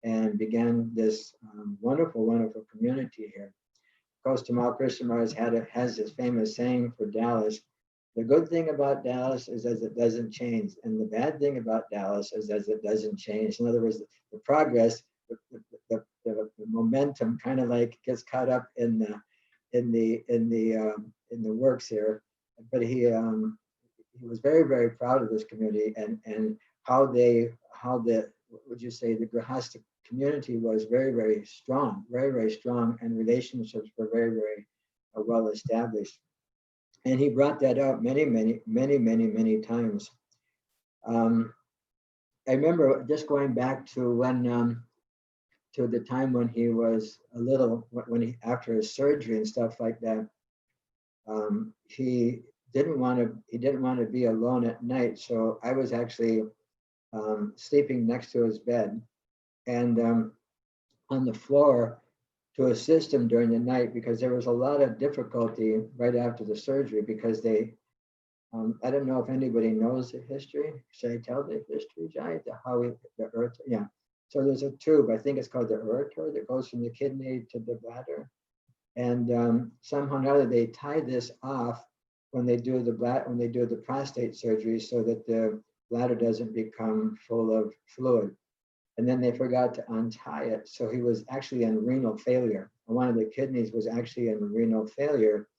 and began this wonderful, wonderful community here. Of course, Tamal Krishna Maharaj has this famous saying for Dallas: the good thing about Dallas is as it doesn't change, and the bad thing about Dallas is as it doesn't change. In other words, the progress, the momentum kind of like gets caught up in the works here. But he was very, very proud of this community and how the Grihastha community was very, very strong, and relationships were very, very well established. And he brought that out many times. I remember just going back to when to the time when he was after his surgery and stuff like that. He didn't want to be alone at night, so I was actually sleeping next to his bed and on the floor to assist him during the night, because there was a lot of difficulty right after the surgery, because they I don't know if anybody knows the history. Should I tell the history, Jai? The earth, yeah. So there's a tube, I think it's called the ureter, that goes from the kidney to the bladder. And somehow or another they tie this off when they do the prostate surgery, so that the bladder doesn't become full of fluid. And then they forgot to untie it. So he was actually in renal failure. One of the kidneys was actually in renal failure.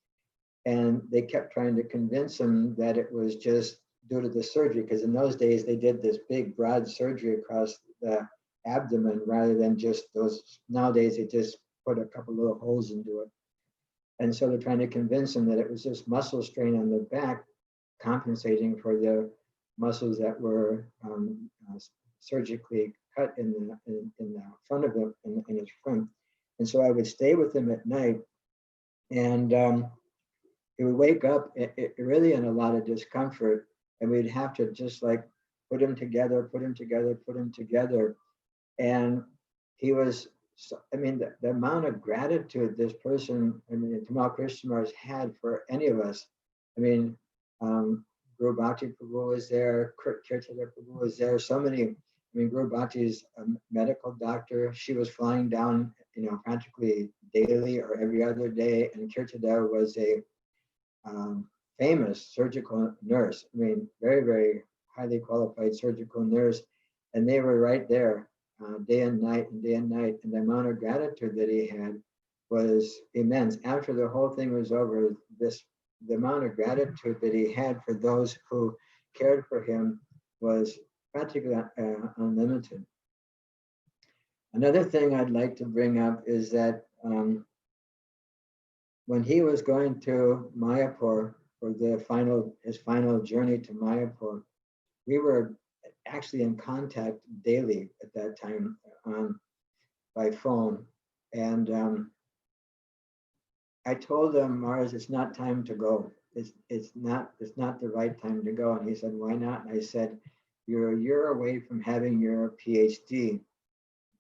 And they kept trying to convince him that it was just due to the surgery, because in those days they did this big broad surgery across the abdomen rather than just those. Nowadays they just put a couple little holes into it. And so they're trying to convince him that it was just muscle strain on the back compensating for the muscles that were surgically cut in the front of him, in his front. And so I would stay with him at night, and he would wake up really in a lot of discomfort, and we'd have to just like put him together. And he was, I mean, the amount of gratitude this person, I mean, Tamal Krishna Maharaj had for any of us. I mean, Malati Prabhu was there, Rtadhvaja Prabhu was there, so many. I mean, Guru Bhakti is a medical doctor. She was flying down, practically daily or every other day. And Kirtada was a famous surgical nurse. I mean, very, very highly qualified surgical nurse. And they were right there day and night and day and night. And the amount of gratitude that he had was immense. After the whole thing was over, the amount of gratitude that he had for those who cared for him was practically unlimited. Another thing I'd like to bring up is that when he was going to Mayapur for his final journey to Mayapur, we were actually in contact daily at that time by phone. And I told him, Mars, it's not time to go. It's not the right time to go. And he said, why not? And I said, you're a year away from having your PhD.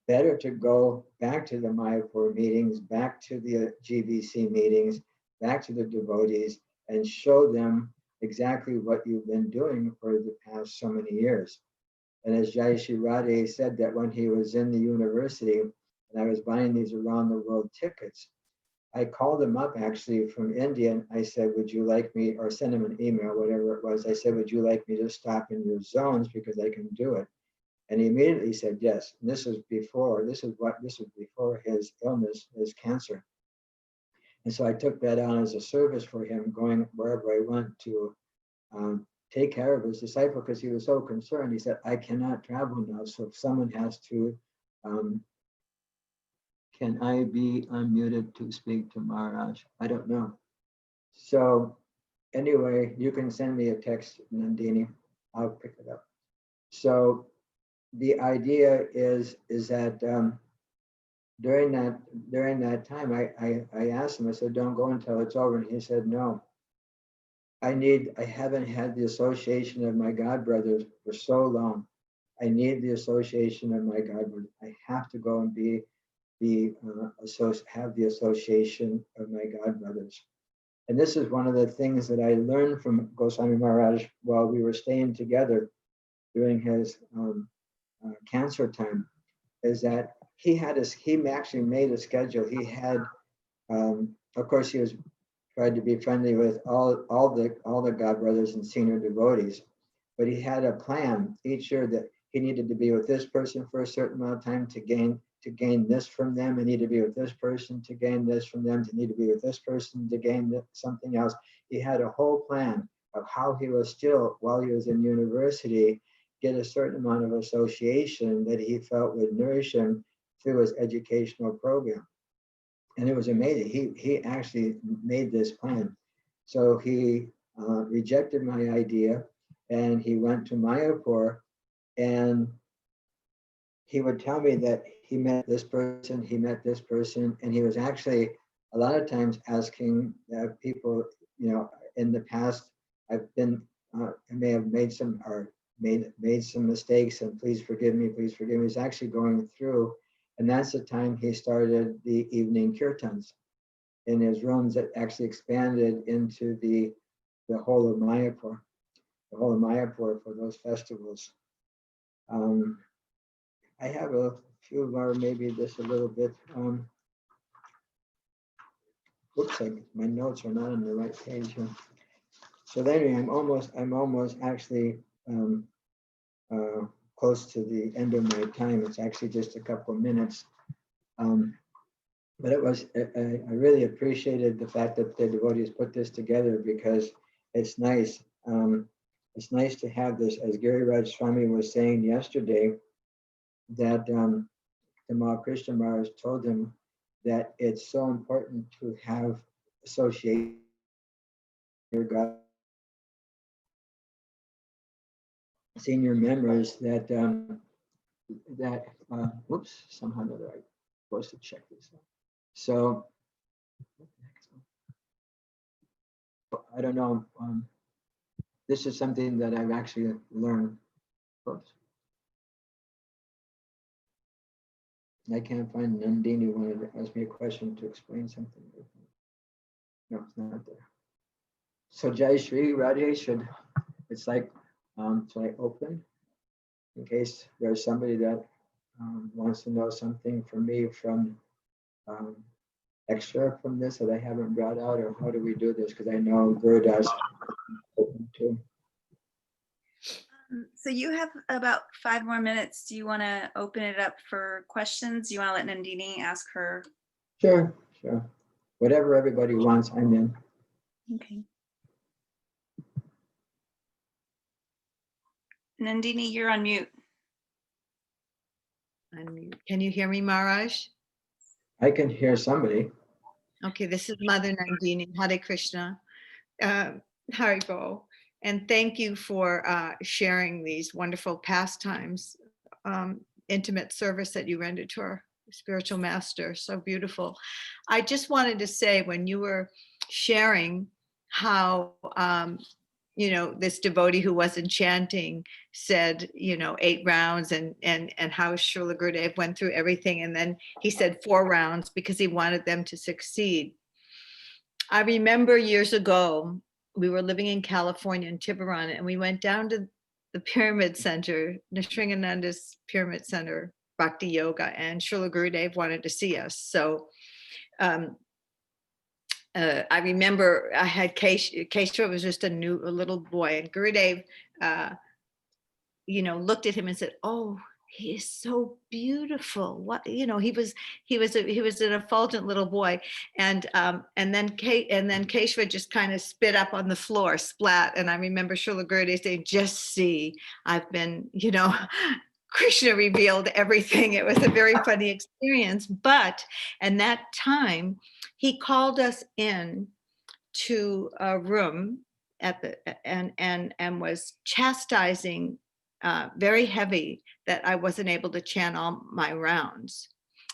Better to go back to the Mayapur meetings, back to the GBC meetings, back to the devotees, and show them exactly what you've been doing for the past so many years. And as Jai Shri Radhe said, that when he was in the university and I was buying these around the world tickets, I called him up actually from India and I said, would you like me, or send him an email, whatever it was. I said, would you like me to stop in your zones because I can do it? And he immediately said yes. And this was before his illness, his cancer. And so I took that on as a service for him, going wherever I went to take care of his disciple, because he was so concerned. He said, I cannot travel now. So if someone has to, can I be unmuted to speak to Maharaj? I don't know. So anyway, you can send me a text, Nandini. I'll pick it up. So the idea is that during that time, I asked him, I said, don't go until it's over. And he said, no, I haven't had the association of my godbrothers for so long. I need the association of my godbrothers. I have to go and have the association of my godbrothers. And this is one of the things that I learned from Goswami Maharaj while we were staying together during his cancer time, is that he actually made a schedule. He had, of course, he was tried to be friendly with all the godbrothers and senior devotees, but he had a plan each year that he needed to be with this person for a certain amount of time to gain this from them, and need to be with this person to gain this from them, to need to be with this person to gain something else. He had a whole plan of how he was still, while he was in university, get a certain amount of association that he felt would nourish him through his educational program. And it was amazing. He actually made this plan. So he rejected my idea and he went to Mayapur, and he would tell me that he met this person, and he was actually a lot of times asking people, in the past, I may have made some mistakes, and please forgive me. He's actually going through, and that's the time he started the evening kirtans in his rooms that actually expanded into the whole of Mayapur, for those festivals. I have a few more, maybe just a little bit. Whoops, my notes are not on the right page here. So anyway, I'm almost actually close to the end of my time. It's actually just a couple of minutes. But I really appreciated the fact that the devotees put this together, because it's nice. It's nice to have this, as Gurudas Swami was saying yesterday, that Tamal Krishna Maharaj told him that it's so important to have association with God, senior members that whoops, somehow or another I'm supposed to check this out. So I don't know. This is something that I've actually learned. Oops. I can't find Nandini wanted to ask me a question to explain something. No, it's not there. So Jai Shri Radhe, it's like, should I open? in case there's somebody that wants to know something from me from extra from this that I haven't brought out, or how do we do this? Because I know Gurudas open too. So you have about 5 more minutes. Do you want to open it up for questions? Do you want to let Nandini ask her? Sure. Whatever everybody wants, I'm in. Okay. Nandini, you're on mute. Can you hear me, Maharaj? I can hear somebody. Okay, this is Mother Nandini. Hare Krishna. Haribo. And thank you for sharing these wonderful pastimes, intimate service that you rendered to our spiritual master. So beautiful. I just wanted to say, when you were sharing how, this devotee who wasn't chanting said, 8 rounds and how Srila Gurudev went through everything. And then he said 4 rounds because he wanted them to succeed. I remember years ago, we were living in California in Tiburon, and we went down to the Pyramid Center, Nishringananda's Pyramid Center, Bhakti Yoga, and Srila Gurudev wanted to see us. So I remember I had Keshava was just a little boy, and Gurudev, looked at him and said, "Oh, he is so beautiful." What, he was an effulgent little boy, and then Keshava just kind of spit up on the floor, splat. And I remember Srila Gurudev saying, "Just see, I've been, Krishna revealed everything." It was a very funny experience. But in that time, he called us in to a room and was chastising very heavy that I wasn't able to chant all my rounds.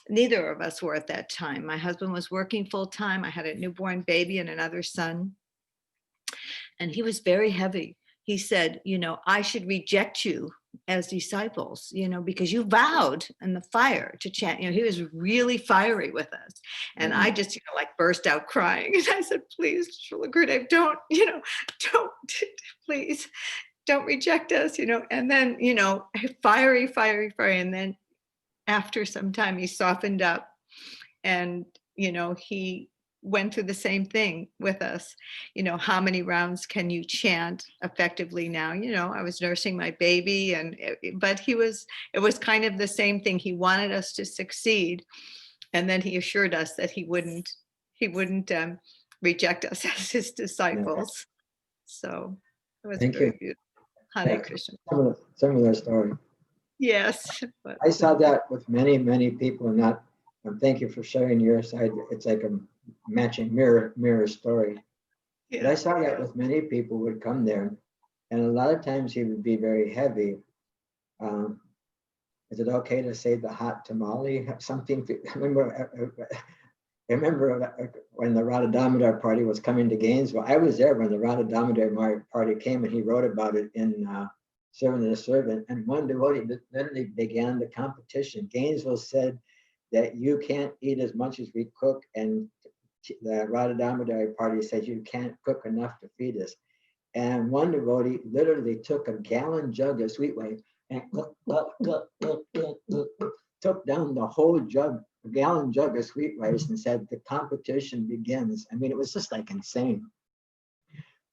Neither of us were at that time. My husband was working full time. I had a newborn baby and another son. And he was very heavy. He said, "I should reject you as disciples, because you vowed in the fire to chant." He was really fiery with us. And I just, burst out crying. And I said, "Please, Srila Gurudev, don't, please, don't reject us," and then, fiery. And then after some time, he softened up, and, he went through the same thing with us. How many rounds can you chant effectively now? I was nursing my baby, but it was kind of the same thing. He wanted us to succeed. And then he assured us that he wouldn't reject us as his disciples. So it was Thank very you. beautiful. Hare Krishna. Similar story. Yes. But I saw that with many, many people, and thank you for sharing your side. It's like a matching mirror story. yeah. But I saw that with many people would come there, and a lot of times he would be very heavy. Is it okay to say the hot tamale? Something. I remember when the Rtadhvaja party was coming to Gainesville. I was there when the Rtadhvaja party came, and he wrote about it in Servant and a Servant. And one devotee literally began the competition. Gainesville said that you can't eat as much as we cook, and the Rtadhvaja party said you can't cook enough to feed us. And one devotee literally took a gallon jug of sweet whey and took down the whole jug, a gallon jug of sweet rice, and said the competition begins. I mean, it was just like insane.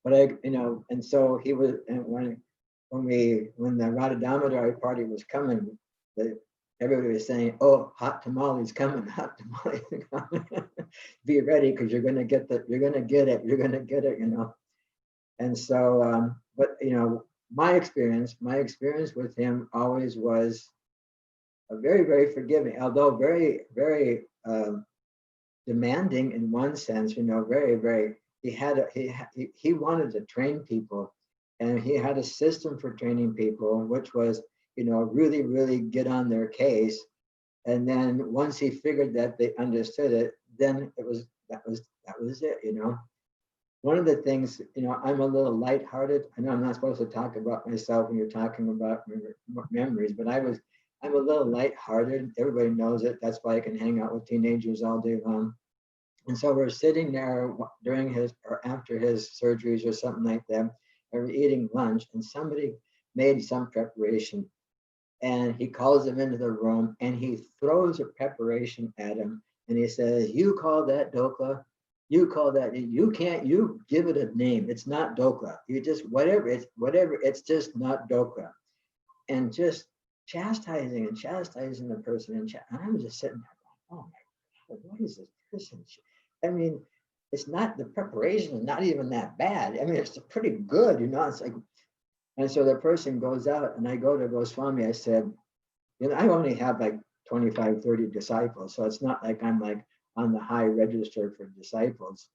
But and so he was, and when the Rtadhvaja party was coming, everybody was saying, "Oh, hot tamales coming, hot tamales coming." Be ready, because you're gonna get it. And so, but my experience with him always was a very, very forgiving, although very, very demanding in one sense. Very, very. He wanted to train people, and he had a system for training people, which was really, really get on their case. And then once he figured that they understood it, then that was it. One of the things, I'm a little lighthearted. I know I'm not supposed to talk about myself when you're talking about memories, but I'm a little lighthearted. Everybody knows it. That's why I can hang out with teenagers all day long. And so we're sitting there during his or after his surgeries or something like that, and we're eating lunch, and somebody made some preparation. And he calls him into the room and he throws a preparation at him. And he says, you call that dokla? You call that, you can't, you give it a name. It's not dokla. You just, whatever, it's just not dokla. And just chastising the person. And I was just sitting there going, oh my God, what is this person? I mean, it's not, the preparation is not even that bad. I mean, it's pretty good, you know, it's like, and so the person goes out and I go to Goswami, I said, you know, I only have like 25, 30 disciples. So it's not like I'm like on the high register for disciples.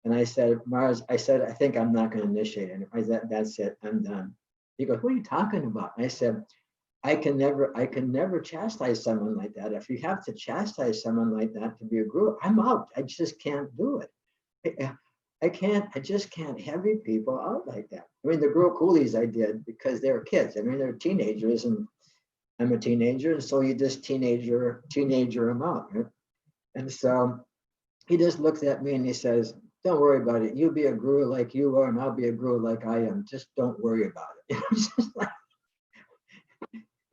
And I said, Mars, I said, I think I'm not going to initiate it. I said, that's it, I'm done. He goes, what are you talking about? And I said, I can never chastise someone like that. If you have to chastise someone like that to be a guru, I'm out. I just can't do it. I just can't heavy people out like that. I mean, the Guru Coolies I did because they were kids. I mean, they're teenagers and I'm a teenager. And so you just teenager them out. Right? And so he just looks at me and he says, don't worry about it. You be a guru like you are and I'll be a guru like I am. Just don't worry about it.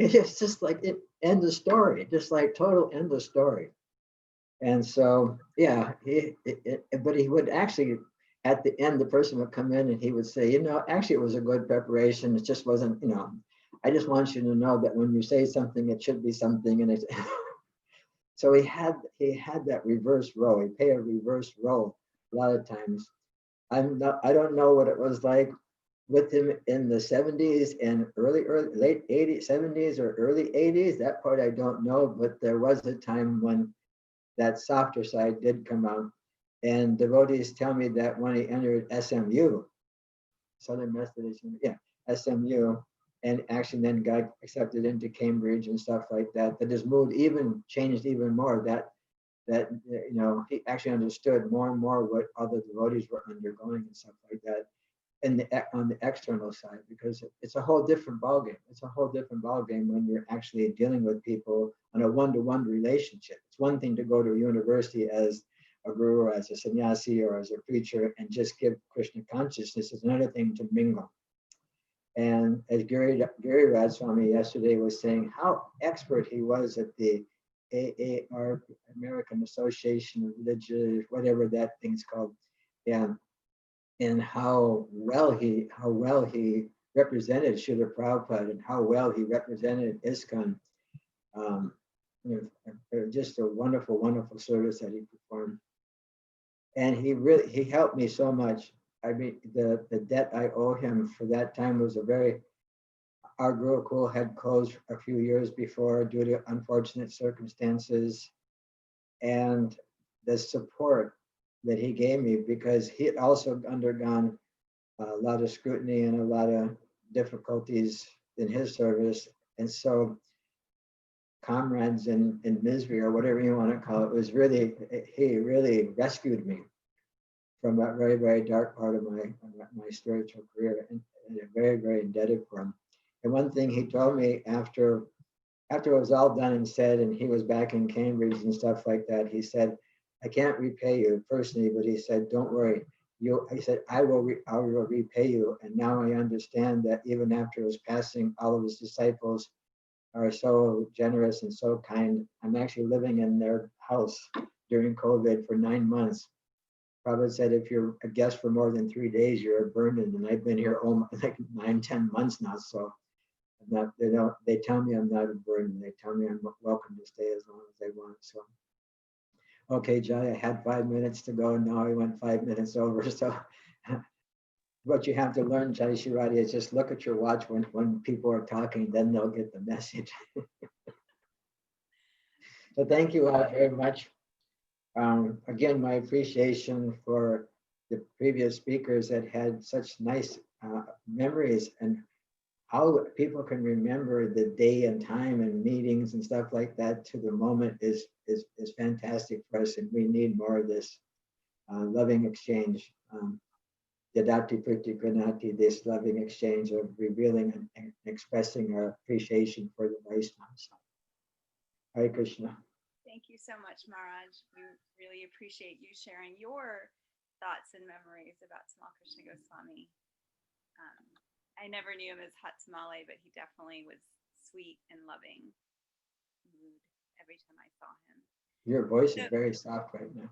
It's just like it, end of story, just like total end of story. And so, yeah, but he would actually, at the end, the person would come in and he would say, you know, actually it was a good preparation. It just wasn't, you know, I just want you to know that when you say something, it should be something. And it's, so he had that reverse role. He played a reverse role a lot of times. I don't know what it was like with him in the 70s and late 80s, 70s or early 80s. That part I don't know, but there was a time when that softer side did come out. And devotees tell me that when he entered SMU, Southern Methodist, yeah, SMU, and actually then got accepted into Cambridge and stuff like that, that his mood even changed even more, that you know, he actually understood more and more what other devotees were undergoing and stuff like that. And on the external side, because it's a whole different ballgame. It's a whole different ballgame when you're actually dealing with people on a one-to-one relationship. It's one thing to go to a university as a guru, or as a sannyasi, or as a preacher, and just give Krishna consciousness. It's another thing to mingle. And as Gurudas Swami yesterday was saying, how expert he was at the AAR, American Association of Religious, whatever that thing's called, and how well he represented Srila Prabhupada and how well he represented ISKCON. You know, just a wonderful, wonderful service that he performed. And he helped me so much. I mean, the debt I owe him for that time was our Gurukul had closed a few years before due to unfortunate circumstances. And the support that he gave me, because he had also undergone a lot of scrutiny and a lot of difficulties in his service. And so comrades in misery, or whatever you want to call it, he really rescued me from that very, very dark part of my spiritual career, and I'm very, very indebted for him. And one thing he told me after it was all done and said, and he was back in Cambridge and stuff like that, he said, I can't repay you personally, but he said, don't worry. He said, I will repay you. And now I understand that even after his passing, all of his disciples are so generous and so kind. I'm actually living in their house during COVID for 9 months. Prabhupada said, if you're a guest for more than 3 days, you're a burden. And I've been here almost like 9-10 months now. So they tell me I'm not a burden. They tell me I'm welcome to stay as long as they want. So. Okay, Jai, I had 5 minutes to go. Now I went 5 minutes over. So what you have to learn, Jai Shiradi, is just look at your watch when people are talking, then they'll get the message. So thank you all very much. Again, my appreciation for the previous speakers that had such nice memories, and how people can remember the day and time and meetings and stuff like that to the moment is fantastic for us, and we need more of this loving exchange. Yadati Priti Granati, this loving exchange of revealing and expressing our appreciation for the Vaishnavas. Hare Krishna. Thank you so much, Maharaj. We really appreciate you sharing your thoughts and memories about Tamal Krishna Goswami. I never knew him as Hot Tamale, but he definitely was sweet and loving mood every time I saw him. Your voice is very soft right now.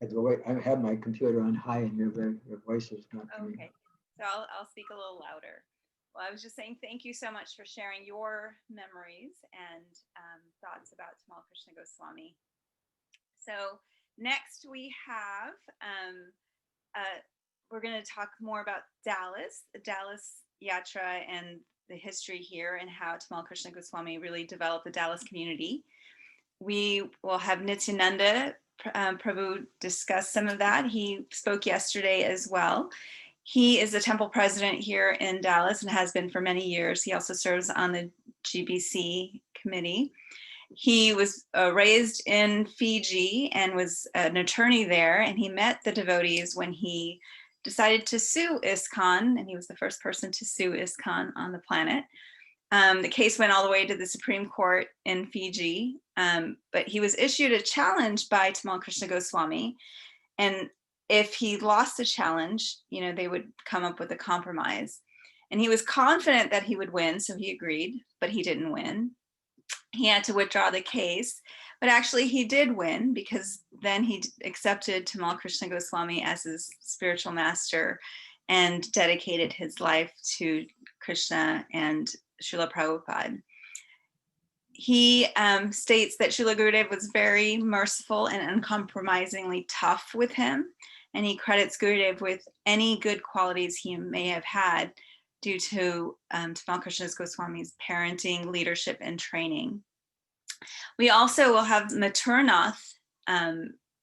I have my computer on high, and your voice is not coming. Okay, so I'll speak a little louder. Well, I was just saying thank you so much for sharing your memories and thoughts about Tamal Krishna Goswami. So next we have, we're going to talk more about Dallas, the Dallas Yatra, and the history here and how Tamal Krishna Goswami really developed the Dallas community. We will have Nityananda Prabhu discuss some of that. He spoke yesterday as well. He is the temple president here in Dallas and has been for many years. He also serves on the GBC committee. He was raised in Fiji and was an attorney there, and he met the devotees when he decided to sue ISKCON, and he was the first person to sue ISKCON on the planet. The case went all the way to the Supreme Court in Fiji, but he was issued a challenge by Tamal Krishna Goswami, and if he lost the challenge, you know, they would come up with a compromise. And he was confident that he would win, so he agreed, but he didn't win. He had to withdraw the case, but actually he did win, because then he accepted Tamal Krishna Goswami as his spiritual master and dedicated his life to Krishna and Srila Prabhupada. He states that Srila Gurudev was very merciful and uncompromisingly tough with him, and he credits Gurudev with any good qualities he may have had due to Tamal Krishna Goswami's parenting, leadership, and training. We also will have Maturnath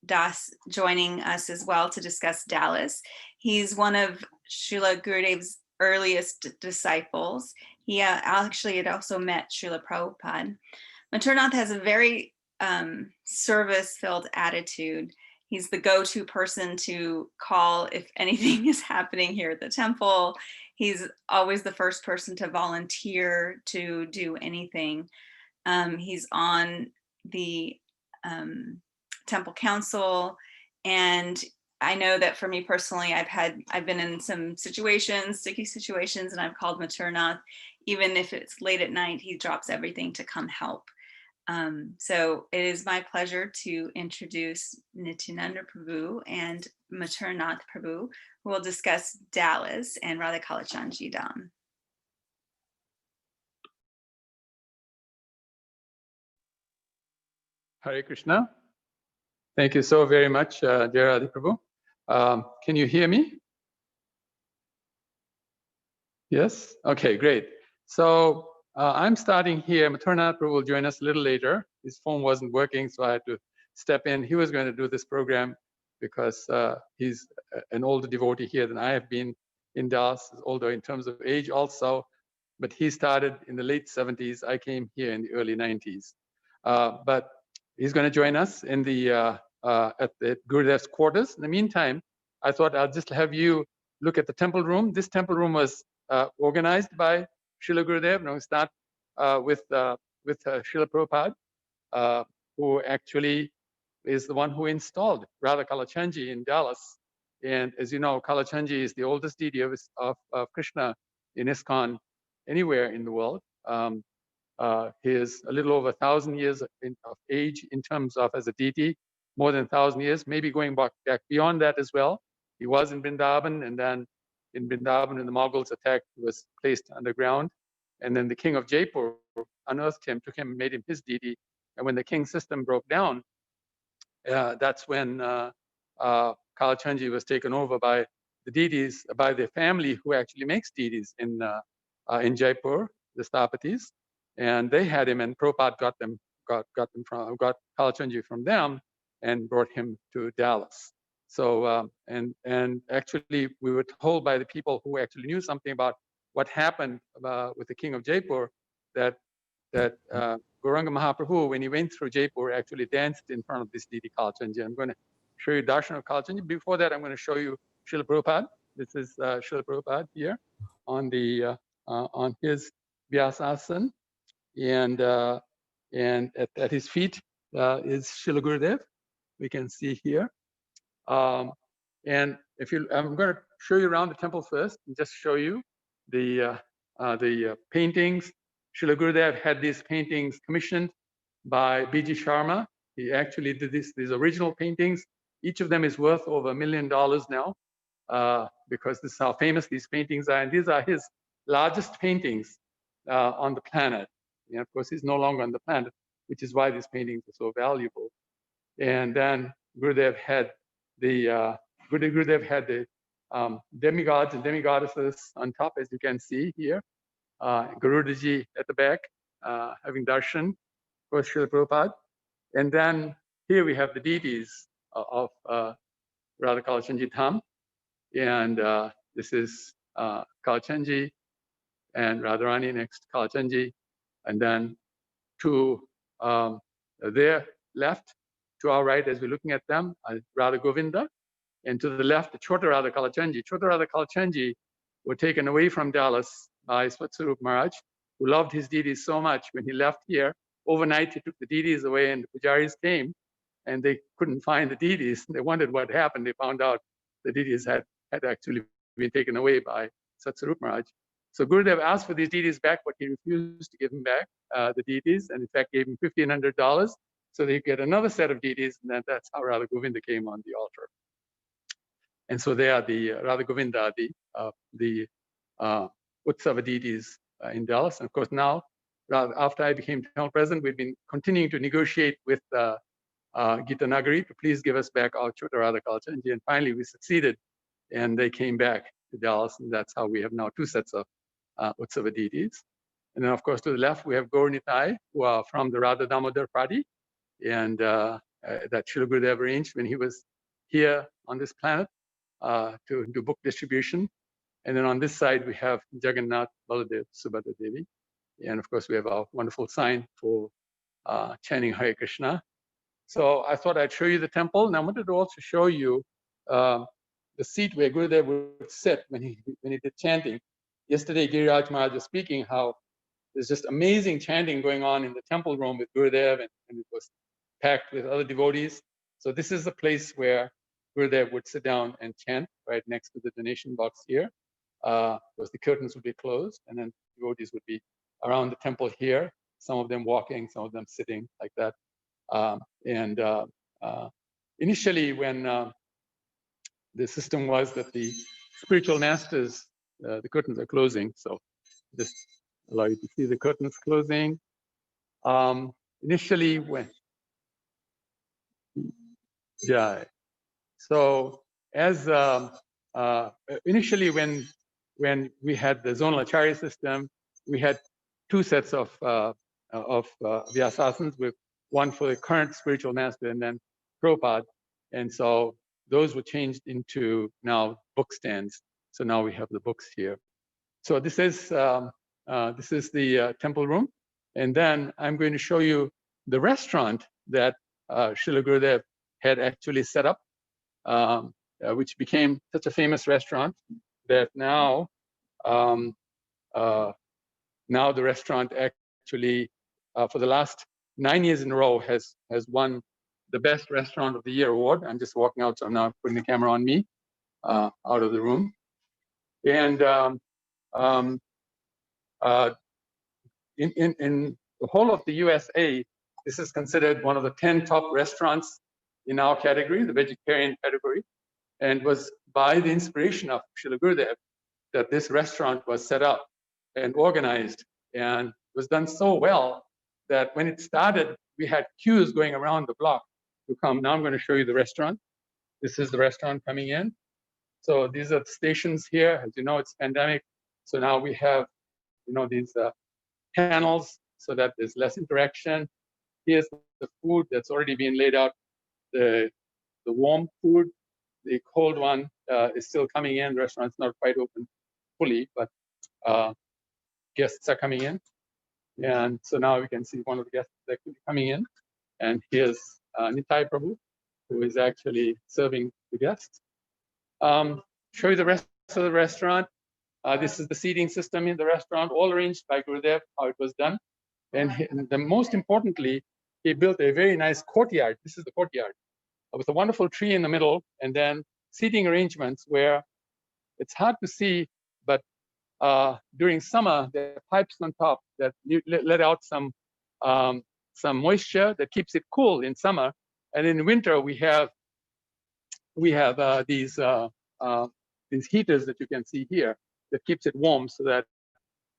Das joining us as well to discuss Dallas. He's one of Srila Gurudev's earliest disciples. He actually had also met Srila Prabhupada. Maturnath has a very service-filled attitude. He's the go-to person to call if anything is happening here at the temple. He's always the first person to volunteer to do anything. He's on the temple council, and I know that for me personally, I've been in some situations, sticky situations, and I've called Maturnath. Even if it's late at night, he drops everything to come help. So it is my pleasure to introduce Nityananda Prabhu and Maturnath Prabhu, who will discuss Dallas and Radha Kalachandji Dham. Hare Krishna. Thank you so very much, Jayapataka Prabhu. Can you hear me? Yes? Okay, great. So I'm starting here. Maturnath Prabhu will join us a little later. His phone wasn't working, so I had to step in. He was going to do this program because he's an older devotee here than I have been in Dallas, older in terms of age also, but he started in the late 70s. I came here in the early 90s. But he's going to join us in the at the Gurudev's quarters. In the meantime, I thought I'll just have you look at the temple room. This temple room was organized by Srila Gurudev. Now we start with Srila Prabhupada, who actually is the one who installed Radha Kalachandji in Dallas. And as you know, Kalachandji is the oldest deity of Krishna in ISKCON anywhere in the world. He is a little over 1,000 years of age in terms of as a deity, more than 1,000 years, maybe going back beyond that as well. He was in Vrindavan, and then in Vrindavan, when the Mongols attacked, he was placed underground. And then the king of Jaipur unearthed him, took him, and made him his deity. And when the king system broke down, that's when Kalachandji was taken over by the deities, by the family who actually makes deities in Jaipur, the Stapatis. And they had him, and Prabhupada got Kalachandji from them and brought him to Dallas. So and actually we were told by the people who actually knew something about what happened with the king of Jaipur that Gauranga Mahaprabhu, when he went through Jaipur, actually danced in front of this deity Kalachandji. I'm going to show you darshan of Kalachandji. Before that, I'm going to show you Srila Prabhupada. This is Srila Prabhupada here on the on his Vyasasana. And at his feet is Srila Gurudev. We can see here. And I'm going to show you around the temple first and just show you the paintings. Srila Gurudev had these paintings commissioned by B.G. Sharma. He actually did these original paintings. Each of them is worth over $1 million now, because this is how famous these paintings are. And these are his largest paintings on the planet. And of course, he's no longer on the planet, which is why these paintings are so valuable. And then Gurudev had the demigods and demigoddesses on top, as you can see here. Garudaji at the back, having darshan, of course, Srila Prabhupada. And then here we have the deities of Radha Kalachandji Dham. And this is Kalachandji and Radharani next to Kalachandji. And then to their left, to our right, as we're looking at them, Radha Govinda. And to the left, the Chota Radha Kalachandji. Chota Radha Kalachandji were taken away from Dallas by Swatswarup Maharaj, who loved his deities so much. When he left here, overnight he took the deities away, and the pujaris came, and they couldn't find the deities. They wondered what happened. They found out the deities had actually been taken away by Swatswarup Maharaj. So Gurudev asked for these deities back, but he refused to give him back the deities, and in fact gave him $1,500 so they could get another set of deities, and that's how Radha Govinda came on the altar. And so they are the Radha Govinda, the Utsava deities in Dallas. And of course now, after I became Tamil President, we've been continuing to negotiate with Gita Nagari to please give us back our Chota Radha Kalachandji. And finally we succeeded, and they came back to Dallas, and that's how we have now 2 sets of Utsava deities. And then of course to the left we have Gaur Nitai, who are from the Radha Damodar party, and that Srila Gurudev arranged when he was here on this planet to do book distribution. And then on this side we have Jagannath, Baladev, Subhadra Devi. And of course we have our wonderful sign for chanting Hare Krishna. So I thought I'd show you the temple, and I wanted to also show you the seat where Gurudev would sit when he did chanting. Yesterday, Giriraj Maharaj was speaking how there's just amazing chanting going on in the temple room with Gurudev, and it was packed with other devotees. So this is the place where Gurudev would sit down and chant, right next to the donation box here. Because the curtains would be closed, and then devotees would be around the temple here, some of them walking, some of them sitting like that. Initially, when the system was that the spiritual masters, the curtains are closing, so just allow you to see the curtains closing. Initially, when initially when we had the zonal acharya system, we had 2 sets of vyasasans, with one for the current spiritual master and then Prabhupada. And so those were changed into now book stands. So now we have the books here. So this is the temple room. And then I'm going to show you the restaurant that Srila Gurudev had actually set up, which became such a famous restaurant that now the restaurant actually for the last 9 years in a row has won the best restaurant of the year award. I'm just walking out, so I'm now putting the camera on me out of the room. And in the whole of the USA, this is considered one of the 10 top restaurants in our category, the vegetarian category, and was by the inspiration of Srila Gurudev that this restaurant was set up and organized, and was done so well that when it started, we had queues going around the block to come. Now I'm going to show you the restaurant. This is the restaurant coming in. So these are the stations here. As you know, it's pandemic. So now we have, these panels so that there's less interaction. Here's the food that's already been laid out. The warm food, the cold one is still coming in. The restaurant's not quite open fully, but guests are coming in. And so now we can see one of the guests actually coming in. And here's Nitai Prabhu, who is actually serving the guests. Show you the rest of the restaurant. This is the seating system in the restaurant, all arranged by Gurudev, how it was done. And the most importantly, he built a very nice courtyard. This is the courtyard with a wonderful tree in the middle, and then seating arrangements where it's hard to see, but during summer, there are pipes on top that let out some moisture that keeps it cool in summer, and in winter we have these heaters that you can see here that keeps it warm, so that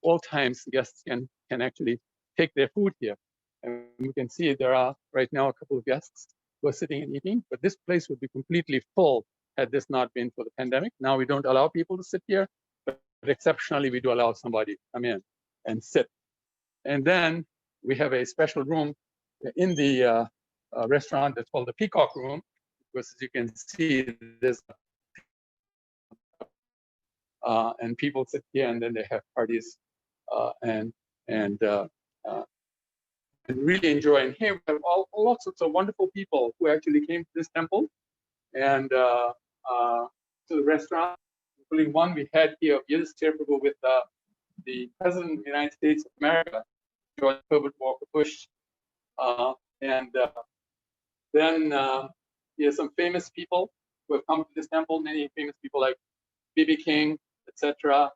all times guests can actually take their food here. And you can see there are right now a couple of guests who are sitting and eating, but this place would be completely full had this not been for the pandemic. Now we don't allow people to sit here, but exceptionally we do allow somebody to come in and sit. And then we have a special room in the restaurant that's called the Peacock Room, because as you can see, there's and people sit here and then they have parties and really enjoy. And here we have all sorts of wonderful people who actually came to this temple and to the restaurant, including one we had here of Yudhishthira Prabhu with the President of the United States of America, George Herbert Walker Bush. Then here's some famous people who have come to this temple, many famous people like B.B. King, etc.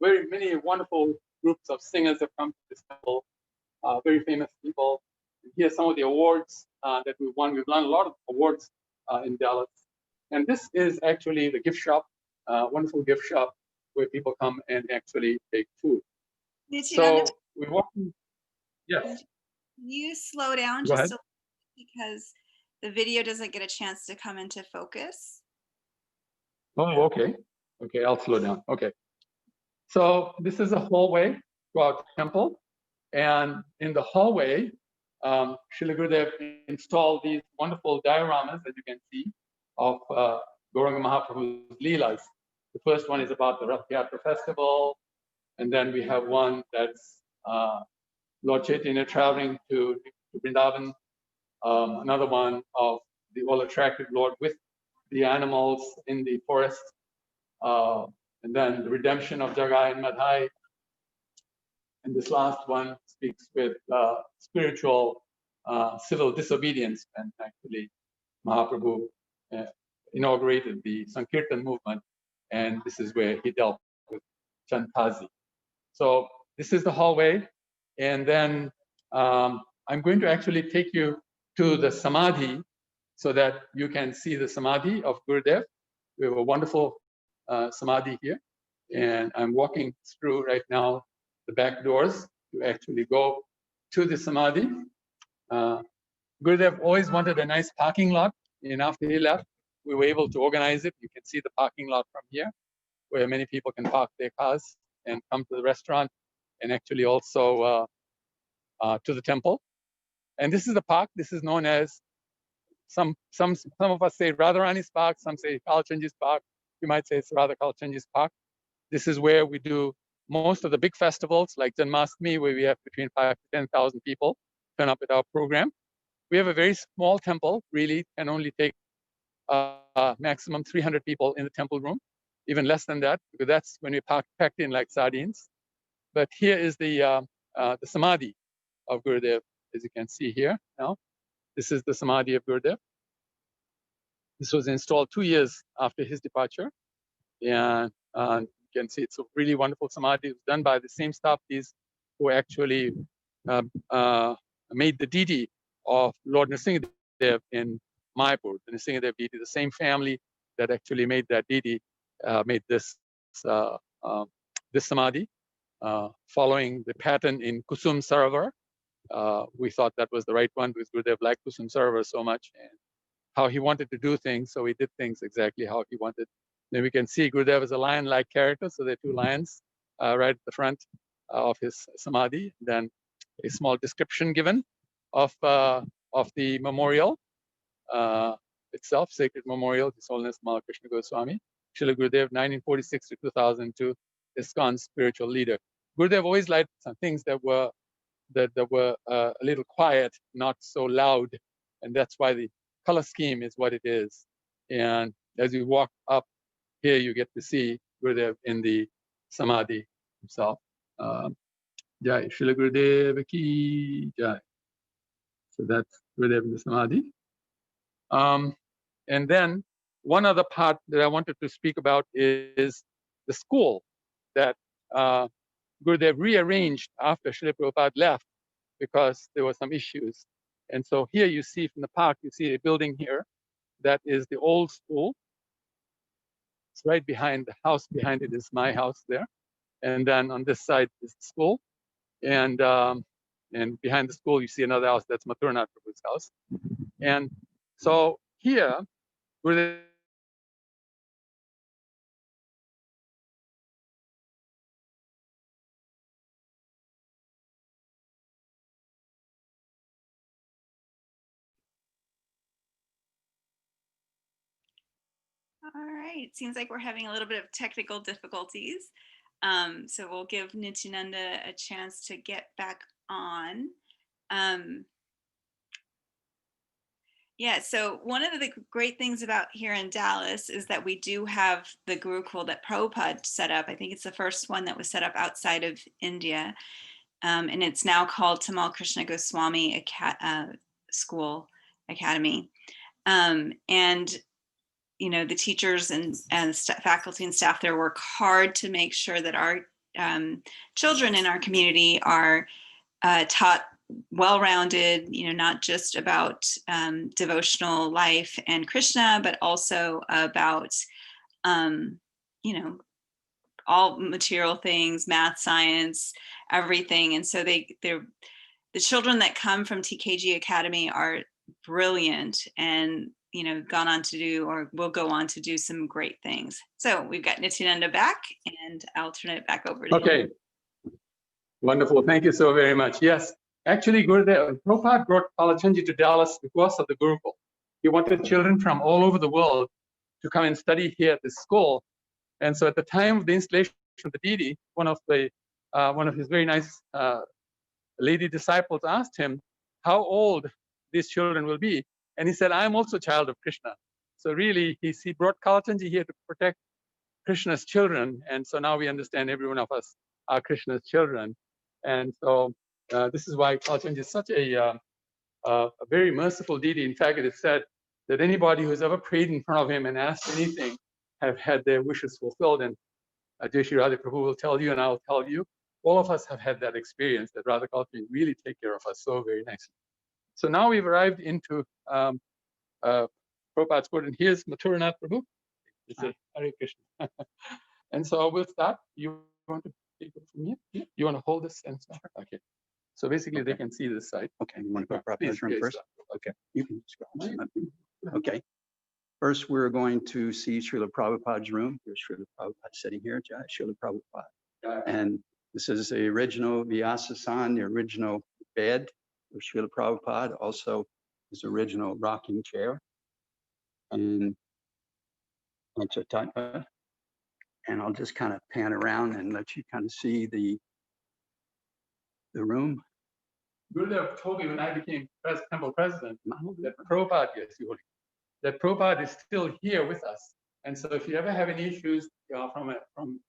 Very many wonderful groups of singers have come to this temple, very famous people. And here's some of the awards that we've won. We've won a lot of awards in Dallas. And this is actually the gift shop, wonderful gift shop where people come and actually take food. So we're walking. Yes. Can you slow down Go just ahead. a little bit, because the video doesn't get a chance to come into focus. Oh, okay. Okay, I'll slow down. Okay. So this is a hallway to our temple. And in the hallway, Srila Gurudev installed these wonderful dioramas, as you can see, of Gauranga Mahaprabhu's Leelas. The first one is about the Rtadhvaja Festival. And then we have one that's Lord Chaitanya traveling to Vrindavan. Another one of the all-attractive Lord with the animals in the forest. And then the redemption of Jagai and Madhai. And this last one speaks with spiritual civil disobedience, and actually Mahaprabhu inaugurated the Sankirtan movement, and this is where he dealt with Chantazi. So this is the hallway, and then I'm going to actually take you to the Samadhi so that you can see the Samadhi of Gurudev. We have a wonderful Samadhi here, and I'm walking through right now the back doors to actually go to the Samadhi. Gurudev always wanted a nice parking lot, and after he left, we were able to organize it. You can see the parking lot from here, where many people can park their cars and come to the restaurant, and actually also to the temple. And this is the park. This is known as, some of us say Radharani's Park, some say Kalachandji's Park. You might say it's Radha Kalachandji's Park. This is where we do most of the big festivals, like Janmashtami, where we have between 5,000 to 10,000 people turn up at our program. We have a very small temple, really, can only take maximum 300 people in the temple room, even less than that, because that's when we packed in like sardines. But here is the Samadhi of Gurudev, as you can see here now. This is the Samadhi of Gurudev. This was installed 2 years after his departure. And you can see it's a really wonderful Samadhi. It was done by the same staff who actually made the deity of Lord Nrsingadev in Mayapur. The Nrsingadev deity, the same family that actually made that deity, made this Samadhi, following the pattern in Kusum Sarovar. We thought that was the right one because Gurudev liked Kusum Sarovar so much and how he wanted to do things. So we did things exactly how he wanted. Then we can see Gurudev is a lion-like character. So there are 2 lions right at the front of his Samadhi. Then a small description given of the memorial itself, sacred memorial, His Holiness Tamal Krishna Goswami, Srila Gurudev, 1946 to 2002, ISKCON spiritual leader. Gurudev always liked some things that were a little quiet, not so loud, and that's why the color scheme is what it is. And as you walk up here, you get to see Gurudev in the Samadhi himself. Jai Srila Gurudev ki Jai. So that's Gurudev in the Samadhi. And then one other part that I wanted to speak about is the school that Gurudev rearranged after Srila Prabhupada left because there were some issues. And so here you see from the park, you see a building here that is the old school. It's right behind the house. Behind it is my house there. And then on this side is the school. And behind the school, you see another house. That's Mathuranath Prabhu's house. And so here, Gurudev All right, seems like we're having a little bit of technical difficulties. So we'll give Nityananda a chance to get back on. Yeah, so one of the great things about here in Dallas is that we do have the Gurukul that Prabhupada set up. I think it's the first one that was set up outside of India. And it's now called Tamal Krishna Goswami School Academy. And you know, the teachers and faculty and staff there work hard to make sure that our children in our community are taught well-rounded, you know, not just about devotional life and Krishna, but also about, you know, all material things, math, science, everything. And so the children that come from TKG Academy are brilliant and, you know, gone on to do or will go on to do some great things. So we've got Nityananda back and I'll turn it back over to you. Okay. Wonderful. Thank you so very much. Yes, actually, Gurudev Prabhupada brought Kalachandji to Dallas because of the Gurukul. He wanted children from all over the world to come and study here at this school. And so at the time of the installation of the deity, one of his very nice lady disciples asked him how old these children will be. And he said, I'm also a child of Krishna. So really, he brought Kalachandji here to protect Krishna's children. And so now we understand every one of us are Krishna's children. And so this is why Kalachandji is such a very merciful deity. In fact, it is said that anybody who's ever prayed in front of him and asked anything have had their wishes fulfilled. And Jayapataka Prabhu will tell you, and I'll tell you, all of us have had that experience that Radha Kalachandji really take care of us so very nicely. So now we've arrived into Prabhupada's court, and here's Mathuranath Prabhu. It's a Hare Krishna. And so we'll start. You want to take it from here? Yeah. You want to hold this and start? Okay. So basically, they can see this side. Okay. You want to go Prabhupada's room first? Okay. You can describe. Okay. First, we're going to see Srila Prabhupada's room. Here's Srila Prabhupada sitting here, Jai Srila Prabhupada. And this is the original Vyasa-san, the original bed of Srila Prabhupada, also his original rocking chair. And I'll just kind of pan around and let you kind of see the room. Gurudev told me when I became temple president that Prabhupada, that Prabhupada is still here with us. And so if you ever have any issues from an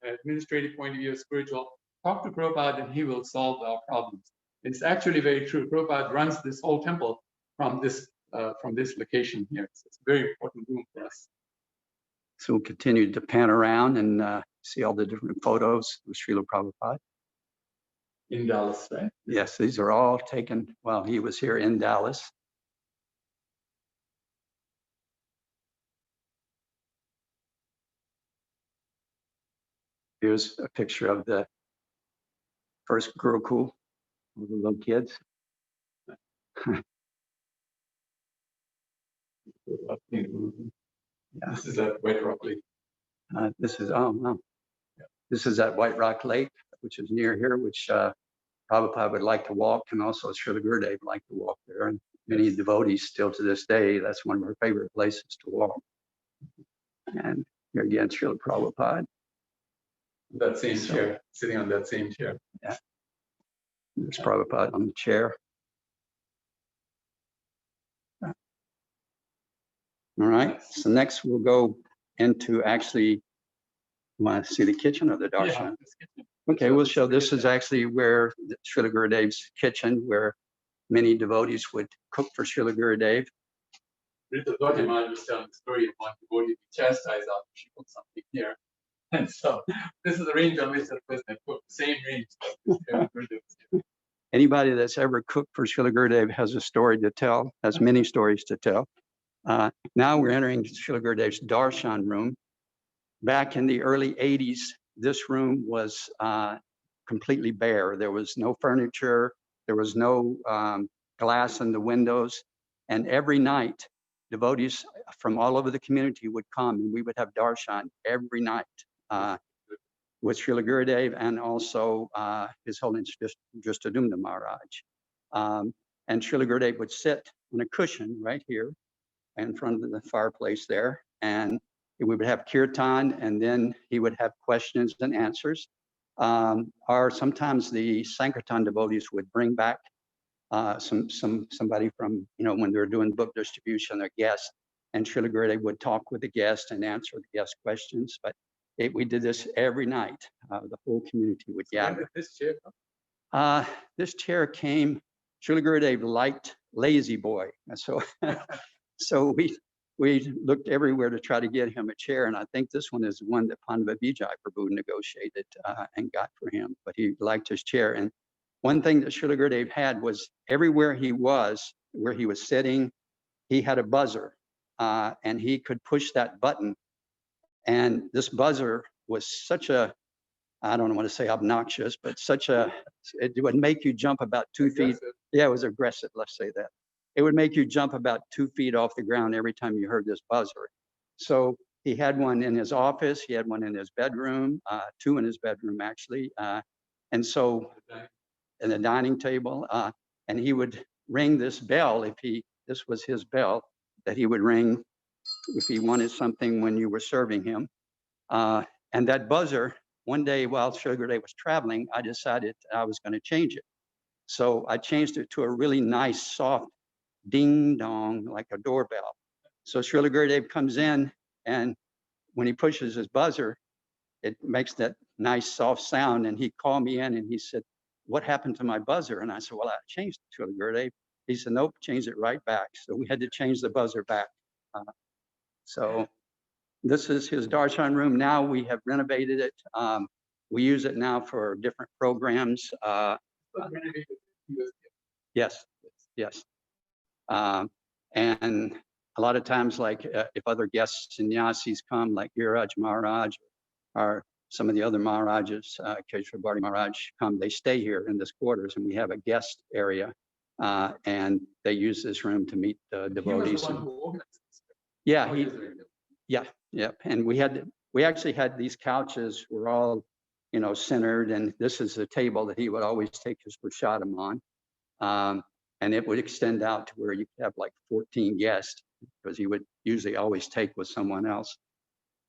administrative point of view, spiritual, talk to Prabhupada and he will solve our problems. It's actually very true. Prabhupada runs this whole temple from this location here. So it's a very important room for us. So we'll continue to pan around and see all the different photos of Srila Prabhupada. In Dallas, right? Yes, these are all taken while he was here in Dallas. Here's a picture of the first Gurukul, all the little kids. This is at White Rock Lake. This is at White Rock Lake, which is near here, which Prabhupada would like to walk, and also Srila Gurudev would like to walk there. And many devotees still to this day, that's one of our favorite places to walk. And here again, Srila Prabhupada. That same chair, sitting on that same chair. Yeah. There's Prabhupada on the chair. All right, so next we'll go into actually, you want to see the kitchen or the darshan? Yeah, okay, we'll show this is actually where Srila Gurudev's kitchen, where many devotees would cook for Srila Gurudev. Rtadhvaja was telling the story of one devotee who chastised after she put something here. And so this is the range on which the person cooked, same range. Anybody that's ever cooked for Srila Gurudev has a story to tell, has many stories to tell. Now we're entering Srila Gurudev's darshan room. Back in the early 80s, this room was completely bare. There was no furniture, there was no glass in the windows. And every night, devotees from all over the community would come and we would have darshan every night with Srila Gurudev and also His Holiness Dristadumna Maharaj. And Srila Gurudev would sit on a cushion right here in front of the fireplace there. And we would have kirtan, and then he would have questions and answers. Or sometimes the Sankirtan devotees would bring back somebody from, when they were doing book distribution, their guest, and Srila Gurudev would talk with the guest and answer the guest questions. But we did this every night. The whole community would gather. This chair came, Srila Gurudev liked Lazy Boy. And so we looked everywhere to try to get him a chair. And I think this one is the one that Pandava Vijay Prabhu negotiated and got for him, but he liked his chair. And one thing that Srila Gurudev had was everywhere he was, where he was sitting, he had a buzzer and he could push that button. And this buzzer was such a, I don't want to say obnoxious, but it would make you jump about 2 feet. Yeah, it was aggressive, let's say that. It would make you jump about 2 feet off the ground every time you heard this buzzer. So he had one in his office, he had one in his bedroom, 2 in his bedroom actually. And so, in the dining table, and he would ring this bell this was his bell that he would ring if he wanted something when you were serving him. And that buzzer, one day while Srila Gurudev was traveling, I decided I was going to change it. So I changed it to a really nice, soft ding dong, like a doorbell. So Srila Gurudev comes in, and when he pushes his buzzer, it makes that nice, soft sound. And he called me in and he said, "What happened to my buzzer?" And I said, "Well, I changed it, Srila Gurudev." He said, "Nope, change it right back." So we had to change the buzzer back. So this is his darshan room. Now we have renovated it. We use it now for different programs. Yes. And a lot of times, like if other guests sannyasis come, like Giraj Maharaj or some of the other Maharajas, Keshava Bharti Maharaj come, they stay here in this quarters, and we have a guest area, and they use this room to meet devotees. Yeah. And we actually had these couches were all, centered, and this is the table that he would always take his prasadam on. And it would extend out to where you could have like 14 guests, because he would usually always take with someone else.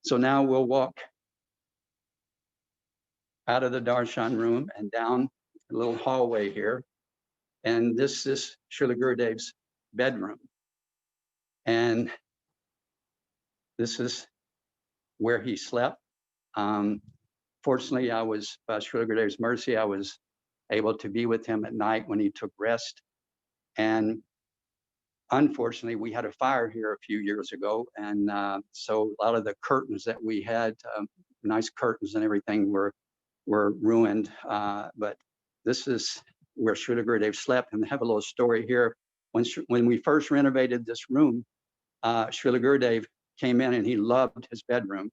So now we'll walk out of the darshan room and down a little hallway here. And this is Srila Gurudev's bedroom. And this is where he slept. Fortunately, I was, by Srila Gurudev's mercy, I was able to be with him at night when he took rest. And unfortunately, we had a fire here a few years ago. And so a lot of the curtains that we had, nice curtains and everything, were ruined. But this is where Srila Gurudev slept. And I have a little story here. When we first renovated this room, Srila Gurudev came in and he loved his bedroom.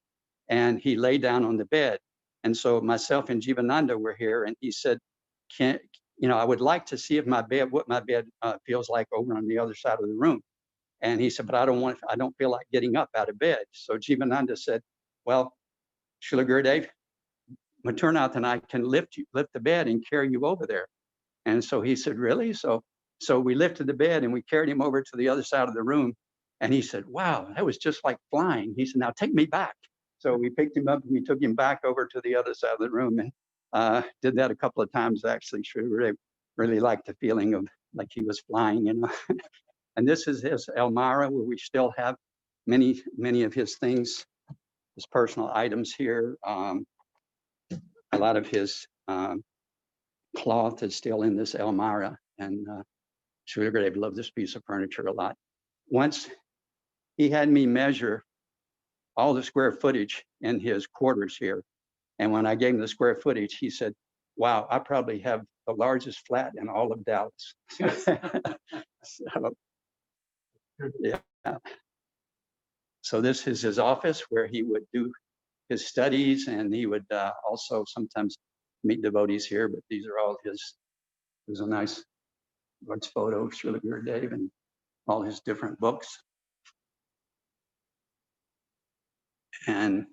And he lay down on the bed. And so myself and Jivananda were here, and he said, I would like to see if what my bed feels like over on the other side of the room. And he said, but I don't feel like getting up out of bed. So Jivananda said, well, Srila Gurudev, Maturnath and I can lift the bed and carry you over there. And so he said, really? So we lifted the bed and we carried him over to the other side of the room. And he said, wow, that was just like flying. He said, now take me back. So we picked him up and we took him back over to the other side of the room, and did that a couple of times actually. Sri really liked the feeling of like he was flying, And this is his Almara, where we still have many of his things, his personal items here. A lot of his cloth is still in this Almara, and Sri Gurudev loved this piece of furniture a lot. Once he had me measure all the square footage in his quarters here. And when I gave him the square footage, he said, wow, I probably have the largest flat in all of Dallas. So, yeah. So this is his office where he would do his studies, and he would also sometimes meet devotees here, but these are all his. There's a nice large photo of Srila Gurudev and all his different books. And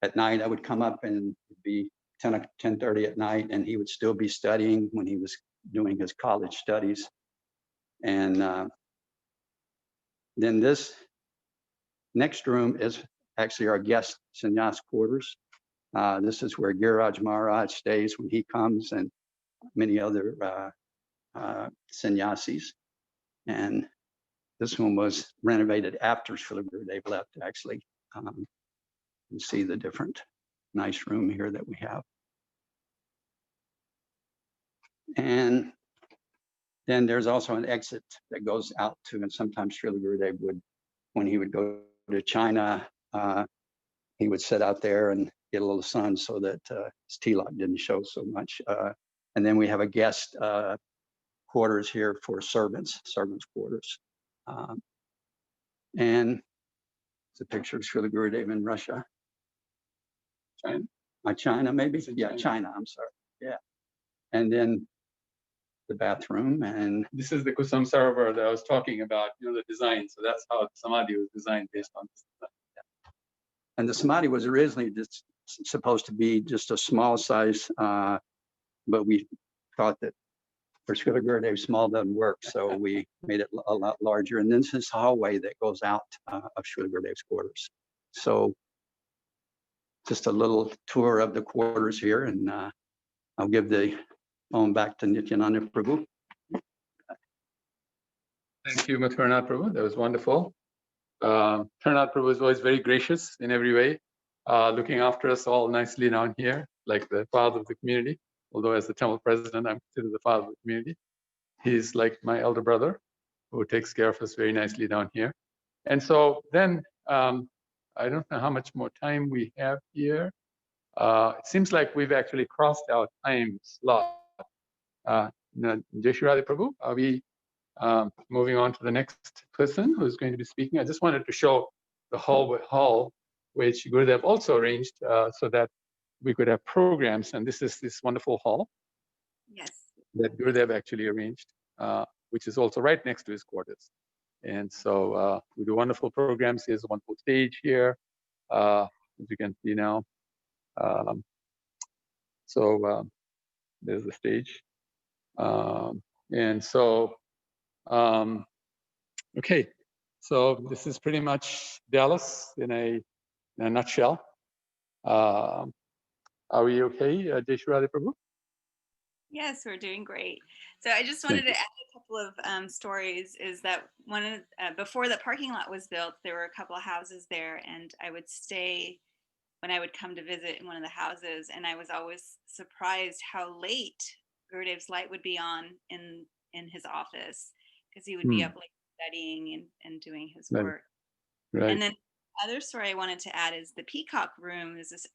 at night, I would come up and it'd be 10:30 at night, and he would still be studying when he was doing his college studies. And then this next room is actually our guest sannyas quarters. This is where Giriraj Maharaj stays when he comes, and many other sannyasis. And this one was renovated after Srila Gurudev left, actually. You see the different nice room here that we have. And then there's also an exit that goes out to, and sometimes Srila Gurudev would, when he would go to China, he would sit out there and get a little sun so that his tilak didn't show so much. And then we have a guest quarters here for servants quarters. And it's a picture of Srila Gurudev in Russia. China, maybe? Yeah, China, I'm sorry. Yeah. And then the bathroom, and this is the Kusum Sarovar that I was talking about, the design. So that's how Samadhi was designed based on this design. Yeah. And the Samadhi was originally just supposed to be just a small size, but we thought that for Srila Gurudev, small doesn't work, so we made it a lot larger. And then this is the hallway that goes out of Srila Gurudev's quarters. So just a little tour of the quarters here, and I'll give the phone back to Nityananda Prabhu. Thank you, Mathuranath Prabhu. That was wonderful. Mathuranath Prabhu is always very gracious in every way, looking after us all nicely down here, like the father of the community. Although as the temple president, I'm considered the father of the community. He's like my elder brother who takes care of us very nicely down here. And so then, I don't know how much more time we have here. It seems like we've actually crossed our time slot. Jayapataka Prabhu, are we moving on to the next person who's going to be speaking? I just wanted to show the hall which Gurudev also arranged so that we could have programs. And this is this wonderful hall. Yes. That Gurudev actually arranged, which is also right next to his quarters. And so we do wonderful programs. Here's a wonderful stage here, as you can see now. There's the stage. And so, okay. So this is pretty much Dallas in a nutshell. Are we okay, Jayapataka Prabhu? Yes, we're doing great. So I just wanted to add a couple of stories. Is that before the parking lot was built, there were a couple of houses there, and I would stay when I would come to visit in one of the houses, and I was always surprised how late Gurudev's light would be on in his office, because he would be up late studying and doing his work. Right. And then the other story I wanted to add is the peacock room is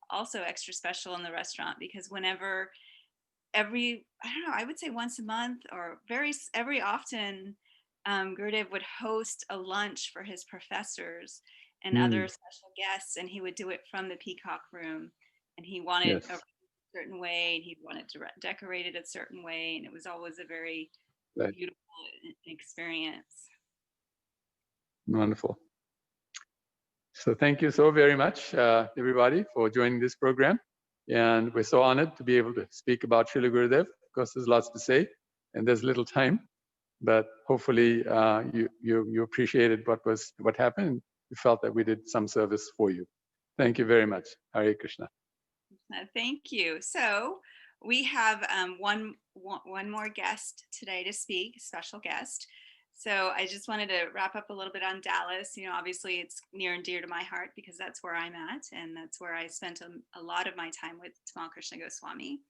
also extra special in the restaurant, because whenever I don't know, I would say once a month or every often, Gurudev would host a lunch for his professors and other special guests, and he would do it from the peacock room. And he wanted a certain way, and he wanted to decorate it a certain way, and it was always a very beautiful experience. Wonderful. So thank you so very much, everybody, for joining this program. And we're so honored to be able to speak about Srila Gurudev. Of course, there's lots to say, and there's little time, but hopefully you appreciated what happened. You felt that we did some service for you. Thank you very much. Hare Krishna. Thank you. So we have one more guest today to speak, special guest. So I just wanted to wrap up a little bit on Dallas. Obviously it's near and dear to my heart because that's where I'm at, and that's where I spent a lot of my time with Tamal Krishna Goswami.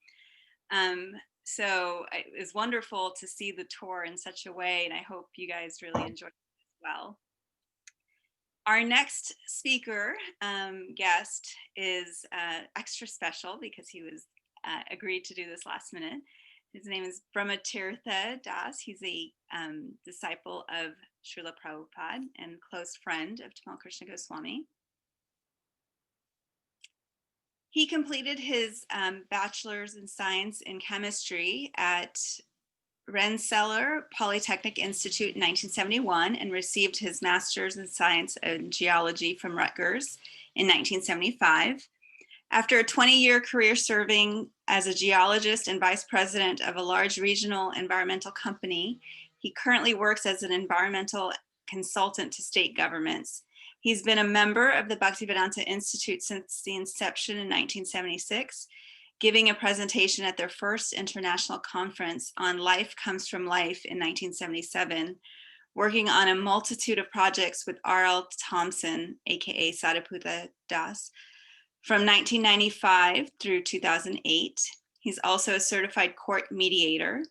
So it was wonderful to see the tour in such a way, and I hope you guys really enjoyed it as well. Our next speaker guest is extra special because he was agreed to do this last minute. His name is Brahmatirtha Das. He's a disciple of Srila Prabhupada and close friend of Tamal Krishna Goswami. He completed his bachelor's in science in chemistry at Rensselaer Polytechnic Institute in 1971 and received his master's in science and geology from Rutgers in 1975. After a 20-year career serving as a geologist and vice president of a large regional environmental company, he currently works as an environmental consultant to state governments. He's been a member of the Bhaktivedanta Institute since the inception in 1976, giving a presentation at their first international conference on Life Comes from Life in 1977, working on a multitude of projects with R.L. Thompson, aka Sariputta Das, from 1995 through 2008. He's also a certified court mediator.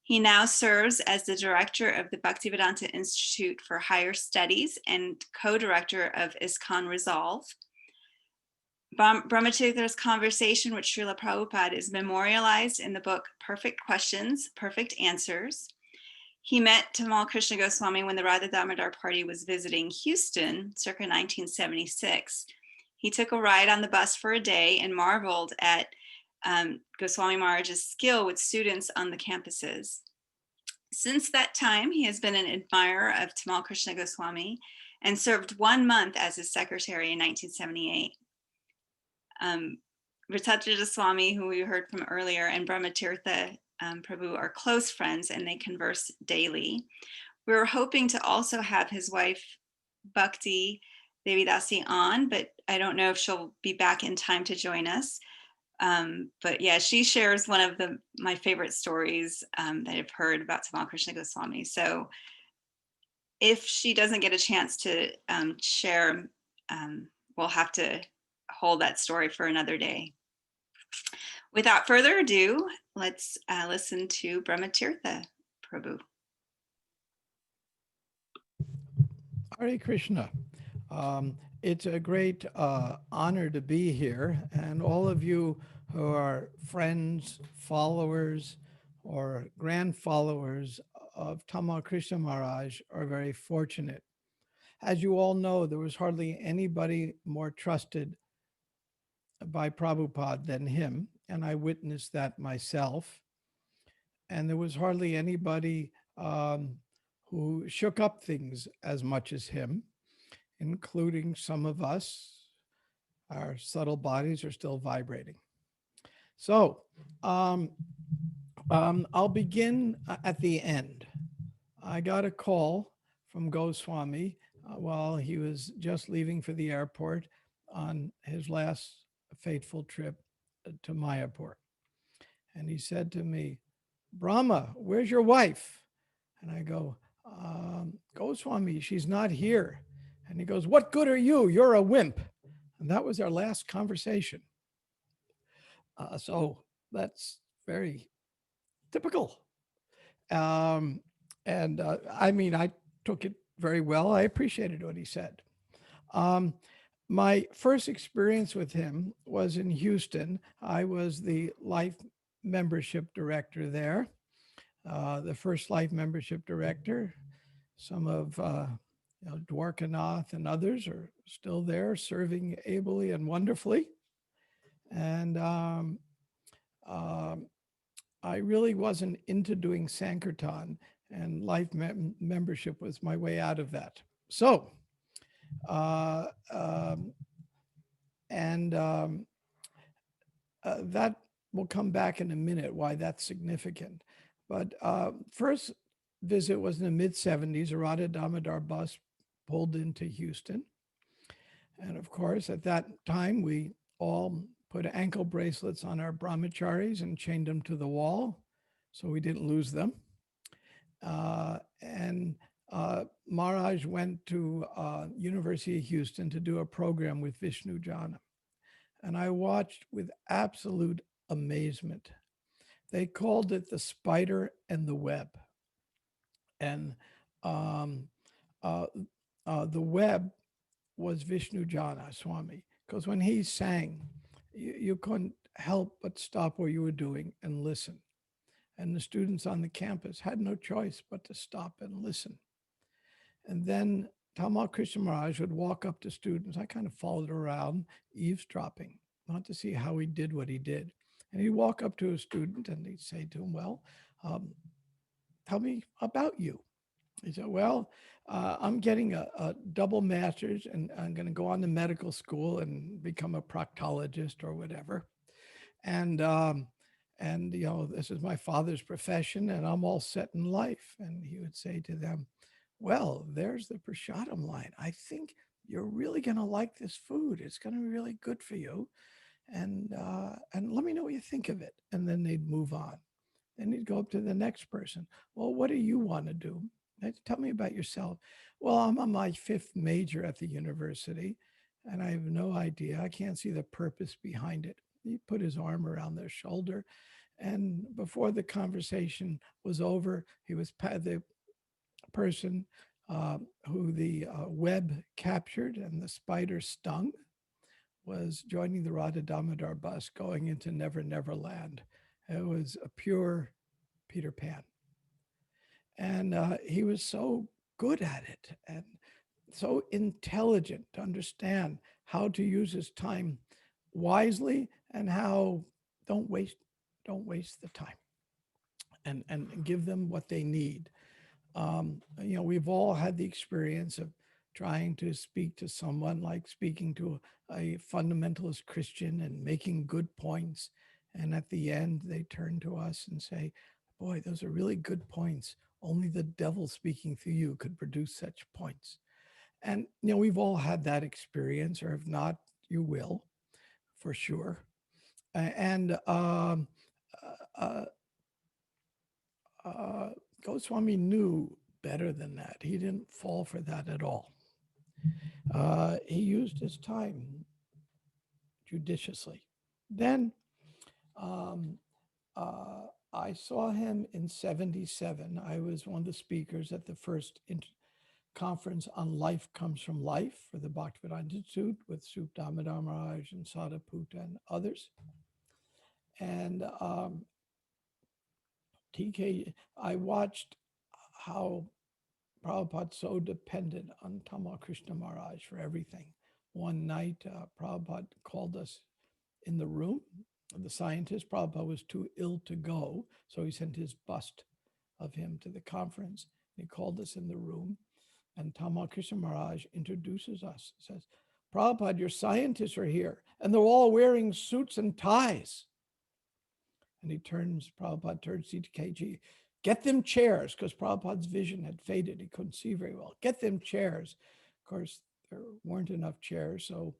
He now serves as the director of the Bhaktivedanta Institute for Higher Studies and co-director of ISKCON Resolve. Brahmatirtha's conversation with Srila Prabhupada is memorialized in the book Perfect Questions, Perfect Answers. He met Tamal Krishna Goswami when the Radha Damodar party was visiting Houston circa 1976. He took a ride on the bus for a day and marveled at Goswami Maharaj's skill with students on the campuses. Since that time, he has been an admirer of Tamal Krishna Goswami and served 1 month as his secretary in 1978. Rtadhvaja Swami, who we heard from earlier, and Brahmatirtha Prabhu are close friends and they converse daily. We were hoping to also have his wife, Bhakti Devidasi, on, but I don't know if she'll be back in time to join us. But yeah, she shares one of my favorite stories that I've heard about Tamal Krishna Goswami. So if she doesn't get a chance to share, we'll have to hold that story for another day. Without further ado, let's listen to Brahmatirtha Prabhu. Hare Krishna. It's a great honor to be here, and all of you who are friends, followers, or grand followers of Tamal Krishna Maharaj are very fortunate. As you all know, there was hardly anybody more trusted by Prabhupada than him, and I witnessed that myself. And there was hardly anybody who shook up things as much as him, including some of us. Our subtle bodies are still vibrating. So I'll begin at the end. I got a call from Goswami while he was just leaving for the airport on his last fateful trip to Mayapur. And he said to me, "Brahma, where's your wife?" And I go, "Goswami, she's not here." And he goes, "What good are you? You're a wimp." And that was our last conversation. So that's very typical. I mean, I took it very well. I appreciated what he said. My first experience with him was in Houston. I was the life membership director there, the first life membership director. Some of Dwarkanath and others are still there, serving ably and wonderfully. And I really wasn't into doing Sankirtan, and life membership was my way out of that. So, that will come back in a minute, why that's significant. But first visit was in the mid-70s. A Radha Damodar bus pulled into Houston. And of course, at that time, we all put ankle bracelets on our brahmacharis and chained them to the wall so we didn't lose them. Maharaj went to University of Houston to do a program with Vishnu Jana. And I watched with absolute amazement. They called it the spider and the web. And the web was Vishnujana Swami, because when he sang, you couldn't help but stop what you were doing and listen. And the students on the campus had no choice but to stop and listen. And then Tamal Krishna Maharaj would walk up to students. I kind of followed around, eavesdropping, not to see how he did what he did. And he'd walk up to a student and he'd say to him, well, tell me about you. He said, well, I'm getting a double master's and I'm going to go on to medical school and become a proctologist or whatever. And you know, this is my father's profession and I'm all set in life. And he would say to them, well, there's the prasadam line. I think you're really going to like this food. It's going to be really good for you. And let me know what you think of it. And then they'd move on. Then he'd go up to the next person. Well, what do you want to do? Tell me about yourself. Well, I'm on my 5th major at the university and I have no idea. I can't see the purpose behind it. He put his arm around their shoulder. And before the conversation was over, he was the person who the web captured and the spider stung was joining the Radha Damodar bus going into Never Never Land. It was a pure Peter Pan. And he was so good at it and so intelligent to understand how to use his time wisely and how don't waste the time and give them what they need. You know, we've all had the experience of trying to speak to someone, like speaking to a fundamentalist Christian and making good points. And at the end, they turn to us and say, boy, those are really good points. Only the devil speaking through you could produce such points. And, you know, we've all had that experience, or if not, you will, for sure. Goswami knew better than that. He didn't fall for that at all. He used his time judiciously. Then I saw him in 77. I was one of the speakers at the first conference on Life Comes from Life for the Bhaktivedanta Institute with Sup Damodar Maharaj and Sadhaputta and others. And I watched how Prabhupada so dependent on Tamal Krishna Maharaj for everything. One night, Prabhupada called us in the room. The scientist, Prabhupada was too ill to go, so he sent his bust of him to the conference. He called us in the room, and Tamal Krishna Maharaj introduces us, says, Prabhupada, your scientists are here, and they're all wearing suits and ties. And Prabhupada turns to TKG, get them chairs, because Prabhupada's vision had faded. He couldn't see very well. Get them chairs. Of course, there weren't enough chairs, so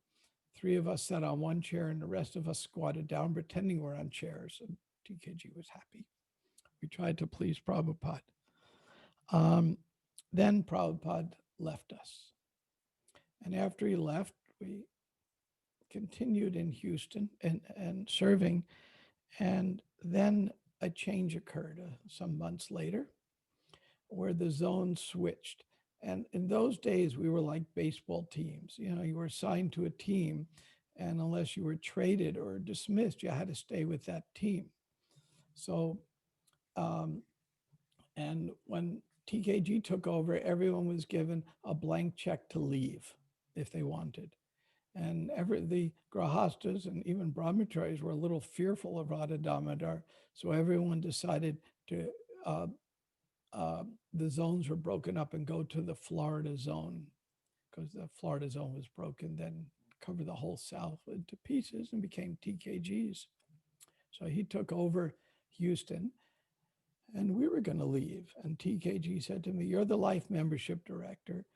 3 of us sat on one chair and the rest of us squatted down, pretending we're on chairs. And TKG was happy. We tried to please Prabhupada. Then Prabhupada left us. And after he left, we continued in Houston and serving. And then a change occurred some months later where the zone switched. And in those days, we were like baseball teams. You know, you were assigned to a team, and unless you were traded or dismissed, you had to stay with that team. So, and when TKG took over, everyone was given a blank check to leave if they wanted. And the Grahastas and even Brahmacharis were a little fearful of Radha Damodar. So everyone decided to, the zones were broken up and go to the Florida zone, because the Florida zone was broken, then covered the whole South into pieces and became TKGs. So he took over Houston and we were going to leave. And TKG said to me, you're the life membership director.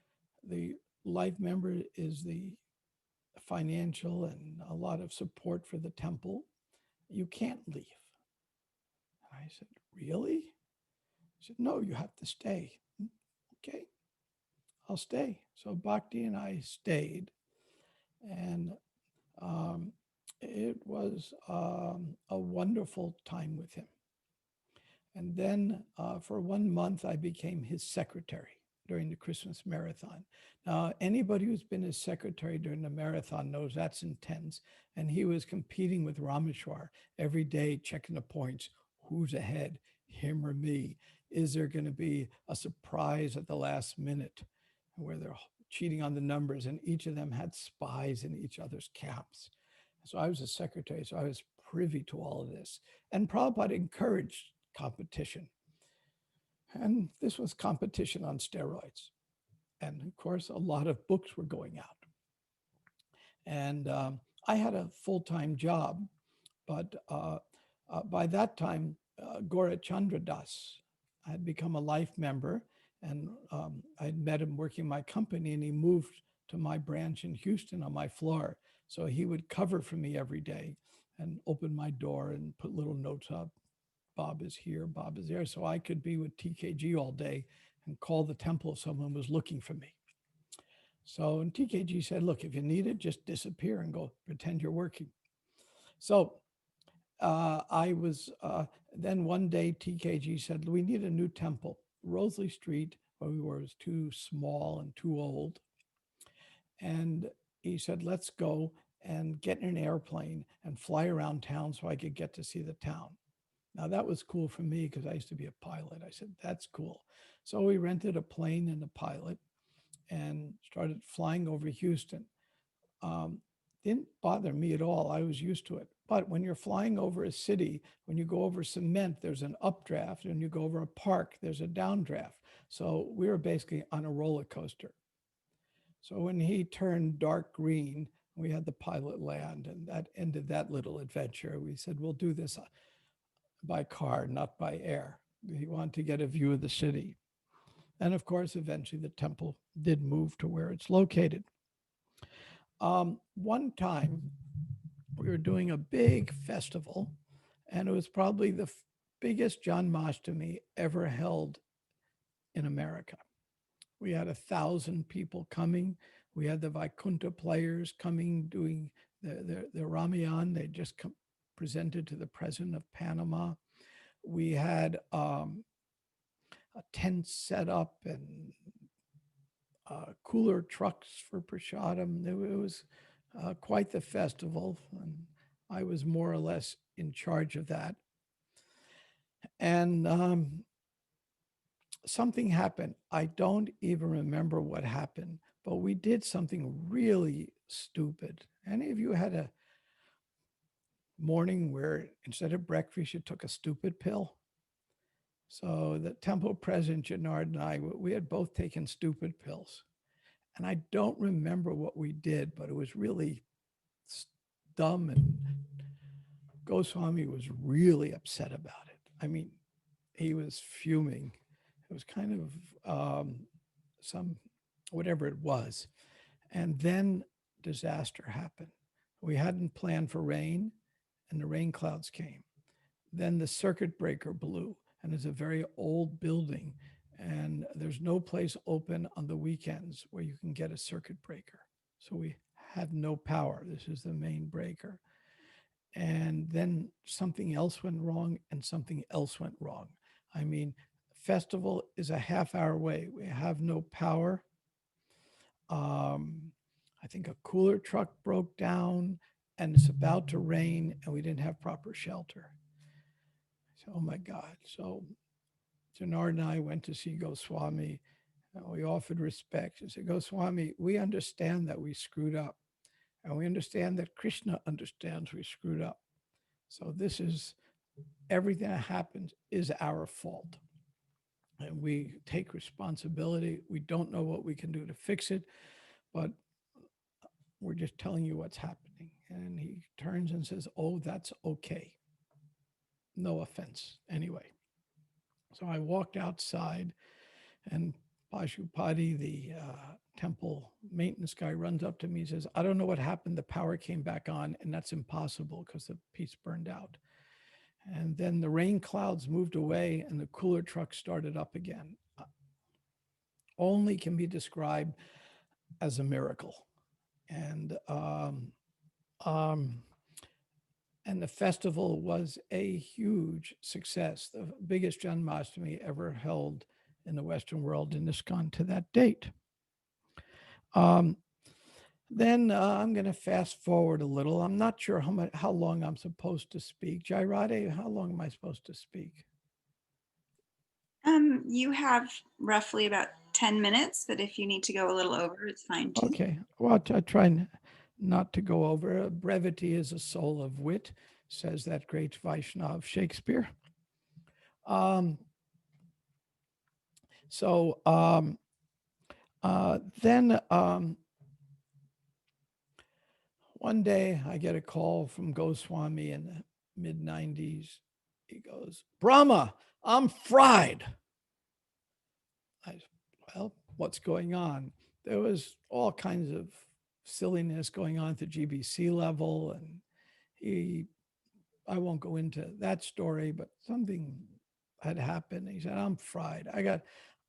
The life member is the financial and a lot of support for the temple. You can't leave. And I said, really? He said, no, you have to stay. Okay, I'll stay. So Bhakti and I stayed. And it was a wonderful time with him. And then for 1 month, I became his secretary. during the Christmas marathon. Now, anybody who's been his secretary during the marathon knows that's intense. And he was competing with Rameshwar every day, checking the points. Who's ahead, him or me? Is there going to be a surprise at the last minute where they're cheating on the numbers? And each of them had spies in each other's camps. So I was a secretary, so I was privy to all of this. And Prabhupada encouraged competition. And this was competition on steroids. And of course, a lot of books were going out. And I had a full-time job, but by that time, Gaura Chandra Das had become a life member, and I'd met him working my company, and he moved to my branch in Houston on my floor. So he would cover for me every day and open my door and put little notes up. Bob is here, Bob is there. So I could be with TKG all day and call the temple if someone was looking for me. So and TKG said, look, if you need it, just disappear and go pretend you're working. So I was, then one day TKG said, we need a new temple. Rosalie Street, where we were, was too small and too old. And he said, let's go and get in an airplane and fly around town so I could get to see the town. Now that was cool for me because I used to be a pilot. I said, that's cool. So we rented a plane and a pilot and started flying over Houston. Didn't bother me at all. I was used to it. But when you're flying over a city, when you go over cement, there's an updraft. And you go over a park, there's a downdraft. So we were basically on a roller coaster. So when he turned dark green, we had the pilot land, and that ended that little adventure. We said, we'll do this by car, not by air. He wanted to get a view of the city. And of course, eventually the temple did move to where it's located. One time we were doing a big festival, and it was probably the biggest Janmashtami ever held in America. We had 1,000 people coming. We had the Vaikuntha players coming, doing the Ramayan. They just presented to the president of Panama. We had a tent set up and cooler trucks for prasadam. It was quite the festival, and I was more or less in charge of that. And something happened. I don't even remember what happened, but we did something really stupid. Any of you had a morning where instead of breakfast, you took a stupid pill? So the temple president, Janard, and I, we had both taken stupid pills. And I don't remember what we did, but it was really dumb. And Goswami was really upset about it. I mean, he was fuming. It was kind of whatever it was. And then disaster happened. We hadn't planned for rain, and the rain clouds came. Then the circuit breaker blew, and it's a very old building, and there's no place open on the weekends where you can get a circuit breaker. So we had no power. This is the main breaker. And then something else went wrong, and something else went wrong. I mean, festival is a half-hour away. We have no power. I think a cooler truck broke down, and it's about to rain, and we didn't have proper shelter. So, oh my God. So Janard and I went to see Goswami. We offered respect. He said, Goswami, we understand that we screwed up. And we understand that Krishna understands we screwed up. So this is, everything that happens is our fault. And we take responsibility. We don't know what we can do to fix it, but we're just telling you what's happening. And he turns and says, oh, that's okay. No offense anyway. So I walked outside, and Pashupati, the temple maintenance guy, runs up to me and says, I don't know what happened. The power came back on, and that's impossible because the piece burned out. And then the rain clouds moved away, and the cooler truck started up again. Only can be described as a miracle. And the festival was a huge success, the biggest Janmashtami ever held in the Western world in ISKCON to that date. Then I'm going to fast forward a little. I'm not sure how long I'm supposed to speak. Jairade, how long am I supposed to speak? You have roughly about 10 minutes, but if you need to go a little over, it's fine too. Okay. Well, I try not to go over. Brevity is a soul of wit, says that great Vaishnav Shakespeare. Then one day I get a call from Goswami in the mid-90s. He goes, Brahma, I'm fried. I said, well, what's going on? There was all kinds of silliness going on at the GBC level. And I won't go into that story, but something had happened. He said, I'm fried.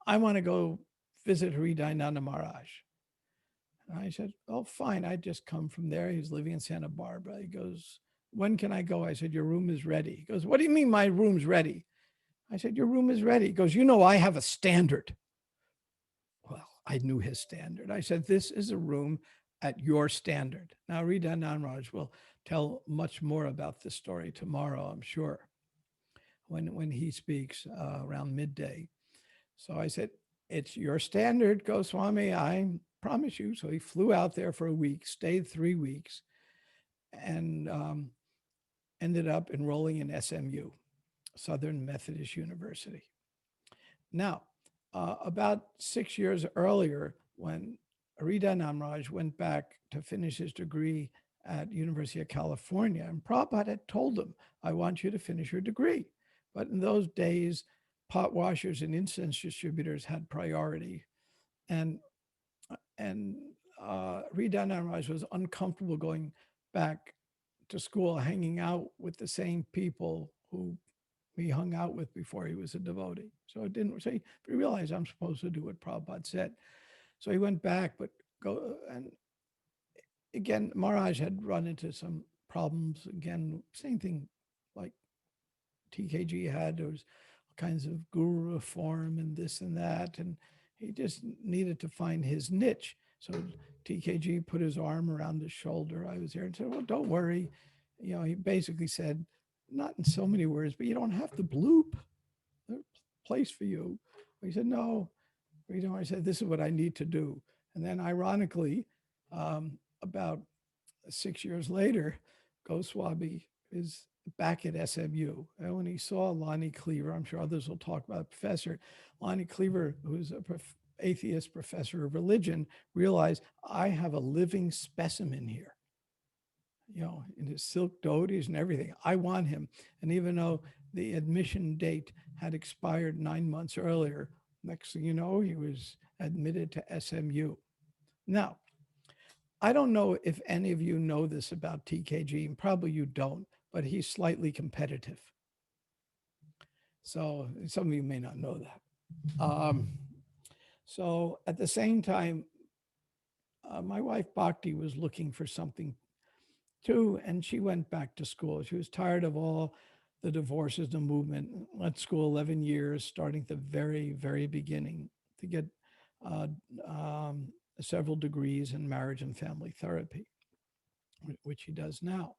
I want to go visit Hridayananda Maharaj. And I said, oh, fine. I just come from there. He's living in Santa Barbara. He goes, when can I go? I said, your room is ready. He goes, what do you mean my room's ready? I said, your room is ready. He goes, you know, I have a standard. Well, I knew his standard. I said, this is a room at your standard. Now, Hridayananda Maharaj will tell much more about this story tomorrow, I'm sure, when he speaks around midday. So I said, it's your standard, Goswami, I promise you. So he flew out there for a week, stayed 3 weeks, and ended up enrolling in SMU, Southern Methodist University. Now, about 6 years earlier, when Hridayananda Maharaj went back to finish his degree at University of California, and Prabhupada had told him, I want you to finish your degree. But in those days, pot washers and incense distributors had priority. And Hridayananda Maharaj was uncomfortable going back to school, hanging out with the same people who he hung out with before he was a devotee. So it didn't say, but he realized I'm supposed to do what Prabhupada said. So he went back, and again, Maharaj had run into some problems. Again, same thing like TKG had. There was all kinds of guru reform and this and that. And he just needed to find his niche. So TKG put his arm around his shoulder. I was there and said, well, don't worry. You know, he basically said, not in so many words, but you don't have to bloop. There's a place for you. He said, no. I said, this is what I need to do. And then ironically, about 6 years later, Goswami is back at SMU. And when he saw Lonnie Cleaver, I'm sure others will talk about Professor Lonnie Cleaver, who's an atheist professor of religion, realized I have a living specimen here. You know, in his silk dhotis and everything. I want him. And even though the admission date had expired 9 months earlier, next thing you know, he was admitted to SMU. Now, I don't know if any of you know this about TKG, and probably you don't, but he's slightly competitive. So some of you may not know that. So at the same time, my wife Bhakti was looking for something too, and she went back to school. She was tired of all the divorces, the movement. Went to school 11 years, starting at the very, very beginning to get several degrees in marriage and family therapy, which she does now.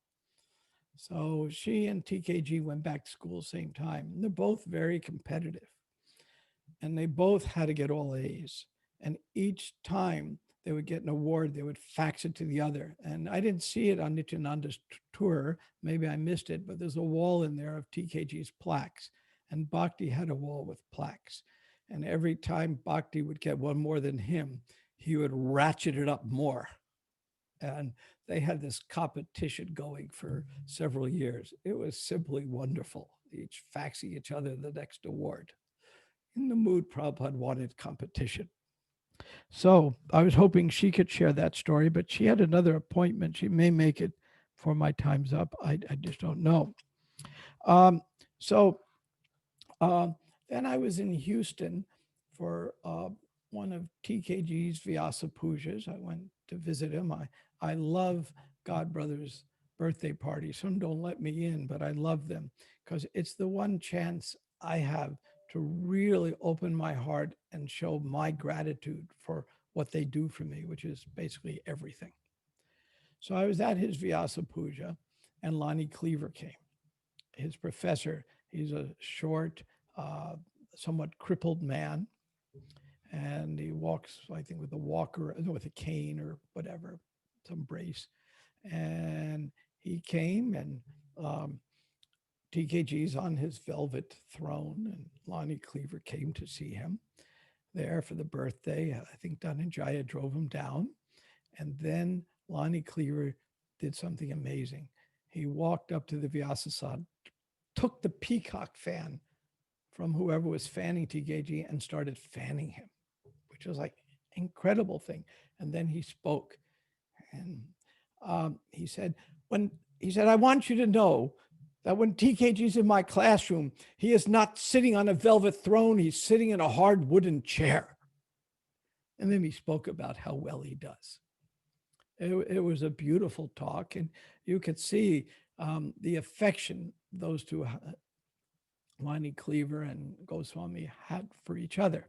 So she and TKG went back to school same time. And they're both very competitive. And they both had to get all A's. And each time they would get an award, they would fax it to the other. And I didn't see it on Nityananda's tour. Maybe I missed it, but there's a wall in there of TKG's plaques. And Bhakti had a wall with plaques. And every time Bhakti would get one more than him, he would ratchet it up more. And they had this competition going for several years. It was simply wonderful, each faxing each other the next award. In the mood, Prabhupada wanted competition. So I was hoping she could share that story, but she had another appointment. She may make it before my time's up. I just don't know. Then I was in Houston for one of TKG's Vyasa Pujas. I went to visit him. I love God Brothers' birthday parties. Some don't let me in, but I love them because it's the one chance I have to really open my heart and show my gratitude for what they do for me, which is basically everything. So I was at his Vyasa Puja, and Lonnie Cleaver came. His professor, he's a short, somewhat crippled man, and he walks, I think, with a walker, with a cane or whatever, some brace. And he came, and TKG's on his velvet throne, and Lonnie Cleaver came to see him there for the birthday. I think Dhananjaya drove him down. And then Lonnie Cleaver did something amazing. He walked up to the Vyasasad, took the peacock fan from whoever was fanning TKG and started fanning him, which was like an incredible thing. And then he spoke, and he said, I want you to know that when TKG's in my classroom, he is not sitting on a velvet throne, he's sitting in a hard wooden chair. And then he spoke about how well he does. It was a beautiful talk, and you could see the affection those two, Lonnie Cleaver and Goswami, had for each other.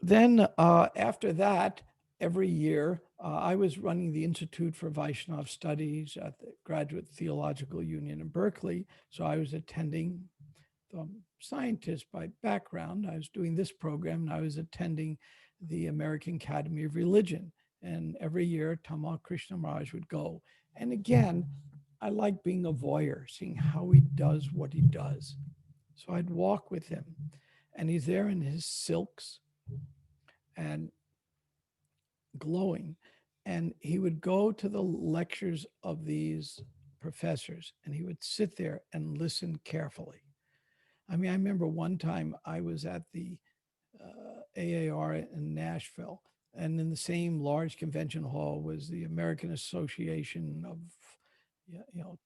Then after that, every year, I was running the Institute for Vaishnava Studies at the Graduate Theological Union in Berkeley. So I was attending, scientist by background. I was doing this program, and I was attending the American Academy of Religion. And every year, Tamal Krishna Maharaj would go. And again, I like being a voyeur, seeing how he does what he does. So I'd walk with him, and he's there in his silks and glowing. And he would go to the lectures of these professors, and he would sit there and listen carefully. I mean, I remember one time I was at the AAR in Nashville, and in the same large convention hall was the American Association of,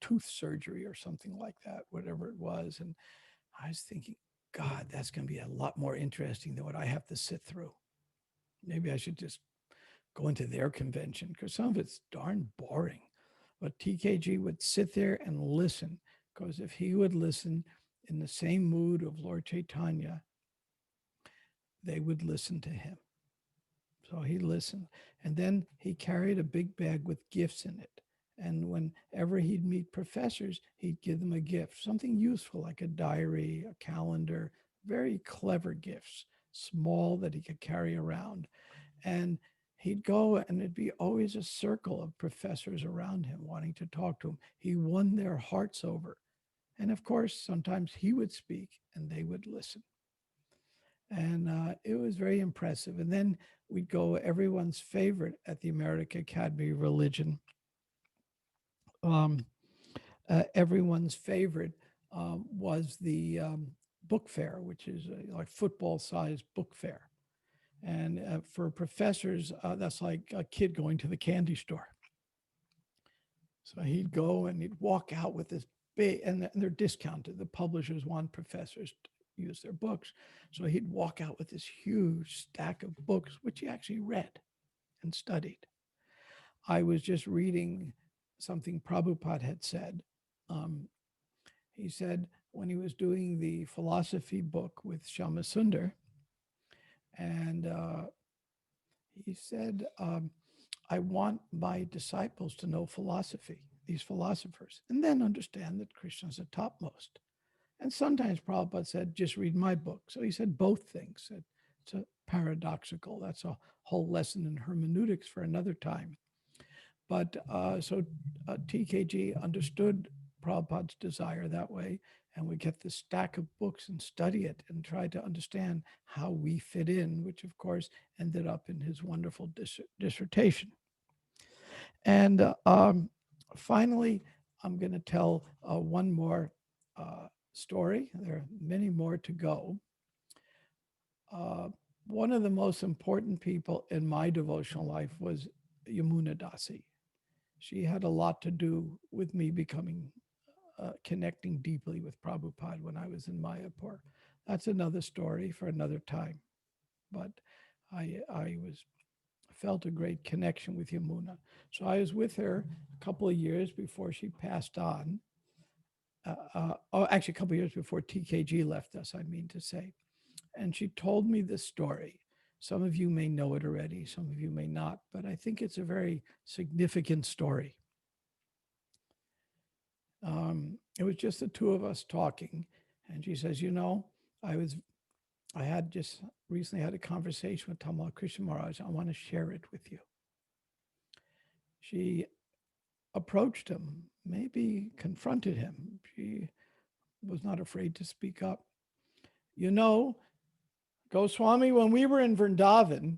tooth surgery or something like that, whatever it was. And I was thinking, God, that's going to be a lot more interesting than what I have to sit through. Maybe I should just go into their convention, because some of it's darn boring. But TKG would sit there and listen, because if he would listen in the same mood of Lord Chaitanya, they would listen to him. So he listened. And then he carried a big bag with gifts in it. And whenever he'd meet professors, he'd give them a gift, something useful like a diary, a calendar, very clever gifts, small, that he could carry around. And he'd go, and it'd be always a circle of professors around him wanting to talk to him. He won their hearts over. And of course, sometimes he would speak and they would listen. And it was very impressive. And then we'd go, everyone's favorite at the American Academy of Religion. Everyone's favorite was the book fair, which is like football-sized book fair. And for professors, that's like a kid going to the candy store. So he'd go and he'd walk out with this big, and they're discounted. The publishers want professors to use their books. So he'd walk out with this huge stack of books, which he actually read and studied. I was just reading something Prabhupada had said. He said when he was doing the philosophy book with Syamsundara, and he said, I want my disciples to know philosophy, these philosophers, and then understand that Krishna is the topmost. And sometimes Prabhupada said, just read my book. So he said both things. It's a paradoxical. That's a whole lesson in hermeneutics for another time. But so TKG understood Prabhupada's desire that way, and would get this stack of books and study it and try to understand how we fit in, which of course ended up in his wonderful dissertation. And finally, I'm going to tell one more story. There are many more to go. One of the most important people in my devotional life was Yamuna Dasi. She had a lot to do with me becoming, connecting deeply with Prabhupada when I was in Mayapur. That's another story for another time. But I felt a great connection with Yamuna. So I was with her a couple of years before she passed on. actually a couple of years before TKG left us, I mean to say. And she told me this story. Some of you may know it already, some of you may not, but I think it's a very significant story. It was just the two of us talking, and she says, you know, I had just recently had a conversation with Tamal Krishna Maharaj. I want to share it with you. She approached him, maybe confronted him. She was not afraid to speak up. You know, Goswami, when we were in Vrindavan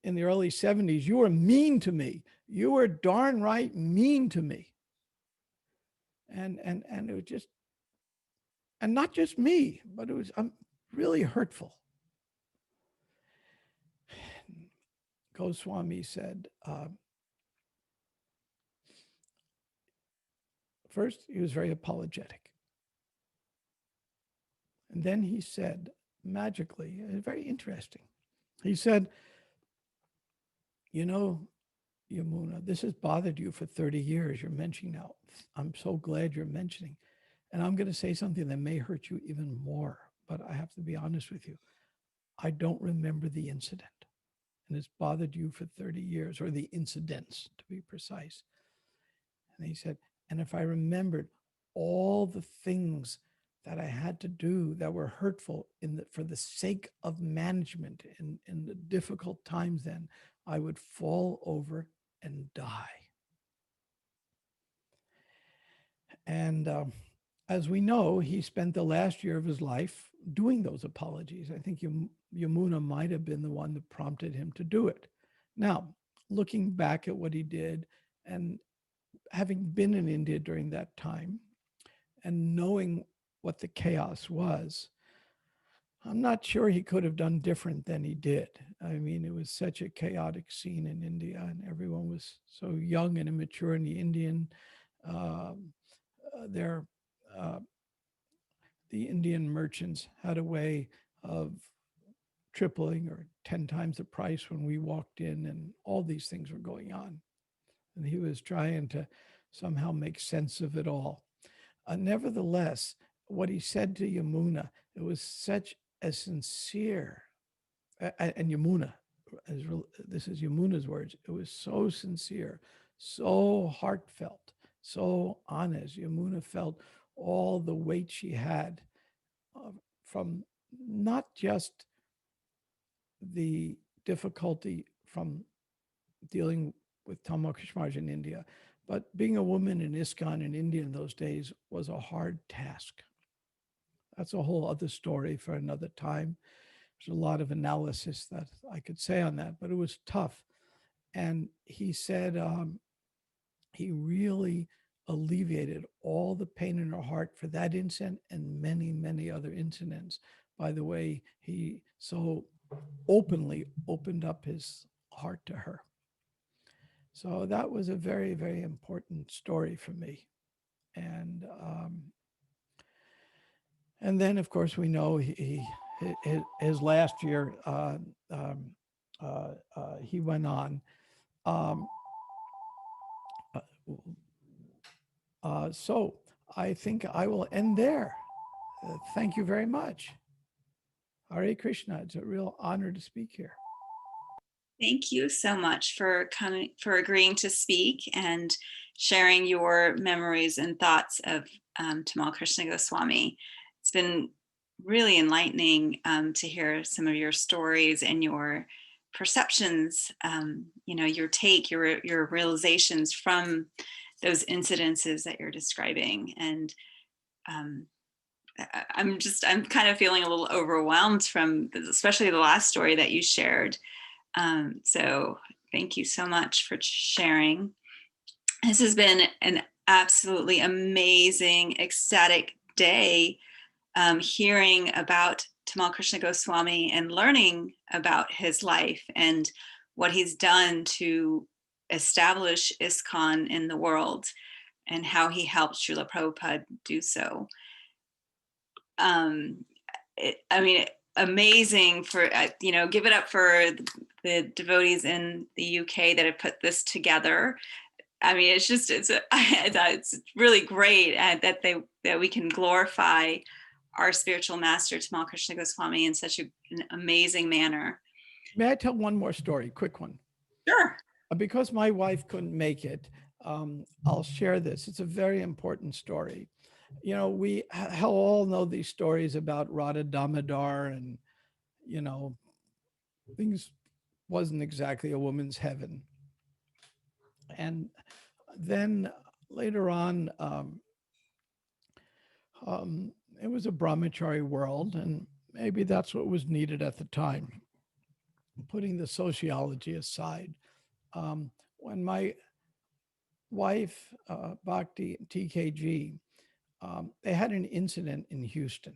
in the early 70s, you were mean to me. You were darn right mean to me. And it was just, and not just me, but it was really hurtful. Goswami said, first, he was very apologetic. And then he said, magically, very interesting. He said, you know, Yamuna, this has bothered you for 30 years. You're mentioning now. I'm so glad you're mentioning. And I'm going to say something that may hurt you even more, but I have to be honest with you. I don't remember the incident. And it's bothered you for 30 years, or the incidents, to be precise. And he said, and if I remembered all the things that I had to do that were hurtful for the sake of management in the difficult times then, I would fall over and die. And as we know, he spent the last year of his life doing those apologies. I think Yamuna might have been the one that prompted him to do it. Now, looking back at what he did, and having been in India during that time, and knowing what the chaos was, I'm not sure he could have done different than he did. I mean, it was such a chaotic scene in India, and everyone was so young and immature. And the Indian merchants had a way of tripling or 10 times the price when we walked in, and all these things were going on. And he was trying to somehow make sense of it all. Nevertheless, what he said to Yamuna, it was such a sincere, and Yamuna, this is Yamuna's words, it was so sincere, so heartfelt, so honest. Yamuna felt all the weight she had from not just the difficulty from dealing with Tamal Krishna Maharaj in India, but being a woman in ISKCON in India in those days was a hard task. That's a whole other story for another time. There's a lot of analysis that I could say on that, but it was tough. And he said he really alleviated all the pain in her heart for that incident and many, many other incidents by the way he so openly opened up his heart to her. So that was a very, very important story for me. And then, of course, we know his last year, he went on. So I think I will end there. Thank you very much. Hare Krishna. It's a real honor to speak here. Thank you so much for agreeing to speak and sharing your memories and thoughts of Tamal Krishna Goswami. It's been really enlightening to hear some of your stories and your perceptions, your take, your realizations from those incidences that you're describing. And I'm kind of feeling a little overwhelmed from especially the last story that you shared. So thank you so much for sharing. This has been an absolutely amazing, ecstatic day, hearing about Tamal Krishna Goswami and learning about his life and what he's done to establish ISKCON in the world and how he helped Srila Prabhupada do so. Amazing for, give it up for the devotees in the UK that have put this together. I mean, it's really great that we can glorify our spiritual master Tamal Krishna Goswami in such an amazing manner. May I tell one more story, quick one? Sure. Because my wife couldn't make it, I'll share this. It's a very important story. You know, we all know these stories about Radha Damodar, and, you know, things wasn't exactly a woman's heaven. And then later on, it was a brahmachari world, and maybe that's what was needed at the time, putting the sociology aside. When my wife, Bhakti, TKG, they had an incident in Houston,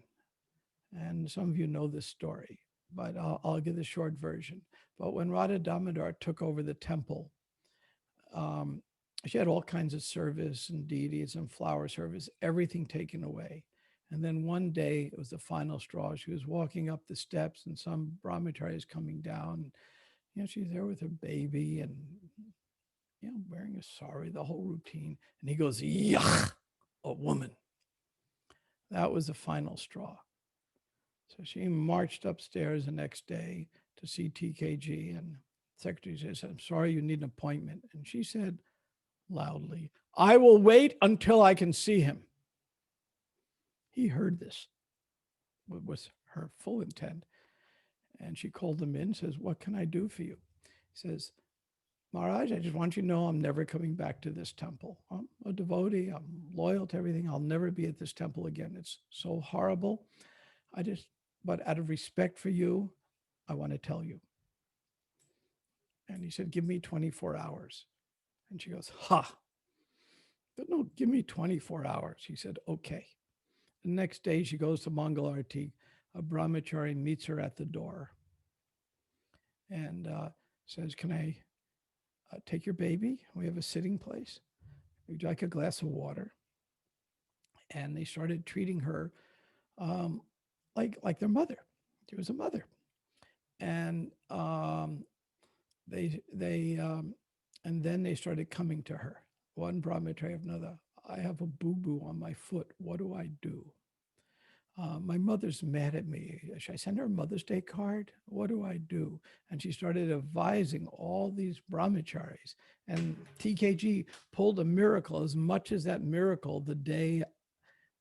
and some of you know this story, but I'll give the short version. But when Radha Damodar took over the temple, she had all kinds of service and deities and flower service, everything taken away. And then one day, it was the final straw. She was walking up the steps, and some brahmachari is coming down. You know, she's there with her baby and, you know, wearing a sari, the whole routine. And he goes, "Yuck, a woman." That was the final straw. So she marched upstairs the next day to see TKG, and the secretary says, "I'm sorry, you need an appointment." And she said loudly, "I will wait until I can see him." He heard this, what was her full intent. And she called him in, says, "What can I do for you?" He says, "Maharaj, I just want you to know I'm never coming back to this temple. I'm a devotee. I'm loyal to everything. I'll never be at this temple again. It's so horrible. But out of respect for you, I want to tell you." And he said, "Give me 24 hours. And she goes, "Ha." But no, give me 24 hours. He said, "Okay." The next day, she goes to Mangal Arati. A brahmachari meets her at the door and says, "Can I take your baby? We have a sitting place. Would you like a glass of water?" And they started treating her like their mother. She was a mother. And and then they started coming to her. One brahmachari of another. "I have a boo-boo on my foot. What do I do? My mother's mad at me. Should I send her a Mother's Day card? What do I do?" And she started advising all these brahmacharis. And TKG pulled a miracle, as much as that miracle, the day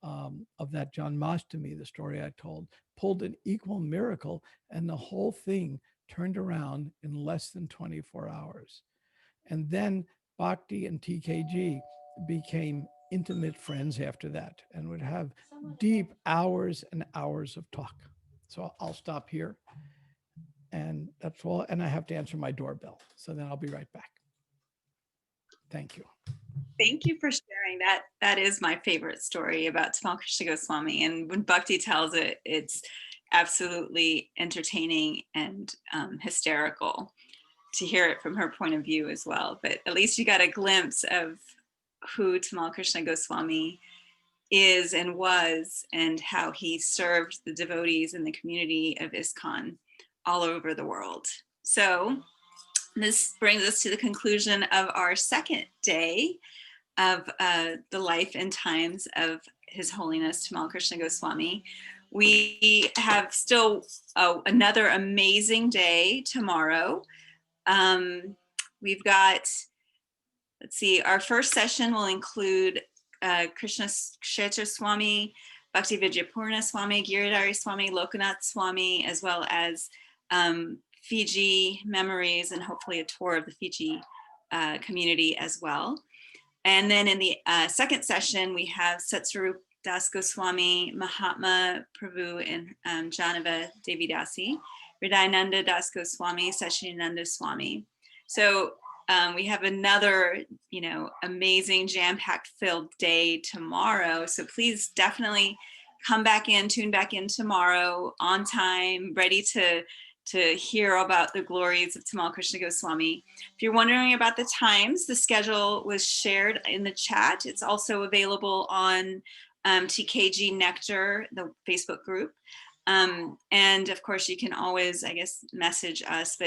of that Janmashtami, the story I told, pulled an equal miracle, and the whole thing turned around in less than 24 hours. And then Bhakti and TKG became intimate friends after that, and would have deep hours and hours of talk. So I'll stop here, and that's all. And I have to answer my doorbell, so then I'll be right back. Thank you. Thank you for sharing that. That is my favorite story about Tamal Krishna Goswami. And when Bhakti tells it, it's absolutely entertaining and hysterical to hear it from her point of view as well. But at least you got a glimpse of who Tamal Krishna Goswami is and was, and how he served the devotees in the community of ISKCON all over the world. So this brings us to the conclusion of our second day of the life and times of His Holiness Tamal Krishna Goswami. We have still another amazing day tomorrow. We've got, let's see, our first session will include Krishna Kshetra Swami, Bhakti Vidyapurna Swami, Giridhari Swami, Lokanath Swami, as well as Fiji memories, and hopefully a tour of the Fiji community as well. And then in the second session, we have Satsarup Das Goswami, Mahatma Prabhu, and Janava Devidasi, Hridayananda Das Goswami, Sachinanda Swami. So we have another, amazing jam-packed filled day tomorrow. So please definitely come back in, tune back in tomorrow on time, ready to hear about the glories of Tamal Krishna Goswami. If you're wondering about the times, the schedule was shared in the chat. It's also available on TKG Nectar, the Facebook group. And of course, you can always, message us.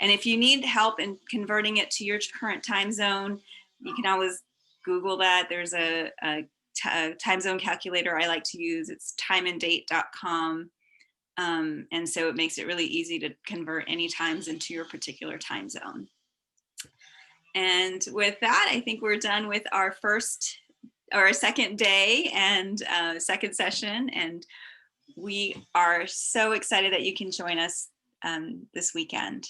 And if you need help in converting it to your current time zone, you can always Google that. There's a time zone calculator I like to use. It's timeanddate.com. And so it makes it really easy to convert any times into your particular time zone. And with that, I think we're done with our second day and second session. And we are so excited that you can join us this weekend.